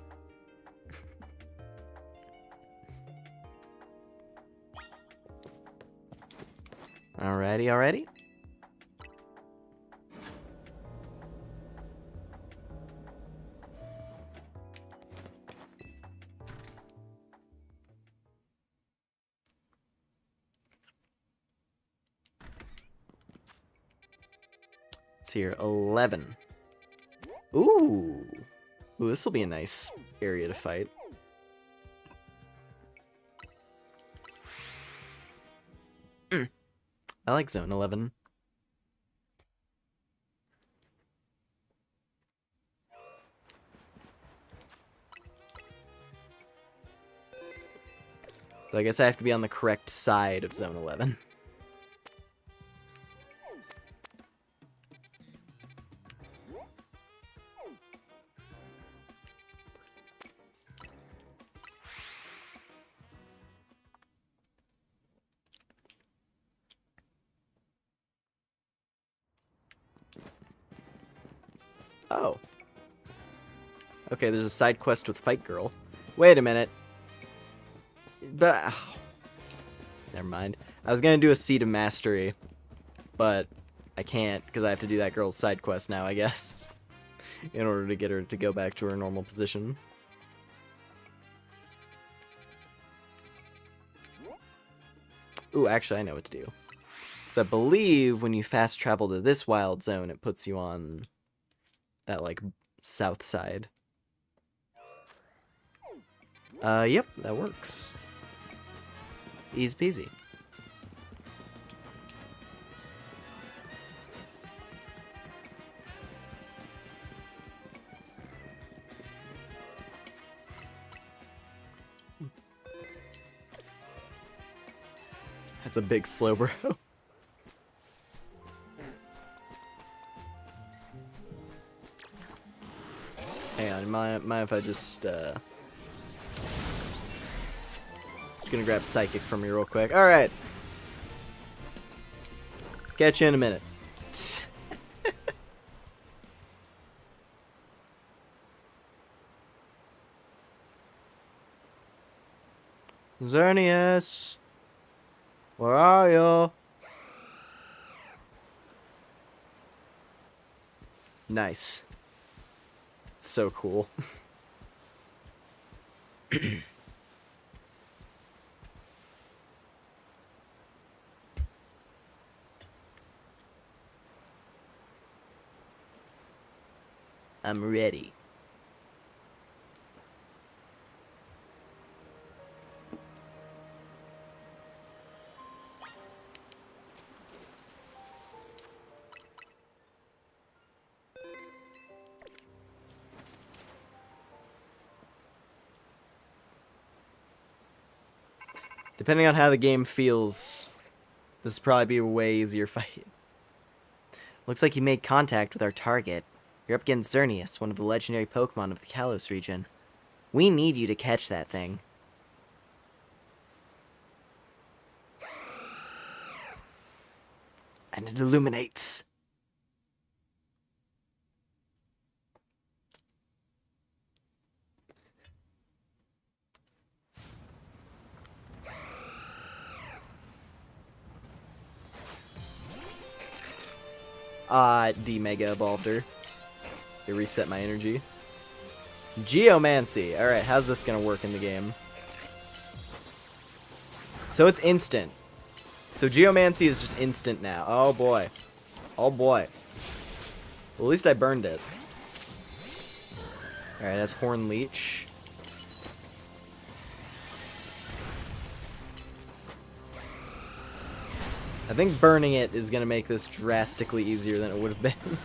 Alrighty. It's here, 11. Ooh, this will be a nice area to fight. I like Zone 11. So I guess I have to be on the correct side of Zone 11. Oh. Okay, there's a side quest with Fight Girl. Wait a minute. But... oh. Never mind. I was gonna do a Seed of Mastery, but I can't because I have to do that girl's side quest now, I guess, in order to get her to go back to her normal position. Ooh, actually, I know what to do. So I believe when you fast travel to this wild zone, it puts you on that like south side. Yep, that works. Easy peasy. That's a big slow bro. Hang on, mind if I just gonna grab Psychic from you real quick. Alright. Catch you in a minute. Xerneas, where are you? Nice. It's so cool. I'm ready. Depending on how the game feels, this will probably be a way easier fight. Looks like you made contact with our target. You're up against Xerneas, one of the legendary Pokemon of the Kalos region. We need you to catch that thing. And it illuminates. D-Mega evolved her. It reset my energy. Geomancy. Alright, how's this gonna work in the game? So it's instant. So Geomancy is just instant now. Oh boy. Oh boy. Well, at least I burned it. Alright, that's Horn Leech. I think burning it is going to make this drastically easier than it would have been.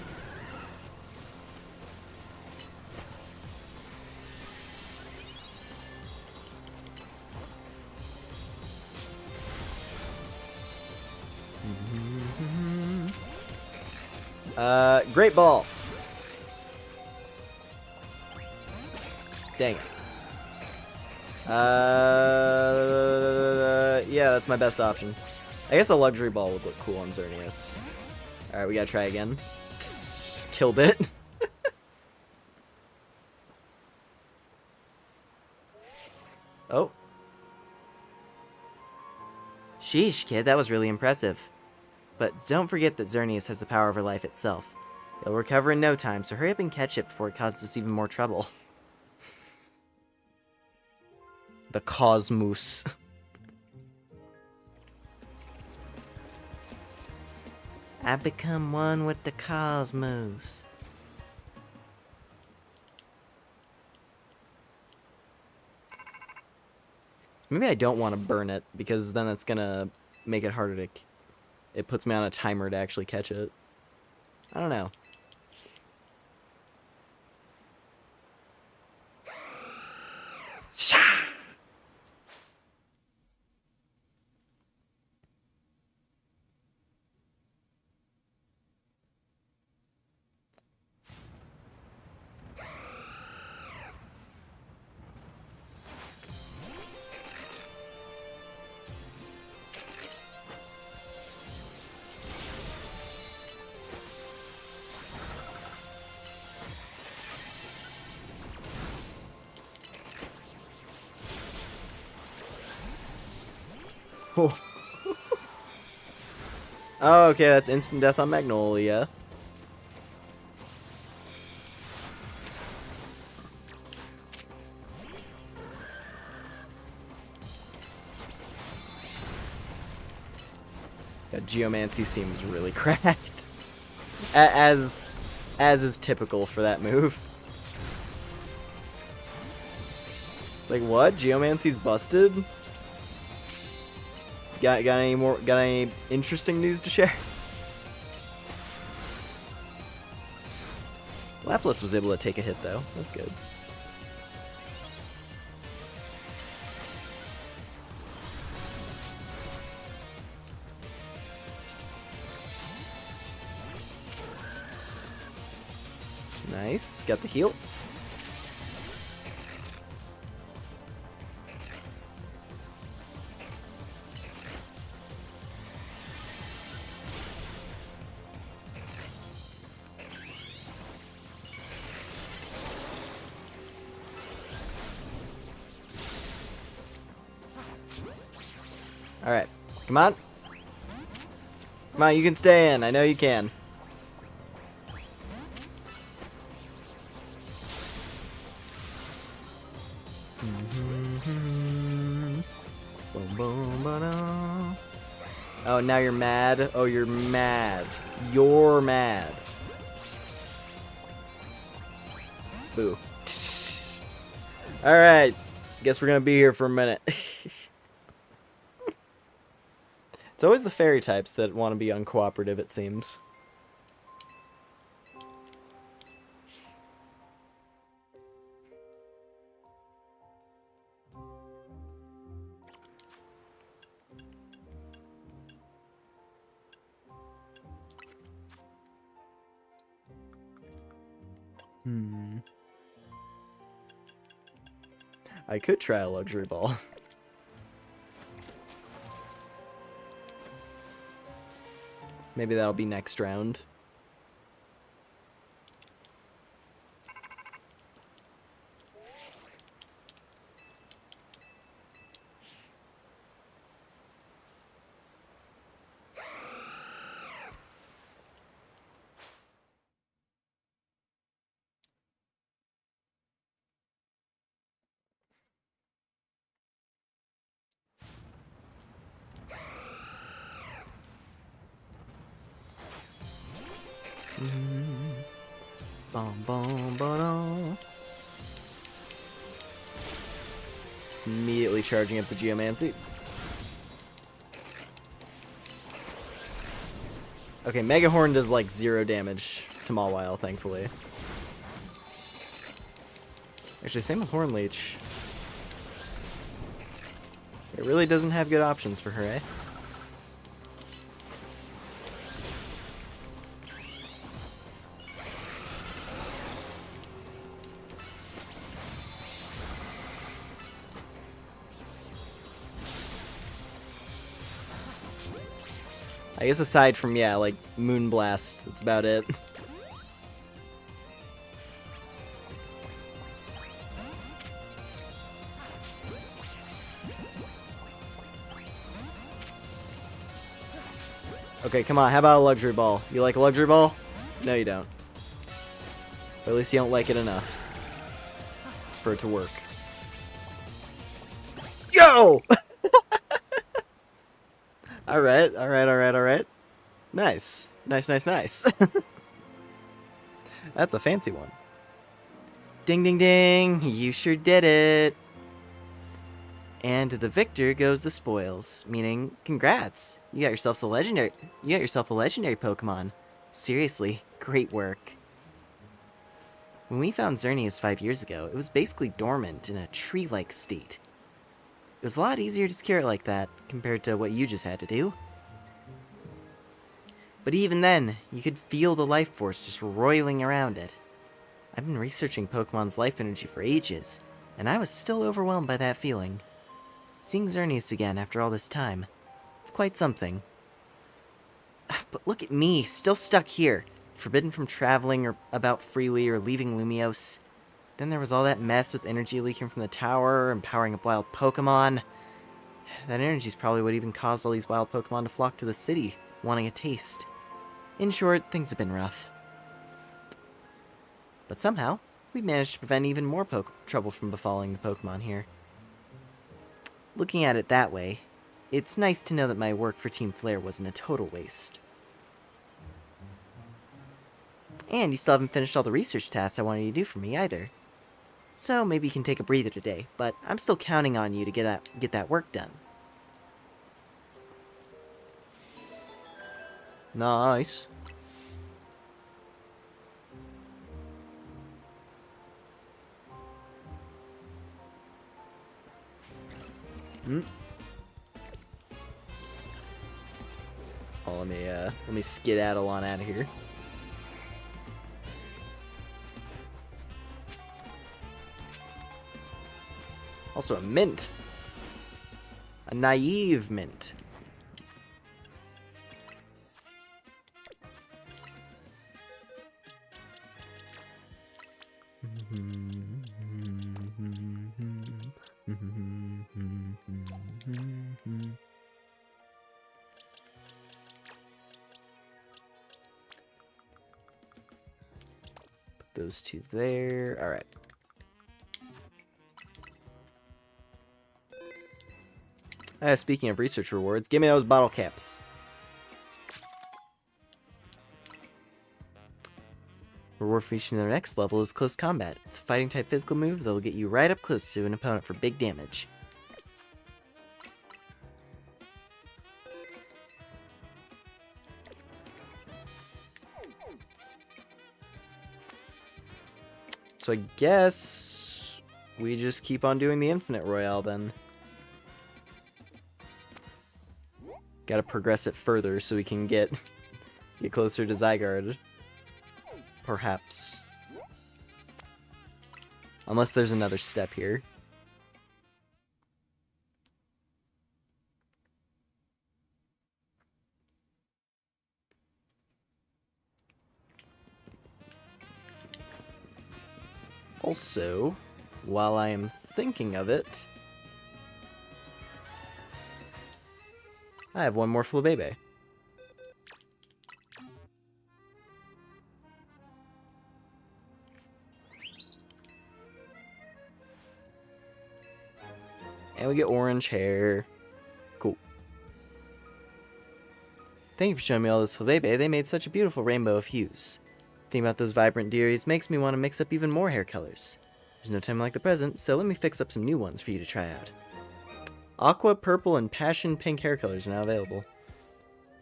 Great Ball. Dang it. Yeah, that's my best option. I guess a Luxury Ball would look cool on Xerneas. Alright, we gotta try again. Killed it. Oh. Sheesh, kid, that was really impressive. But don't forget that Xerneas has the power over life itself. It'll recover in no time, so hurry up and catch it before it causes us even more trouble. The Cosmos. I become one with the cosmos. Maybe I don't want to burn it, because then it's gonna make it harder to... It puts me on a timer to actually catch it. I don't know. Oh. Oh, okay, that's instant death on Magnolia. Yeah, Geomancy seems really cracked. As as is typical for that move. It's like, what? Geomancy's busted? Got any interesting news to share? Lapras was able to take a hit though. That's good. Nice. Got the heal. Alright. Come on. Come on, you can stay in. I know you can. Oh, now you're mad? Oh, you're mad. You're mad. Boo. Alright. Guess we're gonna be here for a minute. It's always the fairy types that want to be uncooperative, it seems. I could try a luxury ball. Maybe that'll be next round. Bum, bum, ba-dum. It's immediately charging up the Geomancy. Okay, Mega Horn does like 0 damage to Mawile, thankfully. Actually, same with Horn Leech. It really doesn't have good options for her, eh? I guess aside from, yeah, like, Moonblast, that's about it. Okay, come on, how about a luxury ball? You like a luxury ball? No, you don't. Or at least you don't like it enough for it to work. Yo! Alright, alright, alright, alright. Nice. Nice, nice, nice. That's a fancy one. Ding, ding, ding. You sure did it. And to the victor goes the spoils, meaning congrats. You got yourself a legendary Pokemon. Seriously, great work. When we found Xerneas 5 years ago, it was basically dormant in a tree-like state. It was a lot easier to secure it like that, compared to what you just had to do. But even then, you could feel the life force just roiling around it. I've been researching Pokemon's life energy for ages, and I was still overwhelmed by that feeling. Seeing Xerneas again after all this time, it's quite something. But look at me, still stuck here, forbidden from traveling or about freely or leaving Lumiose. Then there was all that mess with energy leaking from the tower and powering up wild Pokemon. That energy's probably what even caused all these wild Pokemon to flock to the city, wanting a taste. In short, things have been rough. But somehow, we managed to prevent even more trouble from befalling the Pokemon here. Looking at it that way, it's nice to know that my work for Team Flare wasn't a total waste. And you still haven't finished all the research tasks I wanted you to do for me either. So maybe you can take a breather today, but I'm still counting on you to get that work done. Nice. Oh, let me skedaddle on out of here. Also a mint. A naive mint. Put those two there. All right. Speaking of research rewards, give me those bottle caps. Reward for reaching their next level is Close Combat. It's a fighting type physical move that will get you right up close to an opponent for big damage. So I guess we just keep on doing the Infinite Royale then. Gotta progress it further so we can get closer to Zygarde. Perhaps. Unless there's another step here. Also, while I am thinking of it, I have one more Flabébé. And we get orange hair. Cool. Thank you for showing me all this Flabébé. They made such a beautiful rainbow of hues. Thinking about those vibrant dearies makes me want to mix up even more hair colors. There's no time like the present, so let me fix up some new ones for you to try out. Aqua, purple, and passion pink hair colors are now available.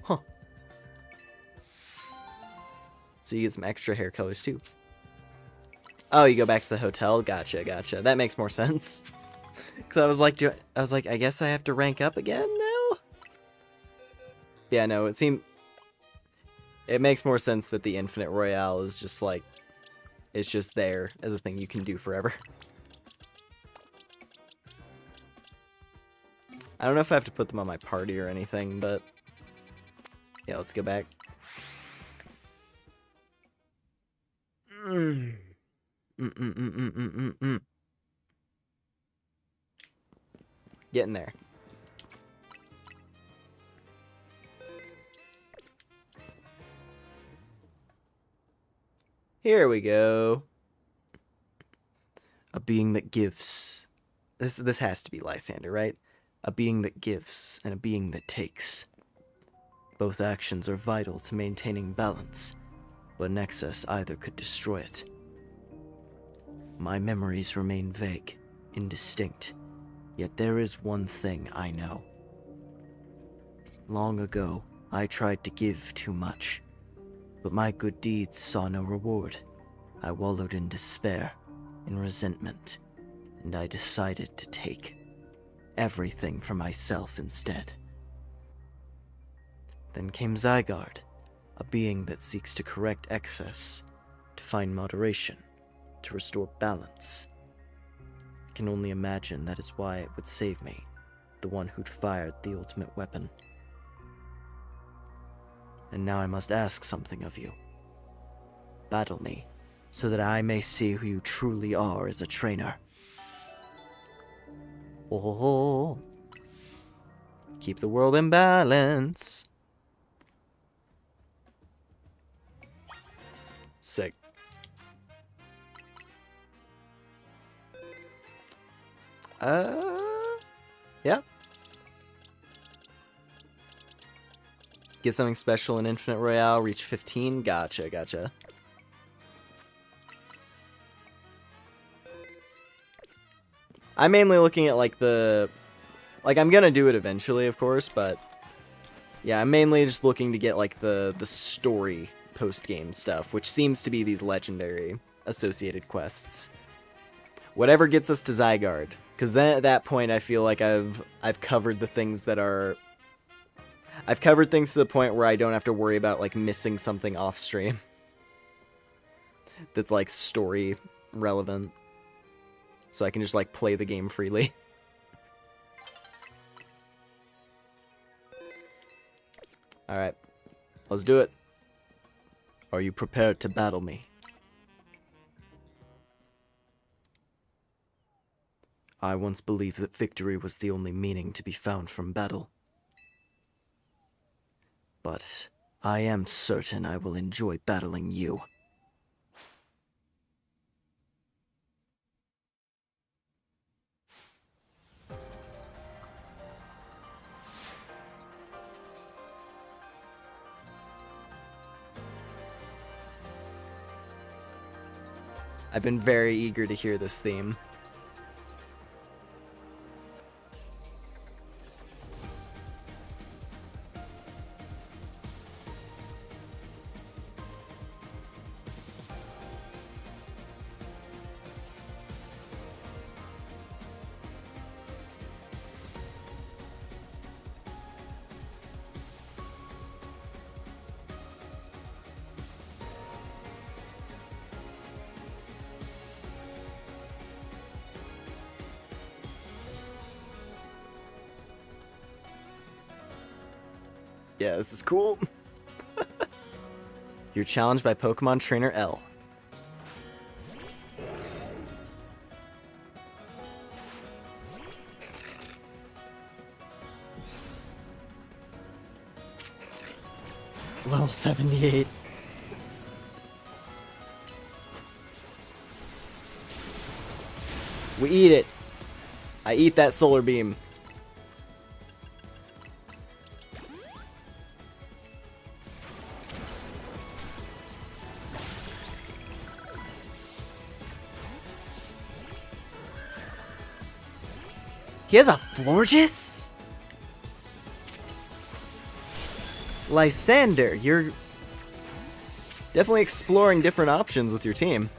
Huh. So you get some extra hair colors too. Oh, you go back to the hotel? Gotcha, gotcha. That makes more sense. Because I was like, I guess I have to rank up again now? Yeah, no, it makes more sense that the Infinite Royale is just like, it's just there as a thing you can do forever. I don't know if I have to put them on my party or anything, but yeah, let's go back. Getting there. Here we go. A being that gives. This has to be Lysander, right? A being that gives and a being that takes. Both actions are vital to maintaining balance, but an excess either could destroy it. My memories remain vague, indistinct, yet there is one thing I know. Long ago, I tried to give too much, but my good deeds saw no reward. I wallowed in despair, in resentment, and I decided to take everything for myself instead. Then came Zygarde, a being that seeks to correct excess, to find moderation, to restore balance. I can only imagine that is why it would save me, the one who'd fired the ultimate weapon. And now I must ask something of you. Battle me, so that I may see who you truly are as a trainer. Oh, keep the world in balance. Sick. Yeah. Get something special in Infinite Royale, reach 15. Gotcha, gotcha. I'm mainly looking at like the, like I'm gonna do it eventually, of course, but yeah, I'm mainly just looking to get like the story post-game stuff, which seems to be these legendary associated quests. Whatever gets us to Zygarde, because then at that point I feel like I've covered the things that are, I've covered things to the point where I don't have to worry about like missing something off stream that's like story relevant, so I can just like play the game freely. Alright, let's do it. Are you prepared to battle me? I once believed that victory was the only meaning to be found from battle. But I am certain I will enjoy battling you. I've been very eager to hear this theme. Yeah, this is cool. You're challenged by Pokemon Trainer L. Level 78. We eat it. I eat that solar beam. He has a Florges? Lysander, you're definitely exploring different options with your team.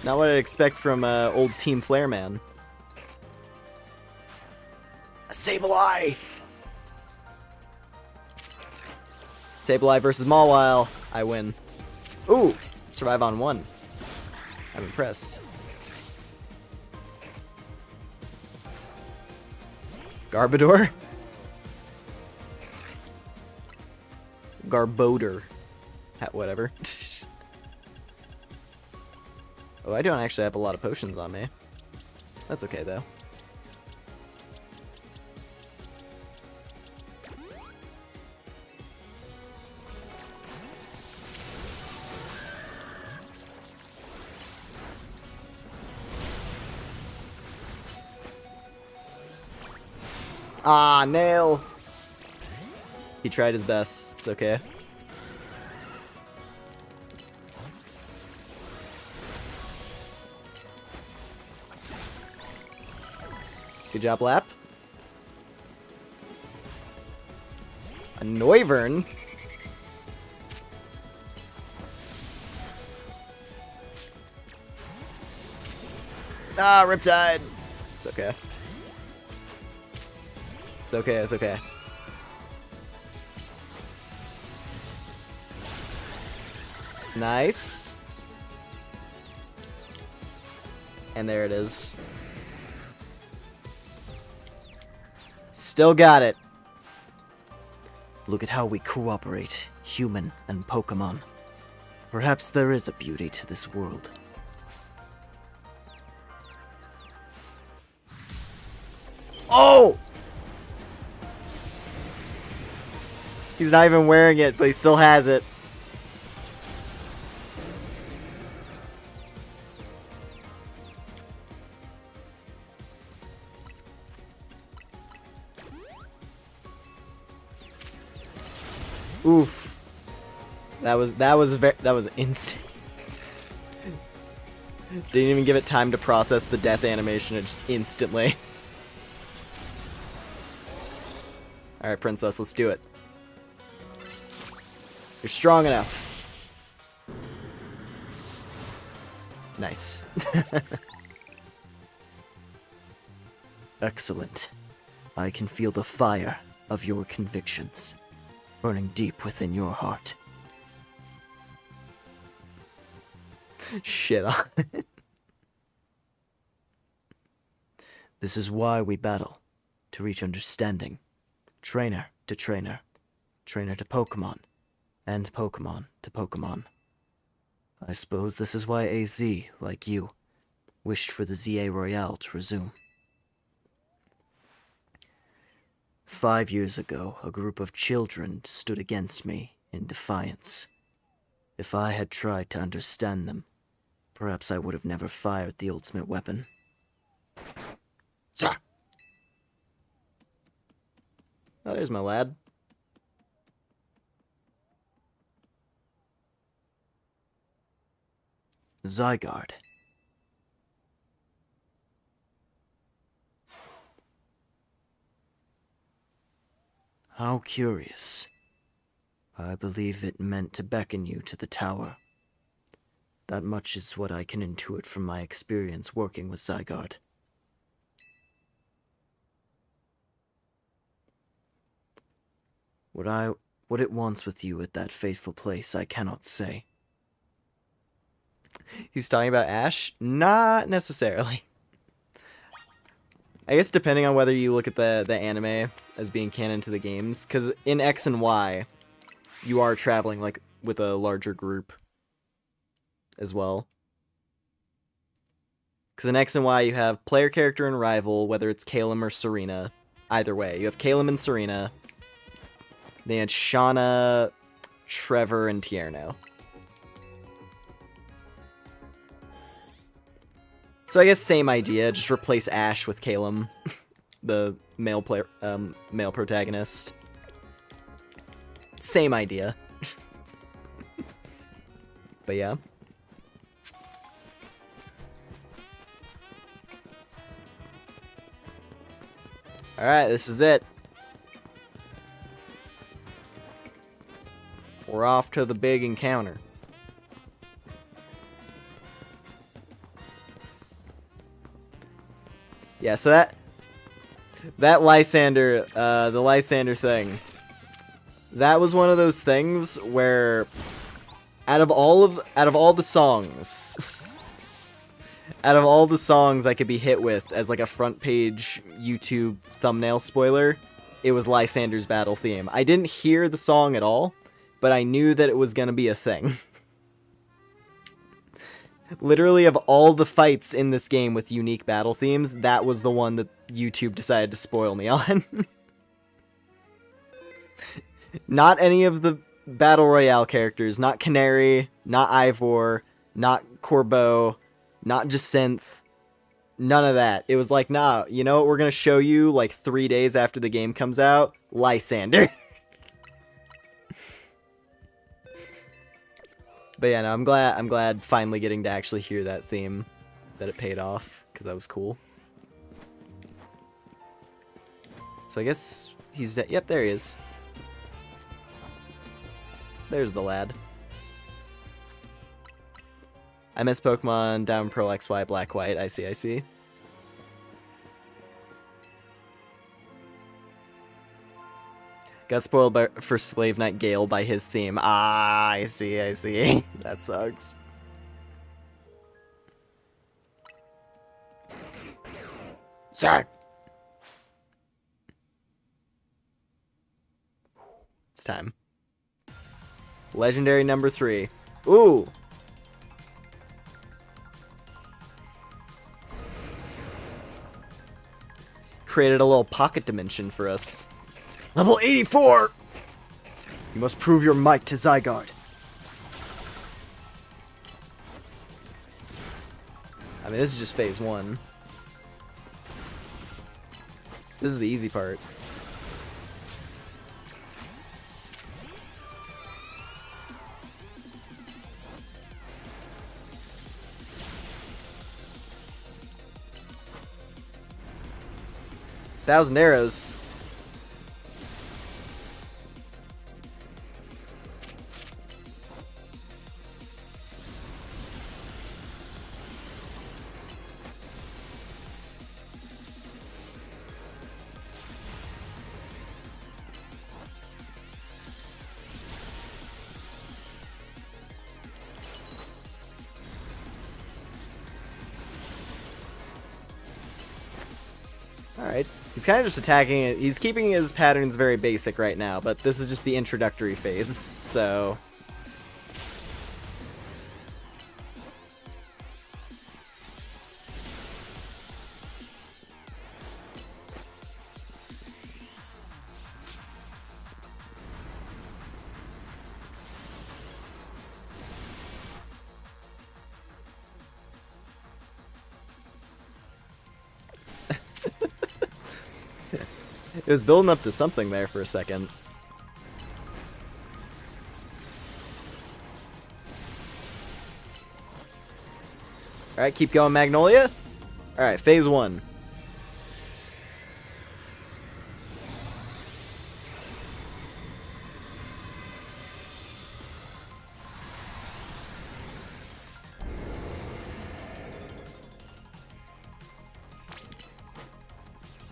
Not what I'd expect from old Team Flare Man. A Sableye! Sableye versus Mawile. I win. Ooh, survive on one. I'm impressed. Garbodor? Garbodor. Whatever. Oh, I don't actually have a lot of potions on me. That's okay, though. Ah, nail! He tried his best. It's okay. Good job, Lap. A Noivern? Ah, Riptide! It's okay. It's okay, it's okay. Nice. And there it is. Still got it. Look at how we cooperate, human and Pokemon. Perhaps there is a beauty to this world. Oh! He's not even wearing it, but he still has it. Oof. That was instant. Didn't even give it time to process the death animation, it just instantly. Alright, Princess, let's do it. You're strong enough. Nice. Excellent. I can feel the fire of your convictions burning deep within your heart. Shit on it. This is why we battle, to reach understanding. Trainer to trainer, trainer to Pokemon, and Pokemon to Pokemon. I suppose this is why AZ, like you, wished for the ZA Royale to resume. 5 years ago, a group of children stood against me in defiance. If I had tried to understand them, perhaps I would have never fired the ultimate weapon. Sir. Oh, there's my lad. Zygarde. How curious. I believe it meant to beckon you to the tower. That much is what I can intuit from my experience working with Zygarde. What it wants with you at that fateful place, I cannot say. He's talking about Ash? Not necessarily. I guess depending on whether you look at the anime as being canon to the games, because in X and Y, you are traveling like with a larger group as well. Because in X and Y, you have player character and rival, whether it's Calum or Serena. Either way, you have Calum and Serena. They had Shauna, Trevor, and Tierno. So I guess same idea, just replace Ash with Calum, the male player, male protagonist. Same idea. But yeah. Alright, this is it. We're off to the big encounter. Yeah, so that Lysander, the Lysander thing, that was one of those things where out of all the songs I could be hit with as like a front page YouTube thumbnail spoiler, it was Lysander's battle theme. I didn't hear the song at all, but I knew that it was gonna be a thing. Literally, of all the fights in this game with unique battle themes, that was the one that YouTube decided to spoil me on. Not any of the Battle Royale characters. Not Canary, not Ivor, not Corbeau, not Jacinth. None of that. It was like, nah, you know what we're gonna show you like 3 days after the game comes out? Lysander. But yeah, no, I'm glad finally getting to actually hear that theme, that it paid off, because that was cool. So I guess he's dead. Yep, there he is. There's the lad. I miss Pokemon Down Pearl XY Black White. I see. Got spoiled for Slave Knight Gale by his theme. Ah, I see. That sucks. Sir! It's time. Legendary number 3. Ooh! Created a little pocket dimension for us. Level 84! You must prove your might to Zygarde. I mean, this is just phase 1. This is the easy part. 1,000 arrows. Alright, he's kind of just attacking it. He's keeping his patterns very basic right now, but this is just the introductory phase, so... It was building up to something there for a second. Alright, keep going, Magnolia. Alright, phase 1.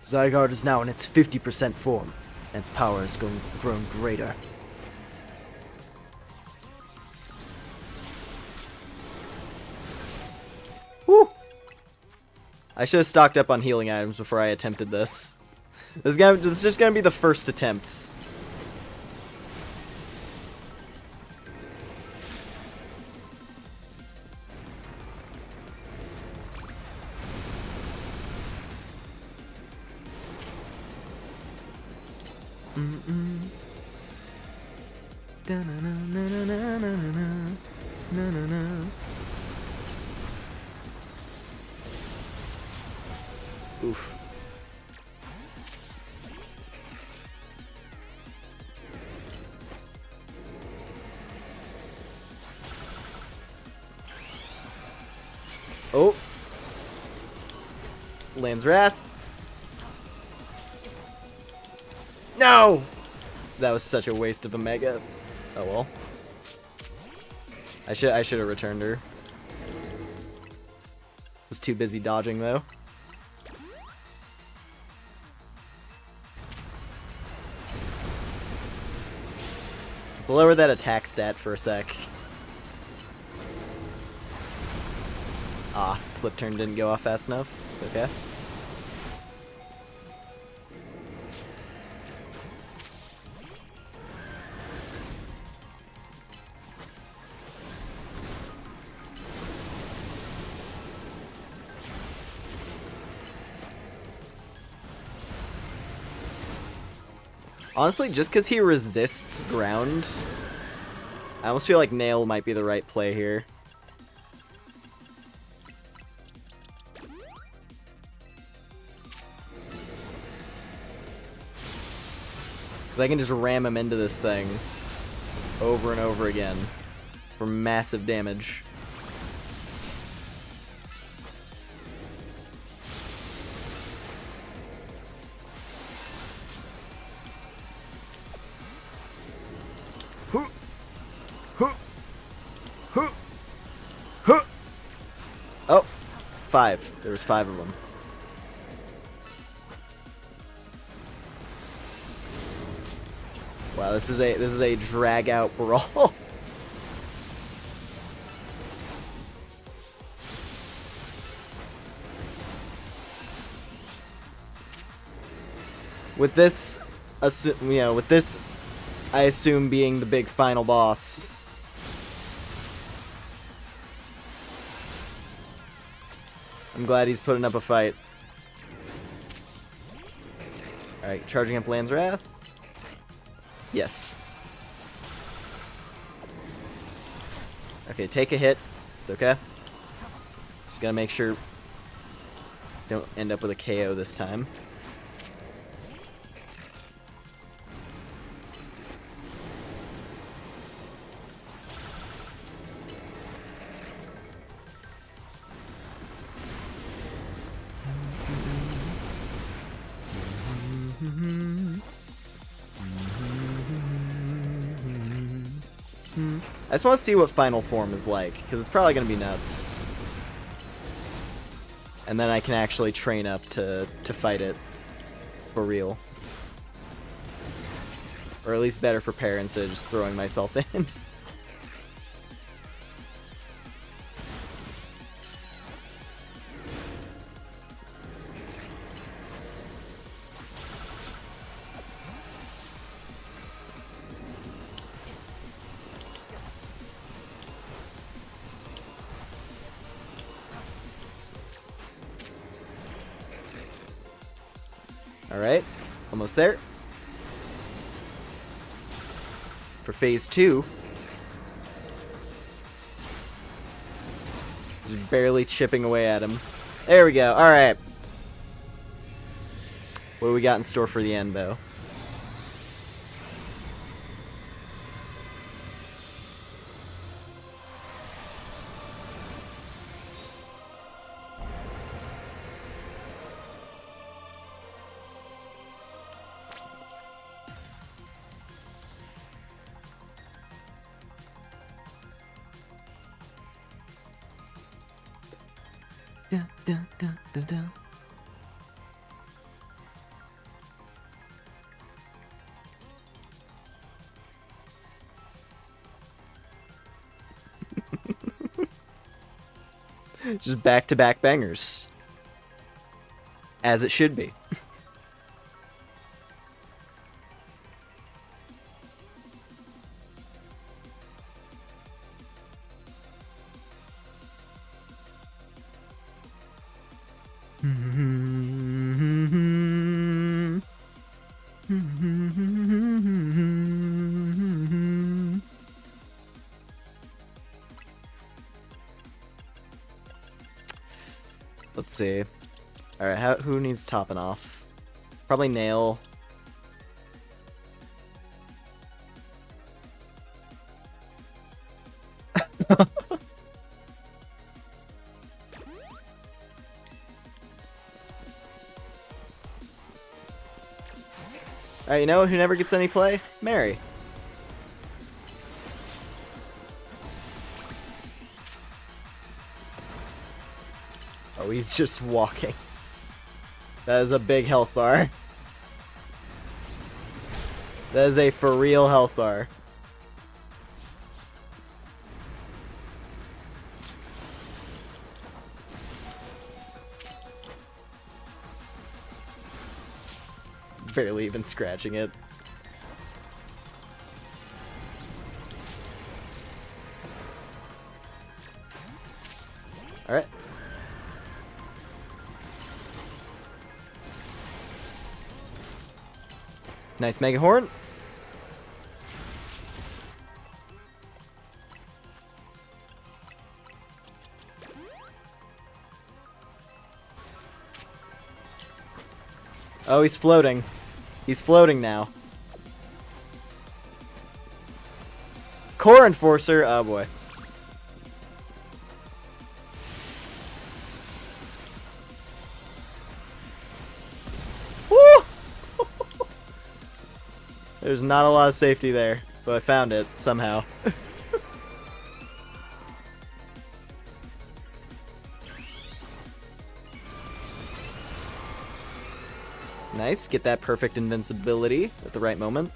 Zygarde is now in its 50% form, and its power has grown greater. Woo! I should have stocked up on healing items before I attempted this. This is just gonna be the first attempt. Oof. Oh. Land's Wrath. No! That was such a waste of a Mega. Oh well. I should have returned her. Was too busy dodging though. Let's lower that attack stat for a sec. Ah, flip turn didn't go off fast enough. It's okay. Honestly, just because he resists ground, I almost feel like Nail might be the right play here. Because I can just ram him into this thing over and over again for massive damage. Oh, 5. There was 5 of them. Wow, this is a drag out brawl. With this, with this, I assume being the big final boss. I'm glad he's putting up a fight. Alright, charging up Land's Wrath. Yes. Okay, take a hit. It's okay. Just gotta make sure don't end up with a KO this time. I just want to see what final form is like, because it's probably going to be nuts. And then I can actually train up to fight it for real. Or at least better prepare instead of just throwing myself in. Alright, almost there. For phase 2. Just barely chipping away at him. There we go, alright. What do we got in store for the end, though? Dun, dun, dun, dun, dun. Just back-to-back bangers. As it should be. Let's see. Alright, who needs topping off? Probably Nail. Alright, you know who never gets any play? Mary. Oh, he's just walking. That is a big health bar. That is a for real health bar. Barely even scratching it. Alright. Nice Mega Horn. Oh, he's floating. He's floating now. Core Enforcer. Oh boy. Woo! There's not a lot of safety there, but I found it somehow. Nice, get that perfect invincibility at the right moment.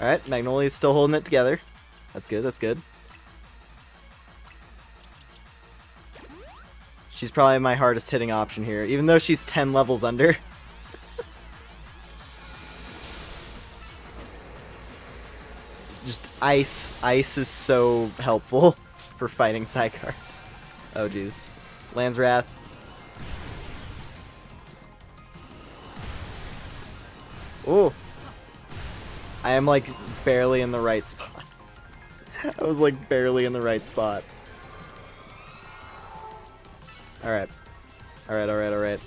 Alright, Magnolia's still holding it together. That's good, that's good. She's probably my hardest hitting option here, even though she's 10 levels under. Just ice. Ice is so helpful for fighting Sidecar. Oh jeez. Land's Wrath. Ooh. I am like barely in the right spot. I was like barely in the right spot. Alright. Alright, alright, alright.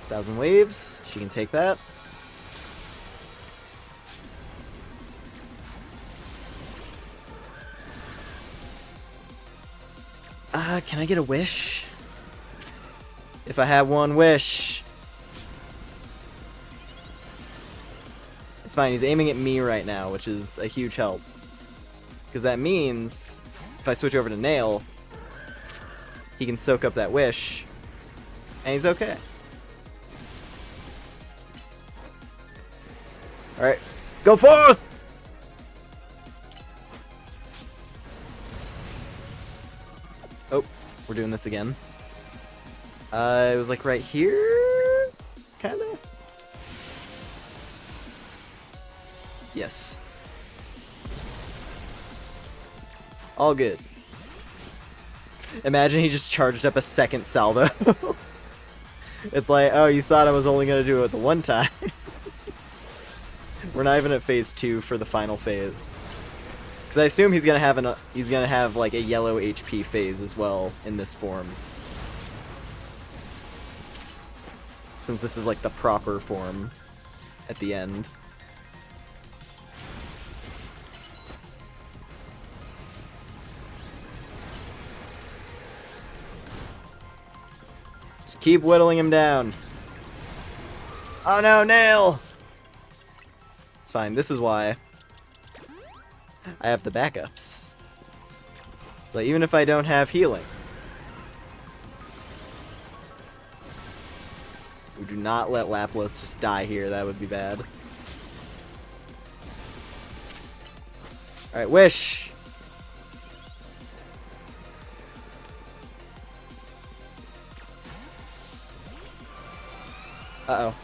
Thousand waves. She can take that. Can I get a wish? If I had one wish. It's fine, he's aiming at me right now, which is a huge help. Because that means, if I switch over to Nail, he can soak up that wish, and he's okay. Alright, go forth! Oh, we're doing this again. It was like right here? Kinda? Yes. All good. Imagine he just charged up a second salvo. It's like, oh, you thought I was only gonna do it the one time. We're not even at phase 2 for the final phase. Because I assume he's gonna have like a yellow HP phase as well in this form. Since this is like the proper form at the end. Just keep whittling him down. Oh no, Nail! It's fine, this is why I have the backups. It's like, even if I don't have healing. We do not let Lapras just die here, that would be bad. Alright, Wish! Uh-oh.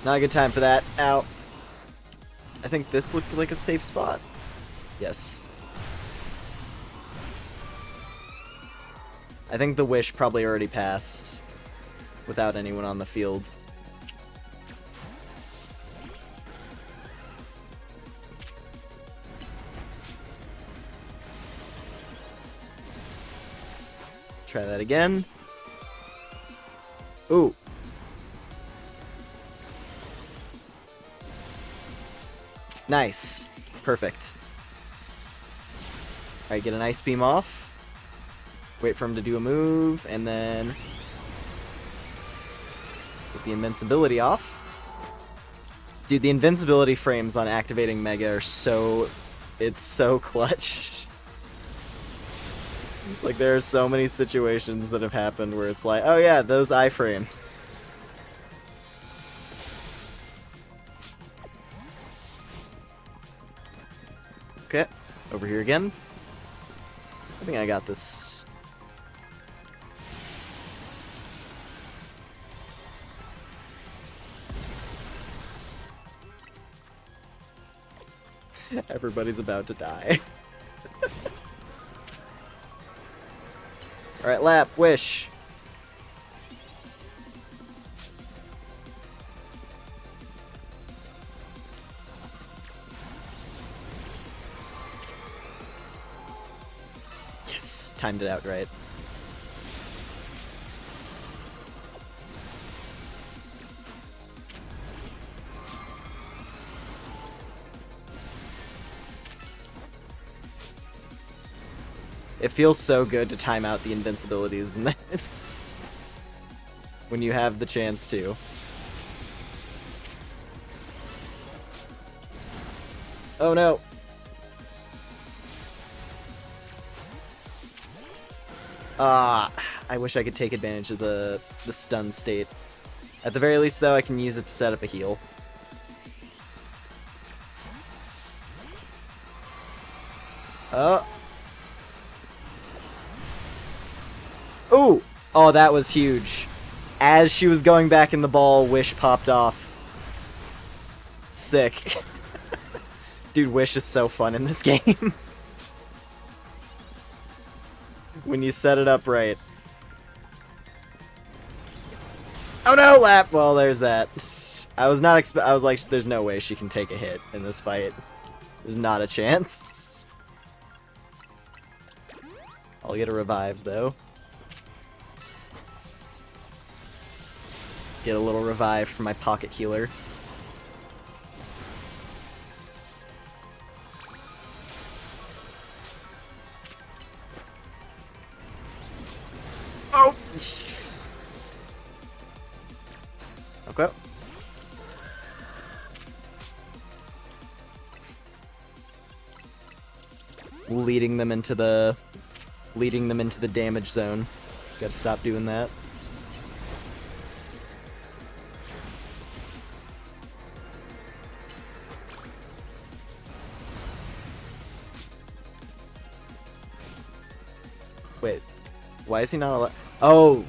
Not a good time for that. Ow. I think this looked like a safe spot. Yes. I think the Wish probably already passed without anyone on the field. Try that again. Ooh. Nice. Perfect. Alright, get an Ice Beam off. Wait for him to do a move, and then get the invincibility off. Dude, the invincibility frames on activating Mega are so... it's so clutch. Like, there are so many situations that have happened where it's like, oh yeah, those iframes. Okay, over here again. I think I got this. Everybody's about to die. Alright, Lap, Wish. Yes, timed it out right. It feels so good to time out the invincibilities in this. When you have the chance to. Oh no! I wish I could take advantage of the stun state. At the very least, though, I can use it to set up a heal. Oh. Ooh! Oh, that was huge. As she was going back in the ball, Wish popped off. Sick. Dude, Wish is so fun in this game. When you set it up right. Oh no, Lap! Well, there's that. I was like, there's no way she can take a hit in this fight. There's not a chance. I'll get a revive, though. Get a little revive for my pocket healer. Oh! Okay. Leading them into the damage zone. Gotta stop doing that. Wait, why is he not allowed? Oh!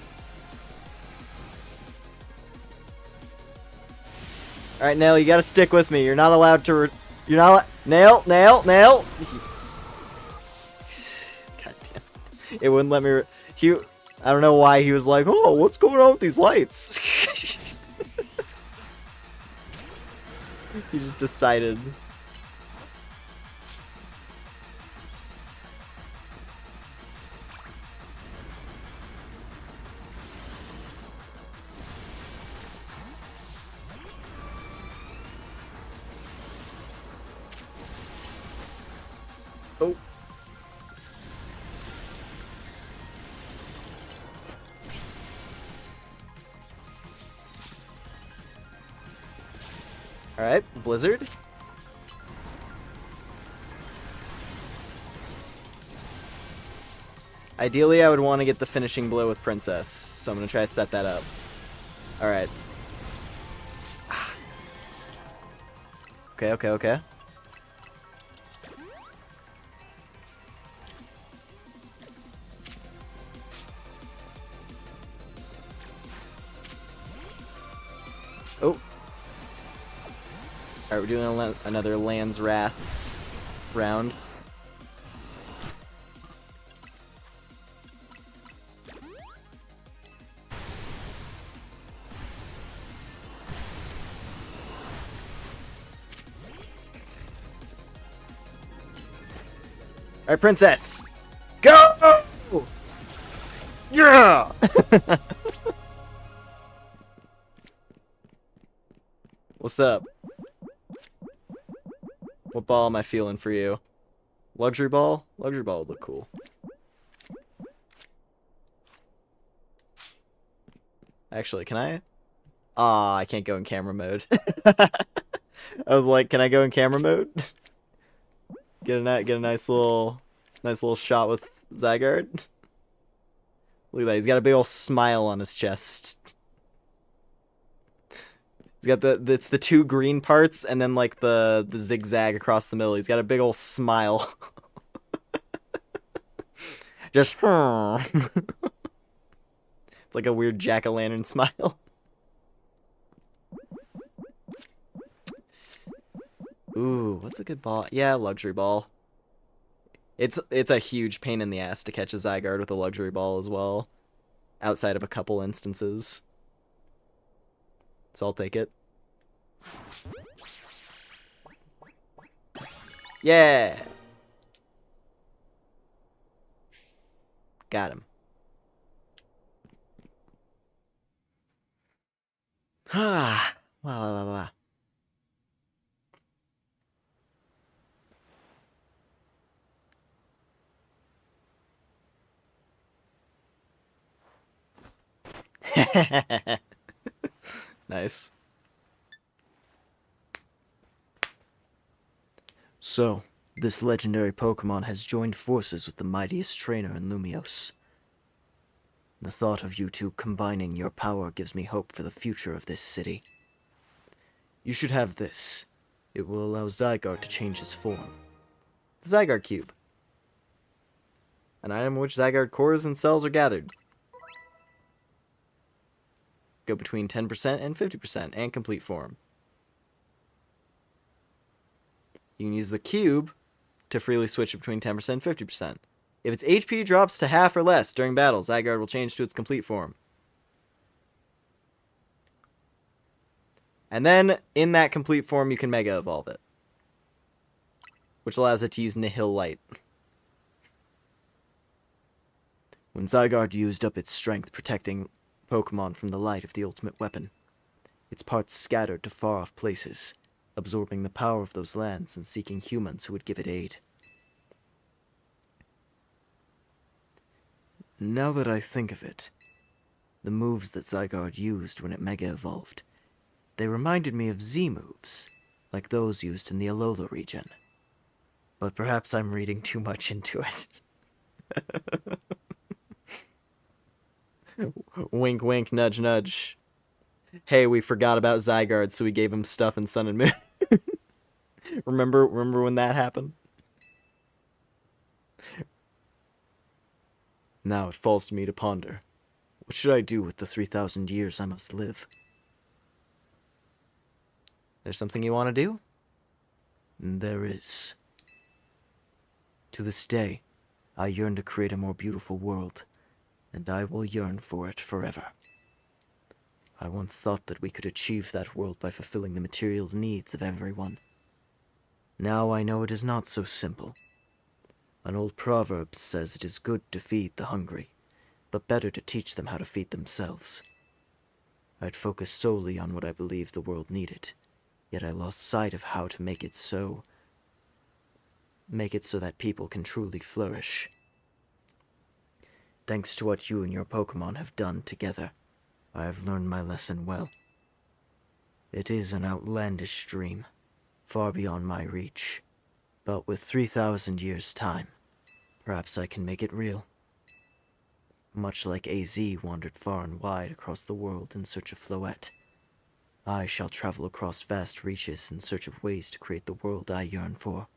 Alright, Nail, you gotta stick with me. You're not allowed to you're not Nail! God damn. It wouldn't let me I don't know why he was like, oh, what's going on with these lights? He just decided. Oh. Alright, Blizzard. Ideally, I would want to get the finishing blow with Princess, so I'm going to try to set that up. Alright. Okay. Oh. Alright, we're doing another Land's Wrath round. Alright, Princess! Go! Yeah! What's up? What ball am I feeling for you? Luxury ball? Luxury ball would look cool. Actually, can I? Aw, I can't go in camera mode. I was like, can I go in camera mode? Get a nice little shot with Zygarde. Look at that, he's got a big old smile on his chest. He's got it's the two green parts and then like the zigzag across the middle. He's got a big old smile. Just it's like a weird jack-o'-lantern smile. Ooh, what's a good ball? Yeah, luxury ball. It's a huge pain in the ass to catch a Zygarde with a luxury ball as well. Outside of a couple instances. So I'll take it. Yeah! Got him. Ah, wow. Nice. So, this legendary Pokemon has joined forces with the mightiest trainer in Lumiose. The thought of you two combining your power gives me hope for the future of this city. You should have this. It will allow Zygarde to change his form. The Zygarde Cube. An item in which Zygarde cores and cells are gathered. Go between 10% and 50% and complete form. You can use the cube to freely switch between 10% and 50%. If its HP drops to half or less during battle, Zygarde will change to its complete form. And then, in that complete form, you can Mega Evolve it. which allows it to use Nihil Light. When Zygarde used up its strength protecting Pokemon from the light of the ultimate weapon, its parts scattered to far-off places, absorbing the power of those lands and seeking humans who would give it aid. Now that I think of it, the moves that Zygarde used when it Mega Evolved, they reminded me of Z moves, like those used in the Alola region. But perhaps I'm reading too much into it. Wink, wink, nudge, nudge. Hey, we forgot about Zygarde, so we gave him stuff in Sun and Moon. Remember when that happened? Now it falls to me to ponder. What should I do with the 3,000 years I must live? There's something you want to do? There is. To this day, I yearn to create a more beautiful world, and I will yearn for it forever. I once thought that we could achieve that world by fulfilling the material needs of everyone. Now I know it is not so simple. An old proverb says it is good to feed the hungry, but better to teach them how to feed themselves. I'd focused solely on what I believed the world needed, yet I lost sight of how to make it so that people can truly flourish. Thanks to what you and your Pokemon have done together, I have learned my lesson well. It is an outlandish dream, far beyond my reach, but with 3,000 years' time, perhaps I can make it real. Much like AZ wandered far and wide across the world in search of Floette, I shall travel across vast reaches in search of ways to create the world I yearn for.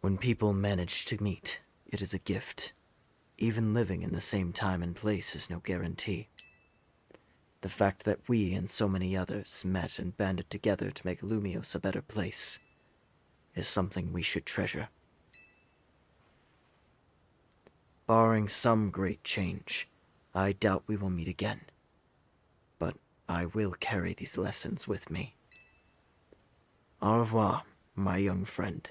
When people manage to meet, it is a gift. Even living in the same time and place is no guarantee. The fact that we and so many others met and banded together to make Lumios a better place is something we should treasure. Barring some great change, I doubt we will meet again. But I will carry these lessons with me. Au revoir, my young friend.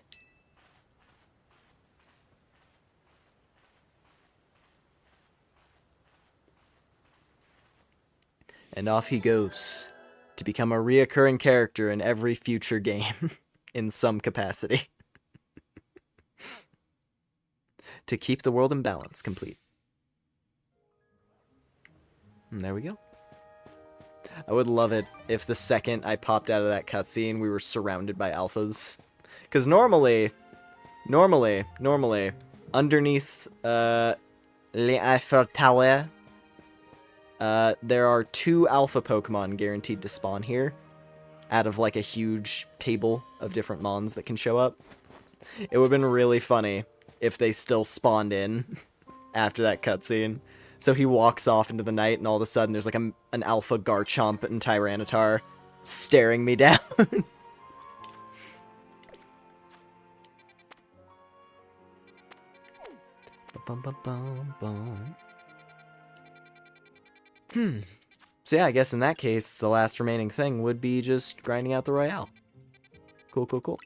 And off he goes to become a reoccurring character in every future game in some capacity. To keep the world in balance complete. And there we go. I would love it if the second I popped out of that cutscene, we were surrounded by alphas. Because normally, underneath the Eiffel Tower, there are 2 alpha Pokemon guaranteed to spawn here, out of like a huge table of different mons that can show up. It would have been really funny if they still spawned in after that cutscene. So he walks off into the night, and all of a sudden there's like an alpha Garchomp and Tyranitar staring me down. So yeah, I guess in that case, the last remaining thing would be just grinding out the Royale. Cool, cool, cool.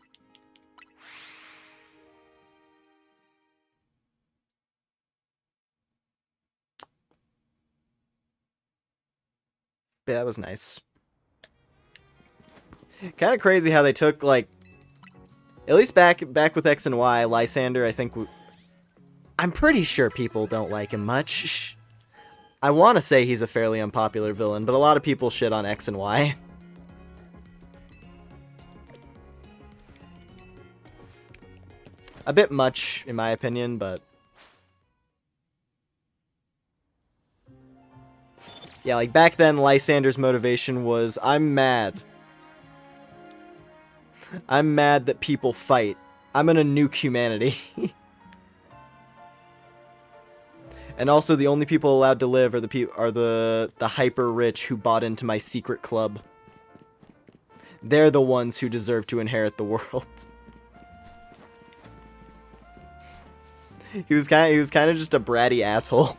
Yeah, that was nice. Kind of crazy how they took, like, at least back with X and Y, Lysander, I think, I'm pretty sure people don't like him much. I want to say he's a fairly unpopular villain, but a lot of people shit on X and Y. A bit much, in my opinion, but... yeah, like, back then, Lysander's motivation was, I'm mad. I'm mad that people fight. I'm gonna nuke humanity. And also, the only people allowed to live are the hyper-rich who bought into my secret club. They're the ones who deserve to inherit the world. He was kind of just a bratty asshole.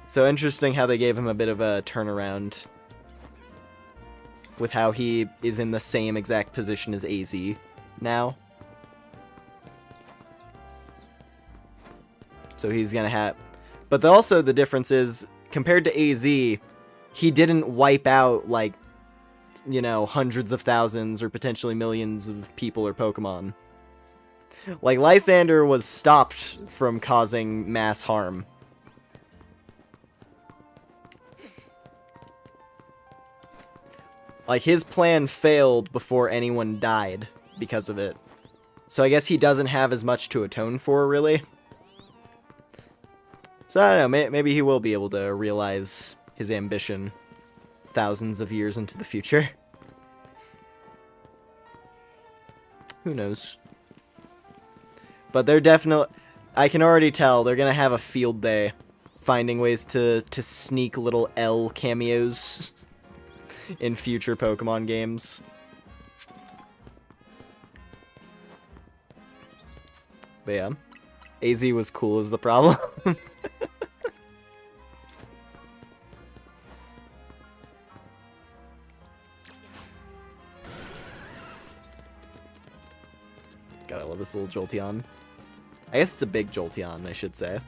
So interesting how they gave him a bit of a turnaround with how he is in the same exact position as AZ now. So he's gonna have... But also the difference is, compared to AZ, he didn't wipe out, like, you know, hundreds of thousands or potentially millions of people or Pokemon. Like, Lysander was stopped from causing mass harm. Like, his plan failed before anyone died because of it. So I guess he doesn't have as much to atone for, really. So I don't know, maybe he will be able to realize his ambition thousands of years into the future. Who knows? But they're definitely... I can already tell they're gonna have a field day finding ways to sneak little L cameos in future Pokemon games. But yeah, AZ was cool is the problem. God, I love this little Jolteon. I guess it's a big Jolteon, I should say.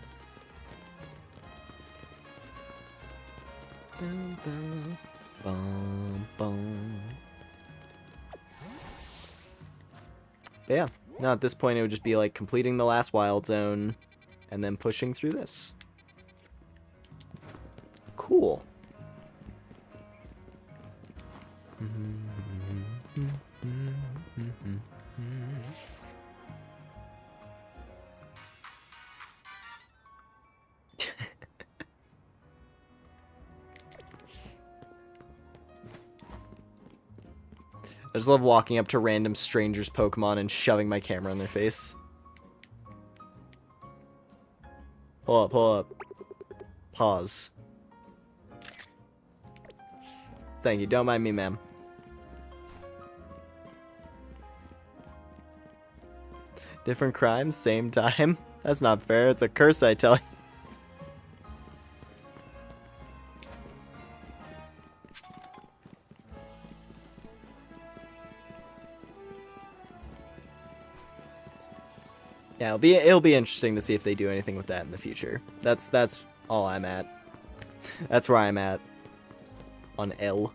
But yeah, now at this point it would just be like completing the last wild zone and then pushing through this. Cool. I just love walking up to random strangers' Pokemon and shoving my camera in their face. Pull up, pull up. Pause. Thank you, don't mind me, ma'am. Different crimes, same time? That's not fair, it's a curse, I tell you. Yeah, it'll be interesting to see if they do anything with that in the future. That's all I'm at. That's where I'm at. On L.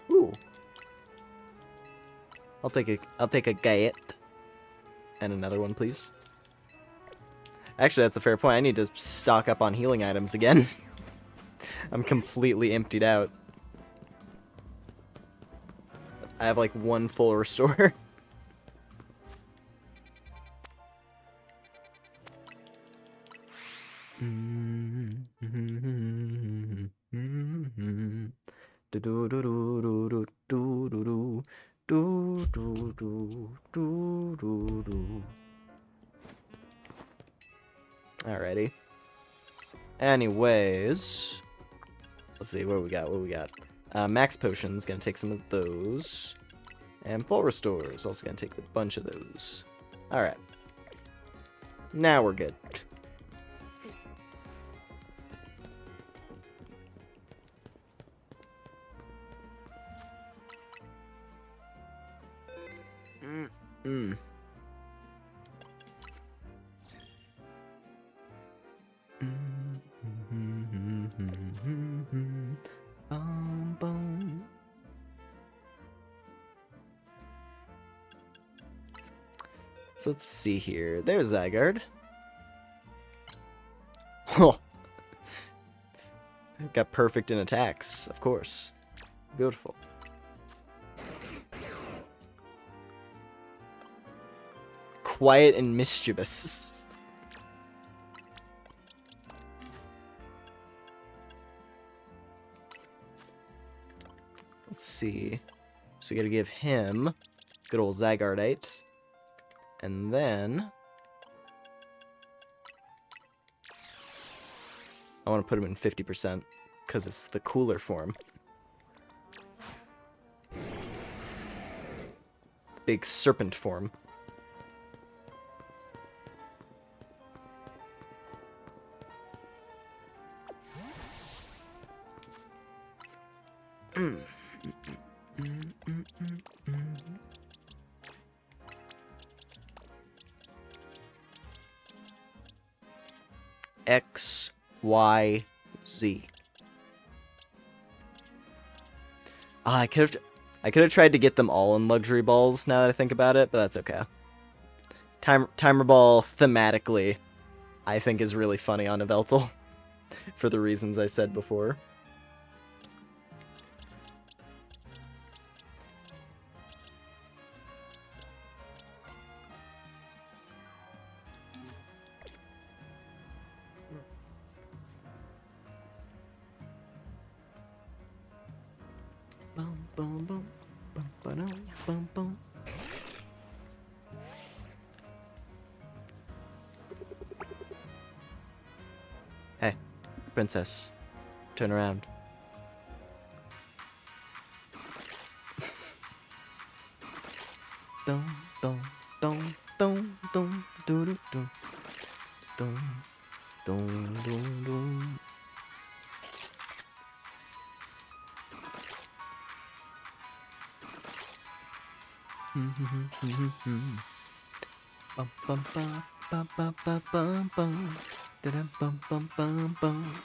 Ooh. I'll take a Gaiet. And another one, please. Actually, that's a fair point. I need to stock up on healing items again. I'm completely emptied out. I have like one full restore. Alrighty. Anyways, let's see what we got. What we got? Max potions, gonna take some of those, and full restores, also gonna take a bunch of those. All right. Now we're good. So let's see here. There's Zygarde. Oh. Got perfect in attacks, of course. Beautiful. Quiet and mischievous. Let's see. So we gotta give him good old Zygardeite. And then I want to put him in 50% because it's the cooler form. Big serpent form. X, Y, Z. I could have tried to get them all in luxury balls now that I think about it, but that's okay. Timer ball thematically, I think is really funny on Yveltal for the reasons I said before. Bum, bum, bum, bum, ba-dum, bum, bum. Hey, princess, turn around. Dum, dum, dum, dum, dum, doo, doo, doo. Dum, dum, dum, dum. Bum, bum, bum, bum, bum, bum, bum, bum. Da-dum, bum, bum, bum, bum.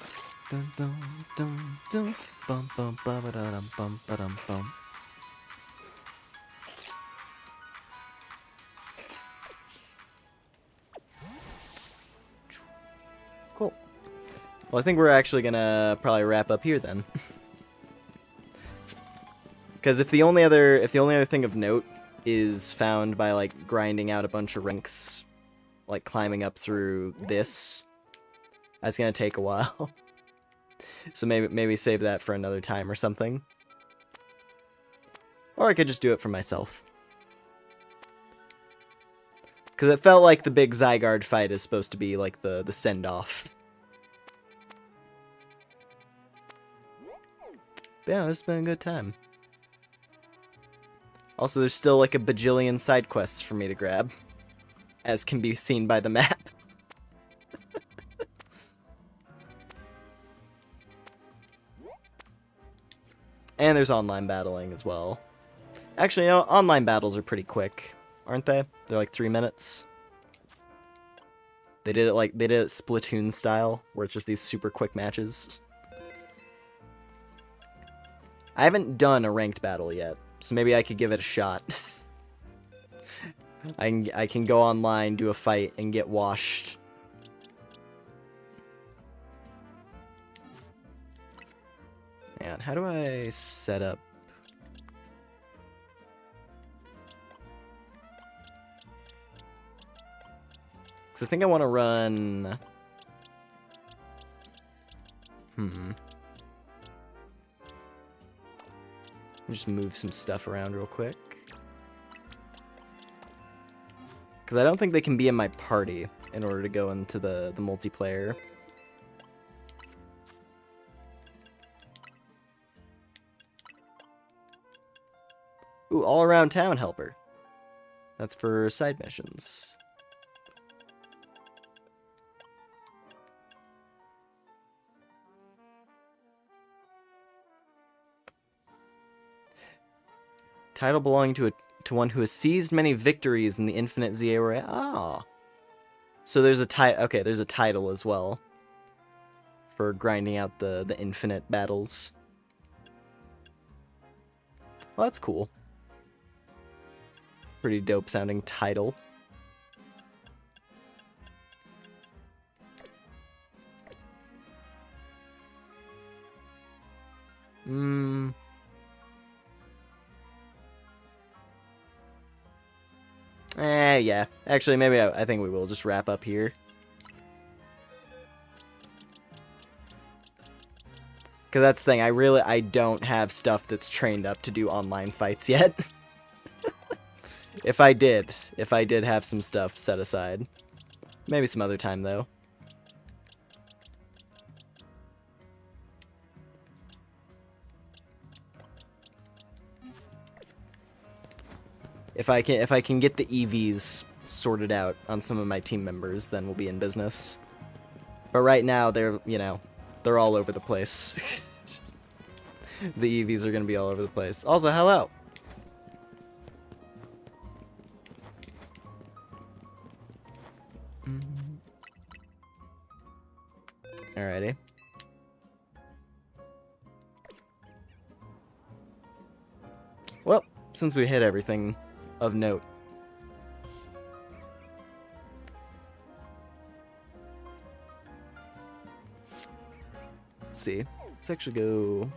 Dum, dum, dum, dum. Bum, bum, ba, ba-da-dum, bum, ba-dum, bum. Cool. Well, I think we're actually gonna probably wrap up here then. Because if the only other thing of note is found by like grinding out a bunch of ranks, like climbing up through this, that's gonna take a while. So maybe save that for another time or something. Or I could just do it for myself. Because it felt like the big Zygarde fight is supposed to be like the send-off. But yeah, this has been a good time. Also, there's still like a bajillion side quests for me to grab, as can be seen by the map. And there's online battling as well. Actually, you know, online battles are pretty quick, aren't they? They're like 3 minutes. They did it Splatoon style, where it's just these super quick matches. I haven't done a ranked battle yet, so maybe I could give it a shot. I can go online, do a fight, and get washed. Man, how do I set up? Because I think I want to run... Just move some stuff around real quick. Because I don't think they can be in my party in order to go into the multiplayer. Ooh, all-around town helper. That's for side missions. Title belonging to one who has seized many victories in the infinite ZA array. Ah. So there's a there's a title as well for grinding out the infinite battles. Well, that's cool. Pretty dope sounding title. Yeah. Actually, maybe I think we will just wrap up here. Because that's the thing, I don't have stuff that's trained up to do online fights yet. If I did have some stuff set aside. Maybe some other time, though. If I can get the EVs sorted out on some of my team members, then we'll be in business. But right now, they're, you know, they're all over the place. The EVs are going to be all over the place. Also, hello. Alrighty. Well, since we hit everything of note. Let's see. Let's actually go...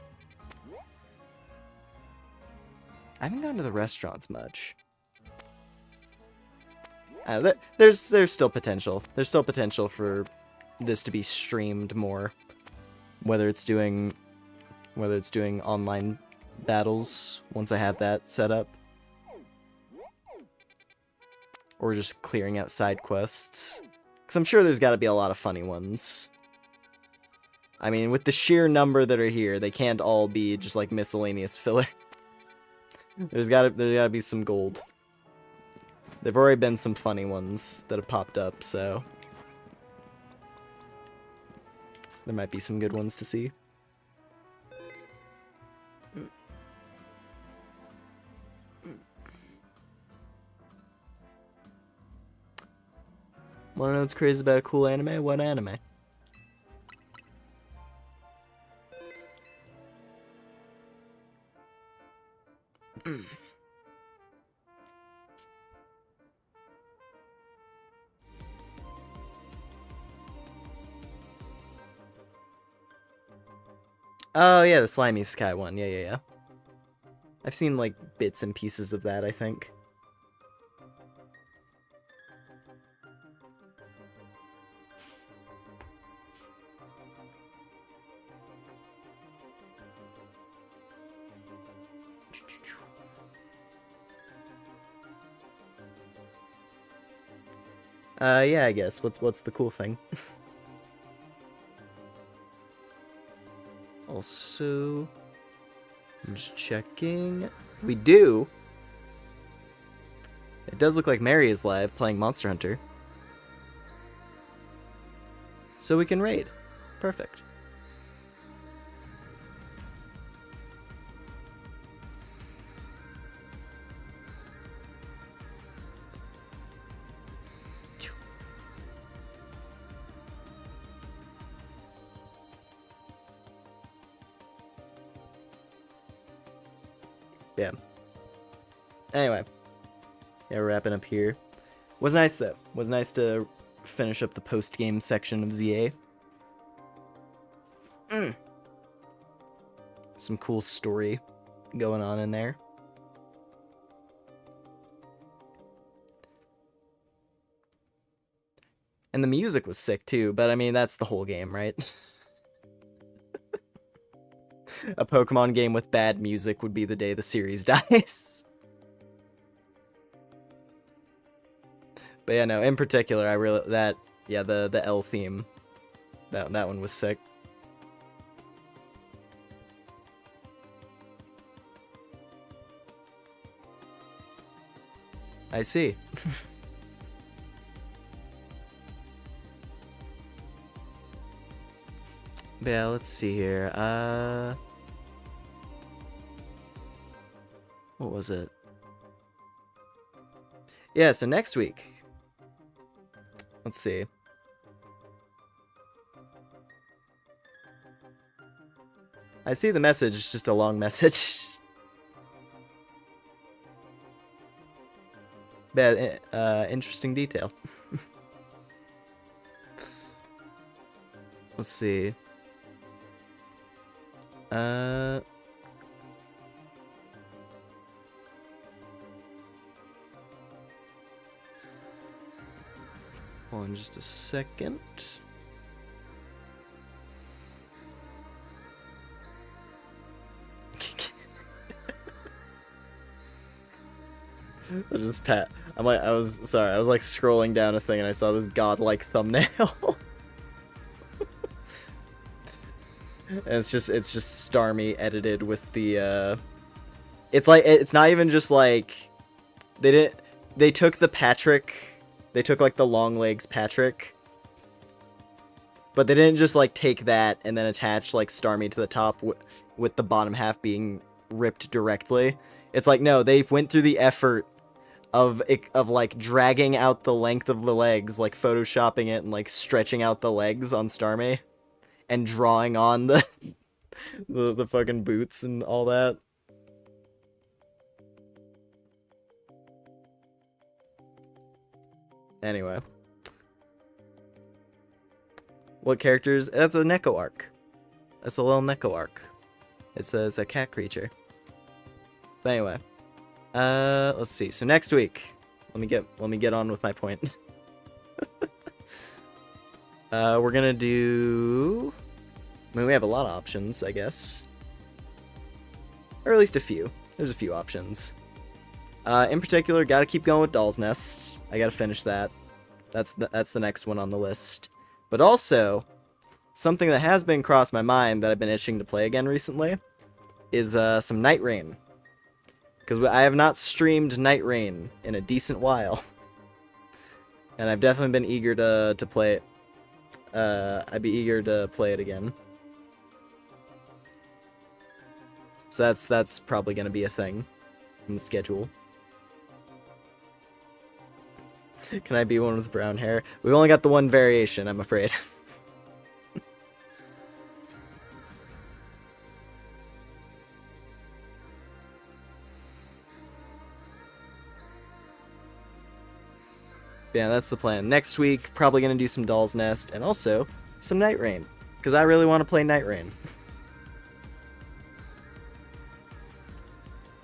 I haven't gone to the restaurants much. There's still potential. There's still potential for this to be streamed more. Whether it's doing online battles once I have that set up, or just clearing out side quests. Because I'm sure there's got to be a lot of funny ones. I mean, with the sheer number that are here, they can't all be just like miscellaneous filler. There's gotta be some gold. There've already been some funny ones that have popped up, so there might be some good ones to see. Wanna know what's crazy about a cool anime? What anime? Oh yeah, the Slimy Sky one. Yeah. I've seen like bits and pieces of that, I think. Yeah, I guess. What's the cool thing? Also, I'm just checking. We do. It does look like Mary is live playing Monster Hunter. So we can raid. Perfect. Yeah. Anyway. Yeah, we're wrapping up here. Was nice, though. Was nice to finish up the post-game section of ZA. Some cool story going on in there. And the music was sick, too. But, I mean, that's the whole game, right? A Pokemon game with bad music would be the day the series dies. But yeah, no, in particular, I really, the L theme, that one was sick. I see. But yeah, let's see here. What was it? Yeah, so next week. Let's see. I see the message, it's just a long message. Bad, interesting detail. Let's see. Hold on just a second. I just I was like scrolling down a thing and I saw this godlike thumbnail. And it's just Starmie edited with the it's not even just like They didn't. They took the Patrick. They took like the long legs Patrick. But they didn't just like take that and then attach like Starmie to the top with the bottom half being ripped directly. It's like, no, they went through the effort of like dragging out the length of the legs, like photoshopping it and like stretching out the legs on Starmie and drawing on the the fucking boots and all that. Anyway. What characters? That's a Neko arc. That's a little Neko arc. It's a cat creature. But anyway. Let's see. So next week, let me get on with my point. We're gonna do. I mean, we have a lot of options, I guess, or at least a few. There's a few options. In particular, gotta keep going with Doll's Nest. I gotta finish that. That's the next one on the list. But also, something that has been crossed my mind that I've been itching to play again recently is some Night Rain. Because I have not streamed Night Rain in a decent while. And I've definitely been eager to play it. I'd be eager to play it again. So that's probably going to be a thing in the schedule. Can I be one with brown hair? We've only got the one variation, I'm afraid. Yeah, that's the plan. Next week, probably going to do some Doll's Nest and also some Night Rain. Because I really want to play Night Rain.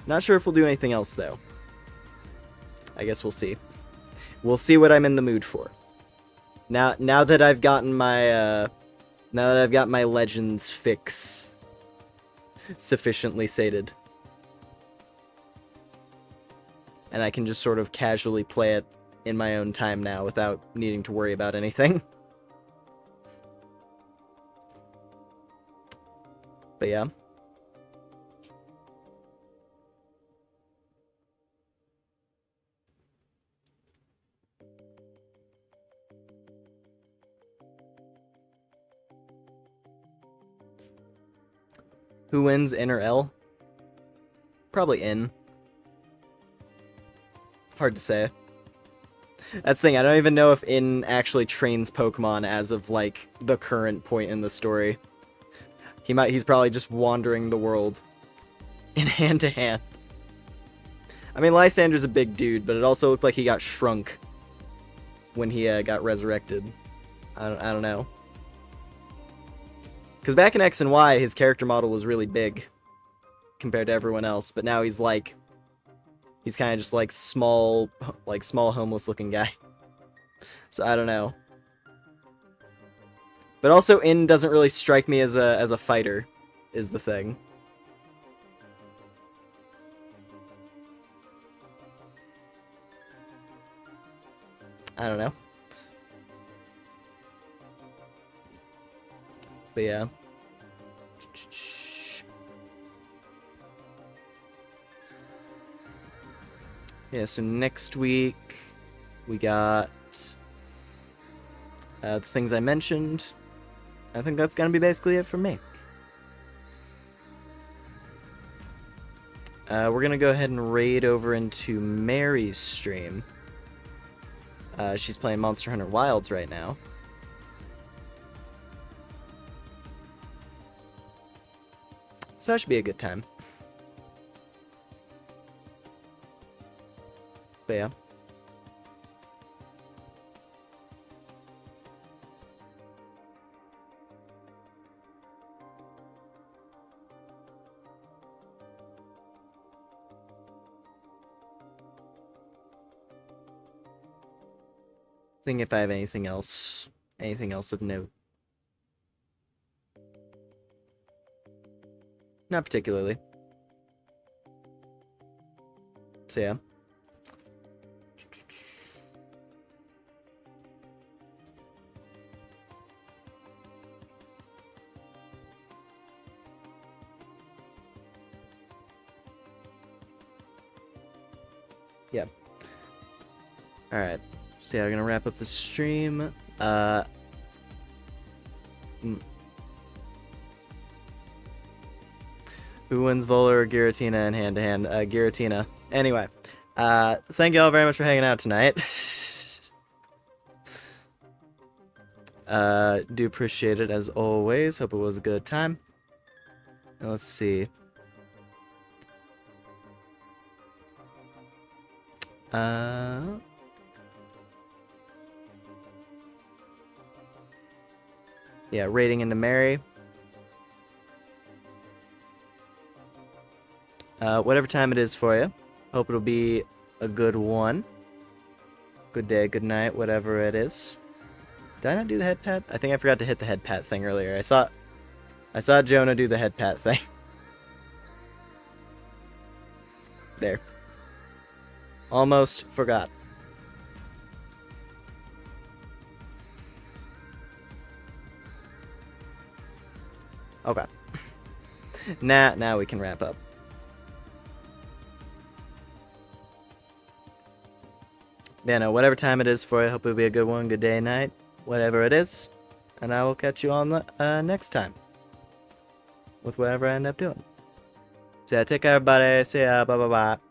Not sure if we'll do anything else, though. I guess we'll see. We'll see what I'm in the mood for. Now that I've gotten my, now that I've got my Legends fix sufficiently sated. And I can just sort of casually play it in my own time now without needing to worry about anything. But yeah. Who wins, In or L? Probably In. Hard to say. That's the thing, I don't even know if In actually trains Pokemon as of, like, the current point in the story. He's probably just wandering the world in hand-to-hand. I mean, Lysander's a big dude, but it also looked like he got shrunk when he got resurrected. I don't know. Because back in X and Y, his character model was really big compared to everyone else, but now he's like, he's kind of just like small homeless looking guy. So I don't know. But also In doesn't really strike me as a fighter, is the thing. I don't know. But yeah. Yeah, so next week we got the things I mentioned. I think that's gonna be basically it from me. We're gonna go ahead and raid over into Mary's stream. She's playing Monster Hunter Wilds right now. So that should be a good time. But yeah. Think if I have anything else of note. Not particularly. So yeah. Yeah. Alright. So yeah, we're gonna wrap up the stream. Who wins Vola or Giratina in hand-to-hand? Giratina. Anyway, thank you all very much for hanging out tonight. Do appreciate it as always. Hope it was a good time. Now, let's see. Yeah, rating into Mary. Whatever time it is for you. Hope it'll be a good one. Good day, good night, whatever it is. Did I not do the head pat? I think I forgot to hit the head pat thing earlier. I saw Jonah do the head pat thing. There. Almost forgot. Okay. Now we can wrap up. Yeah, no, whatever time it is for you, hope it'll be a good one, good day, night, whatever it is. And I will catch you on the next time. With whatever I end up doing. So yeah, take care, everybody. See ya. Bye-bye-bye.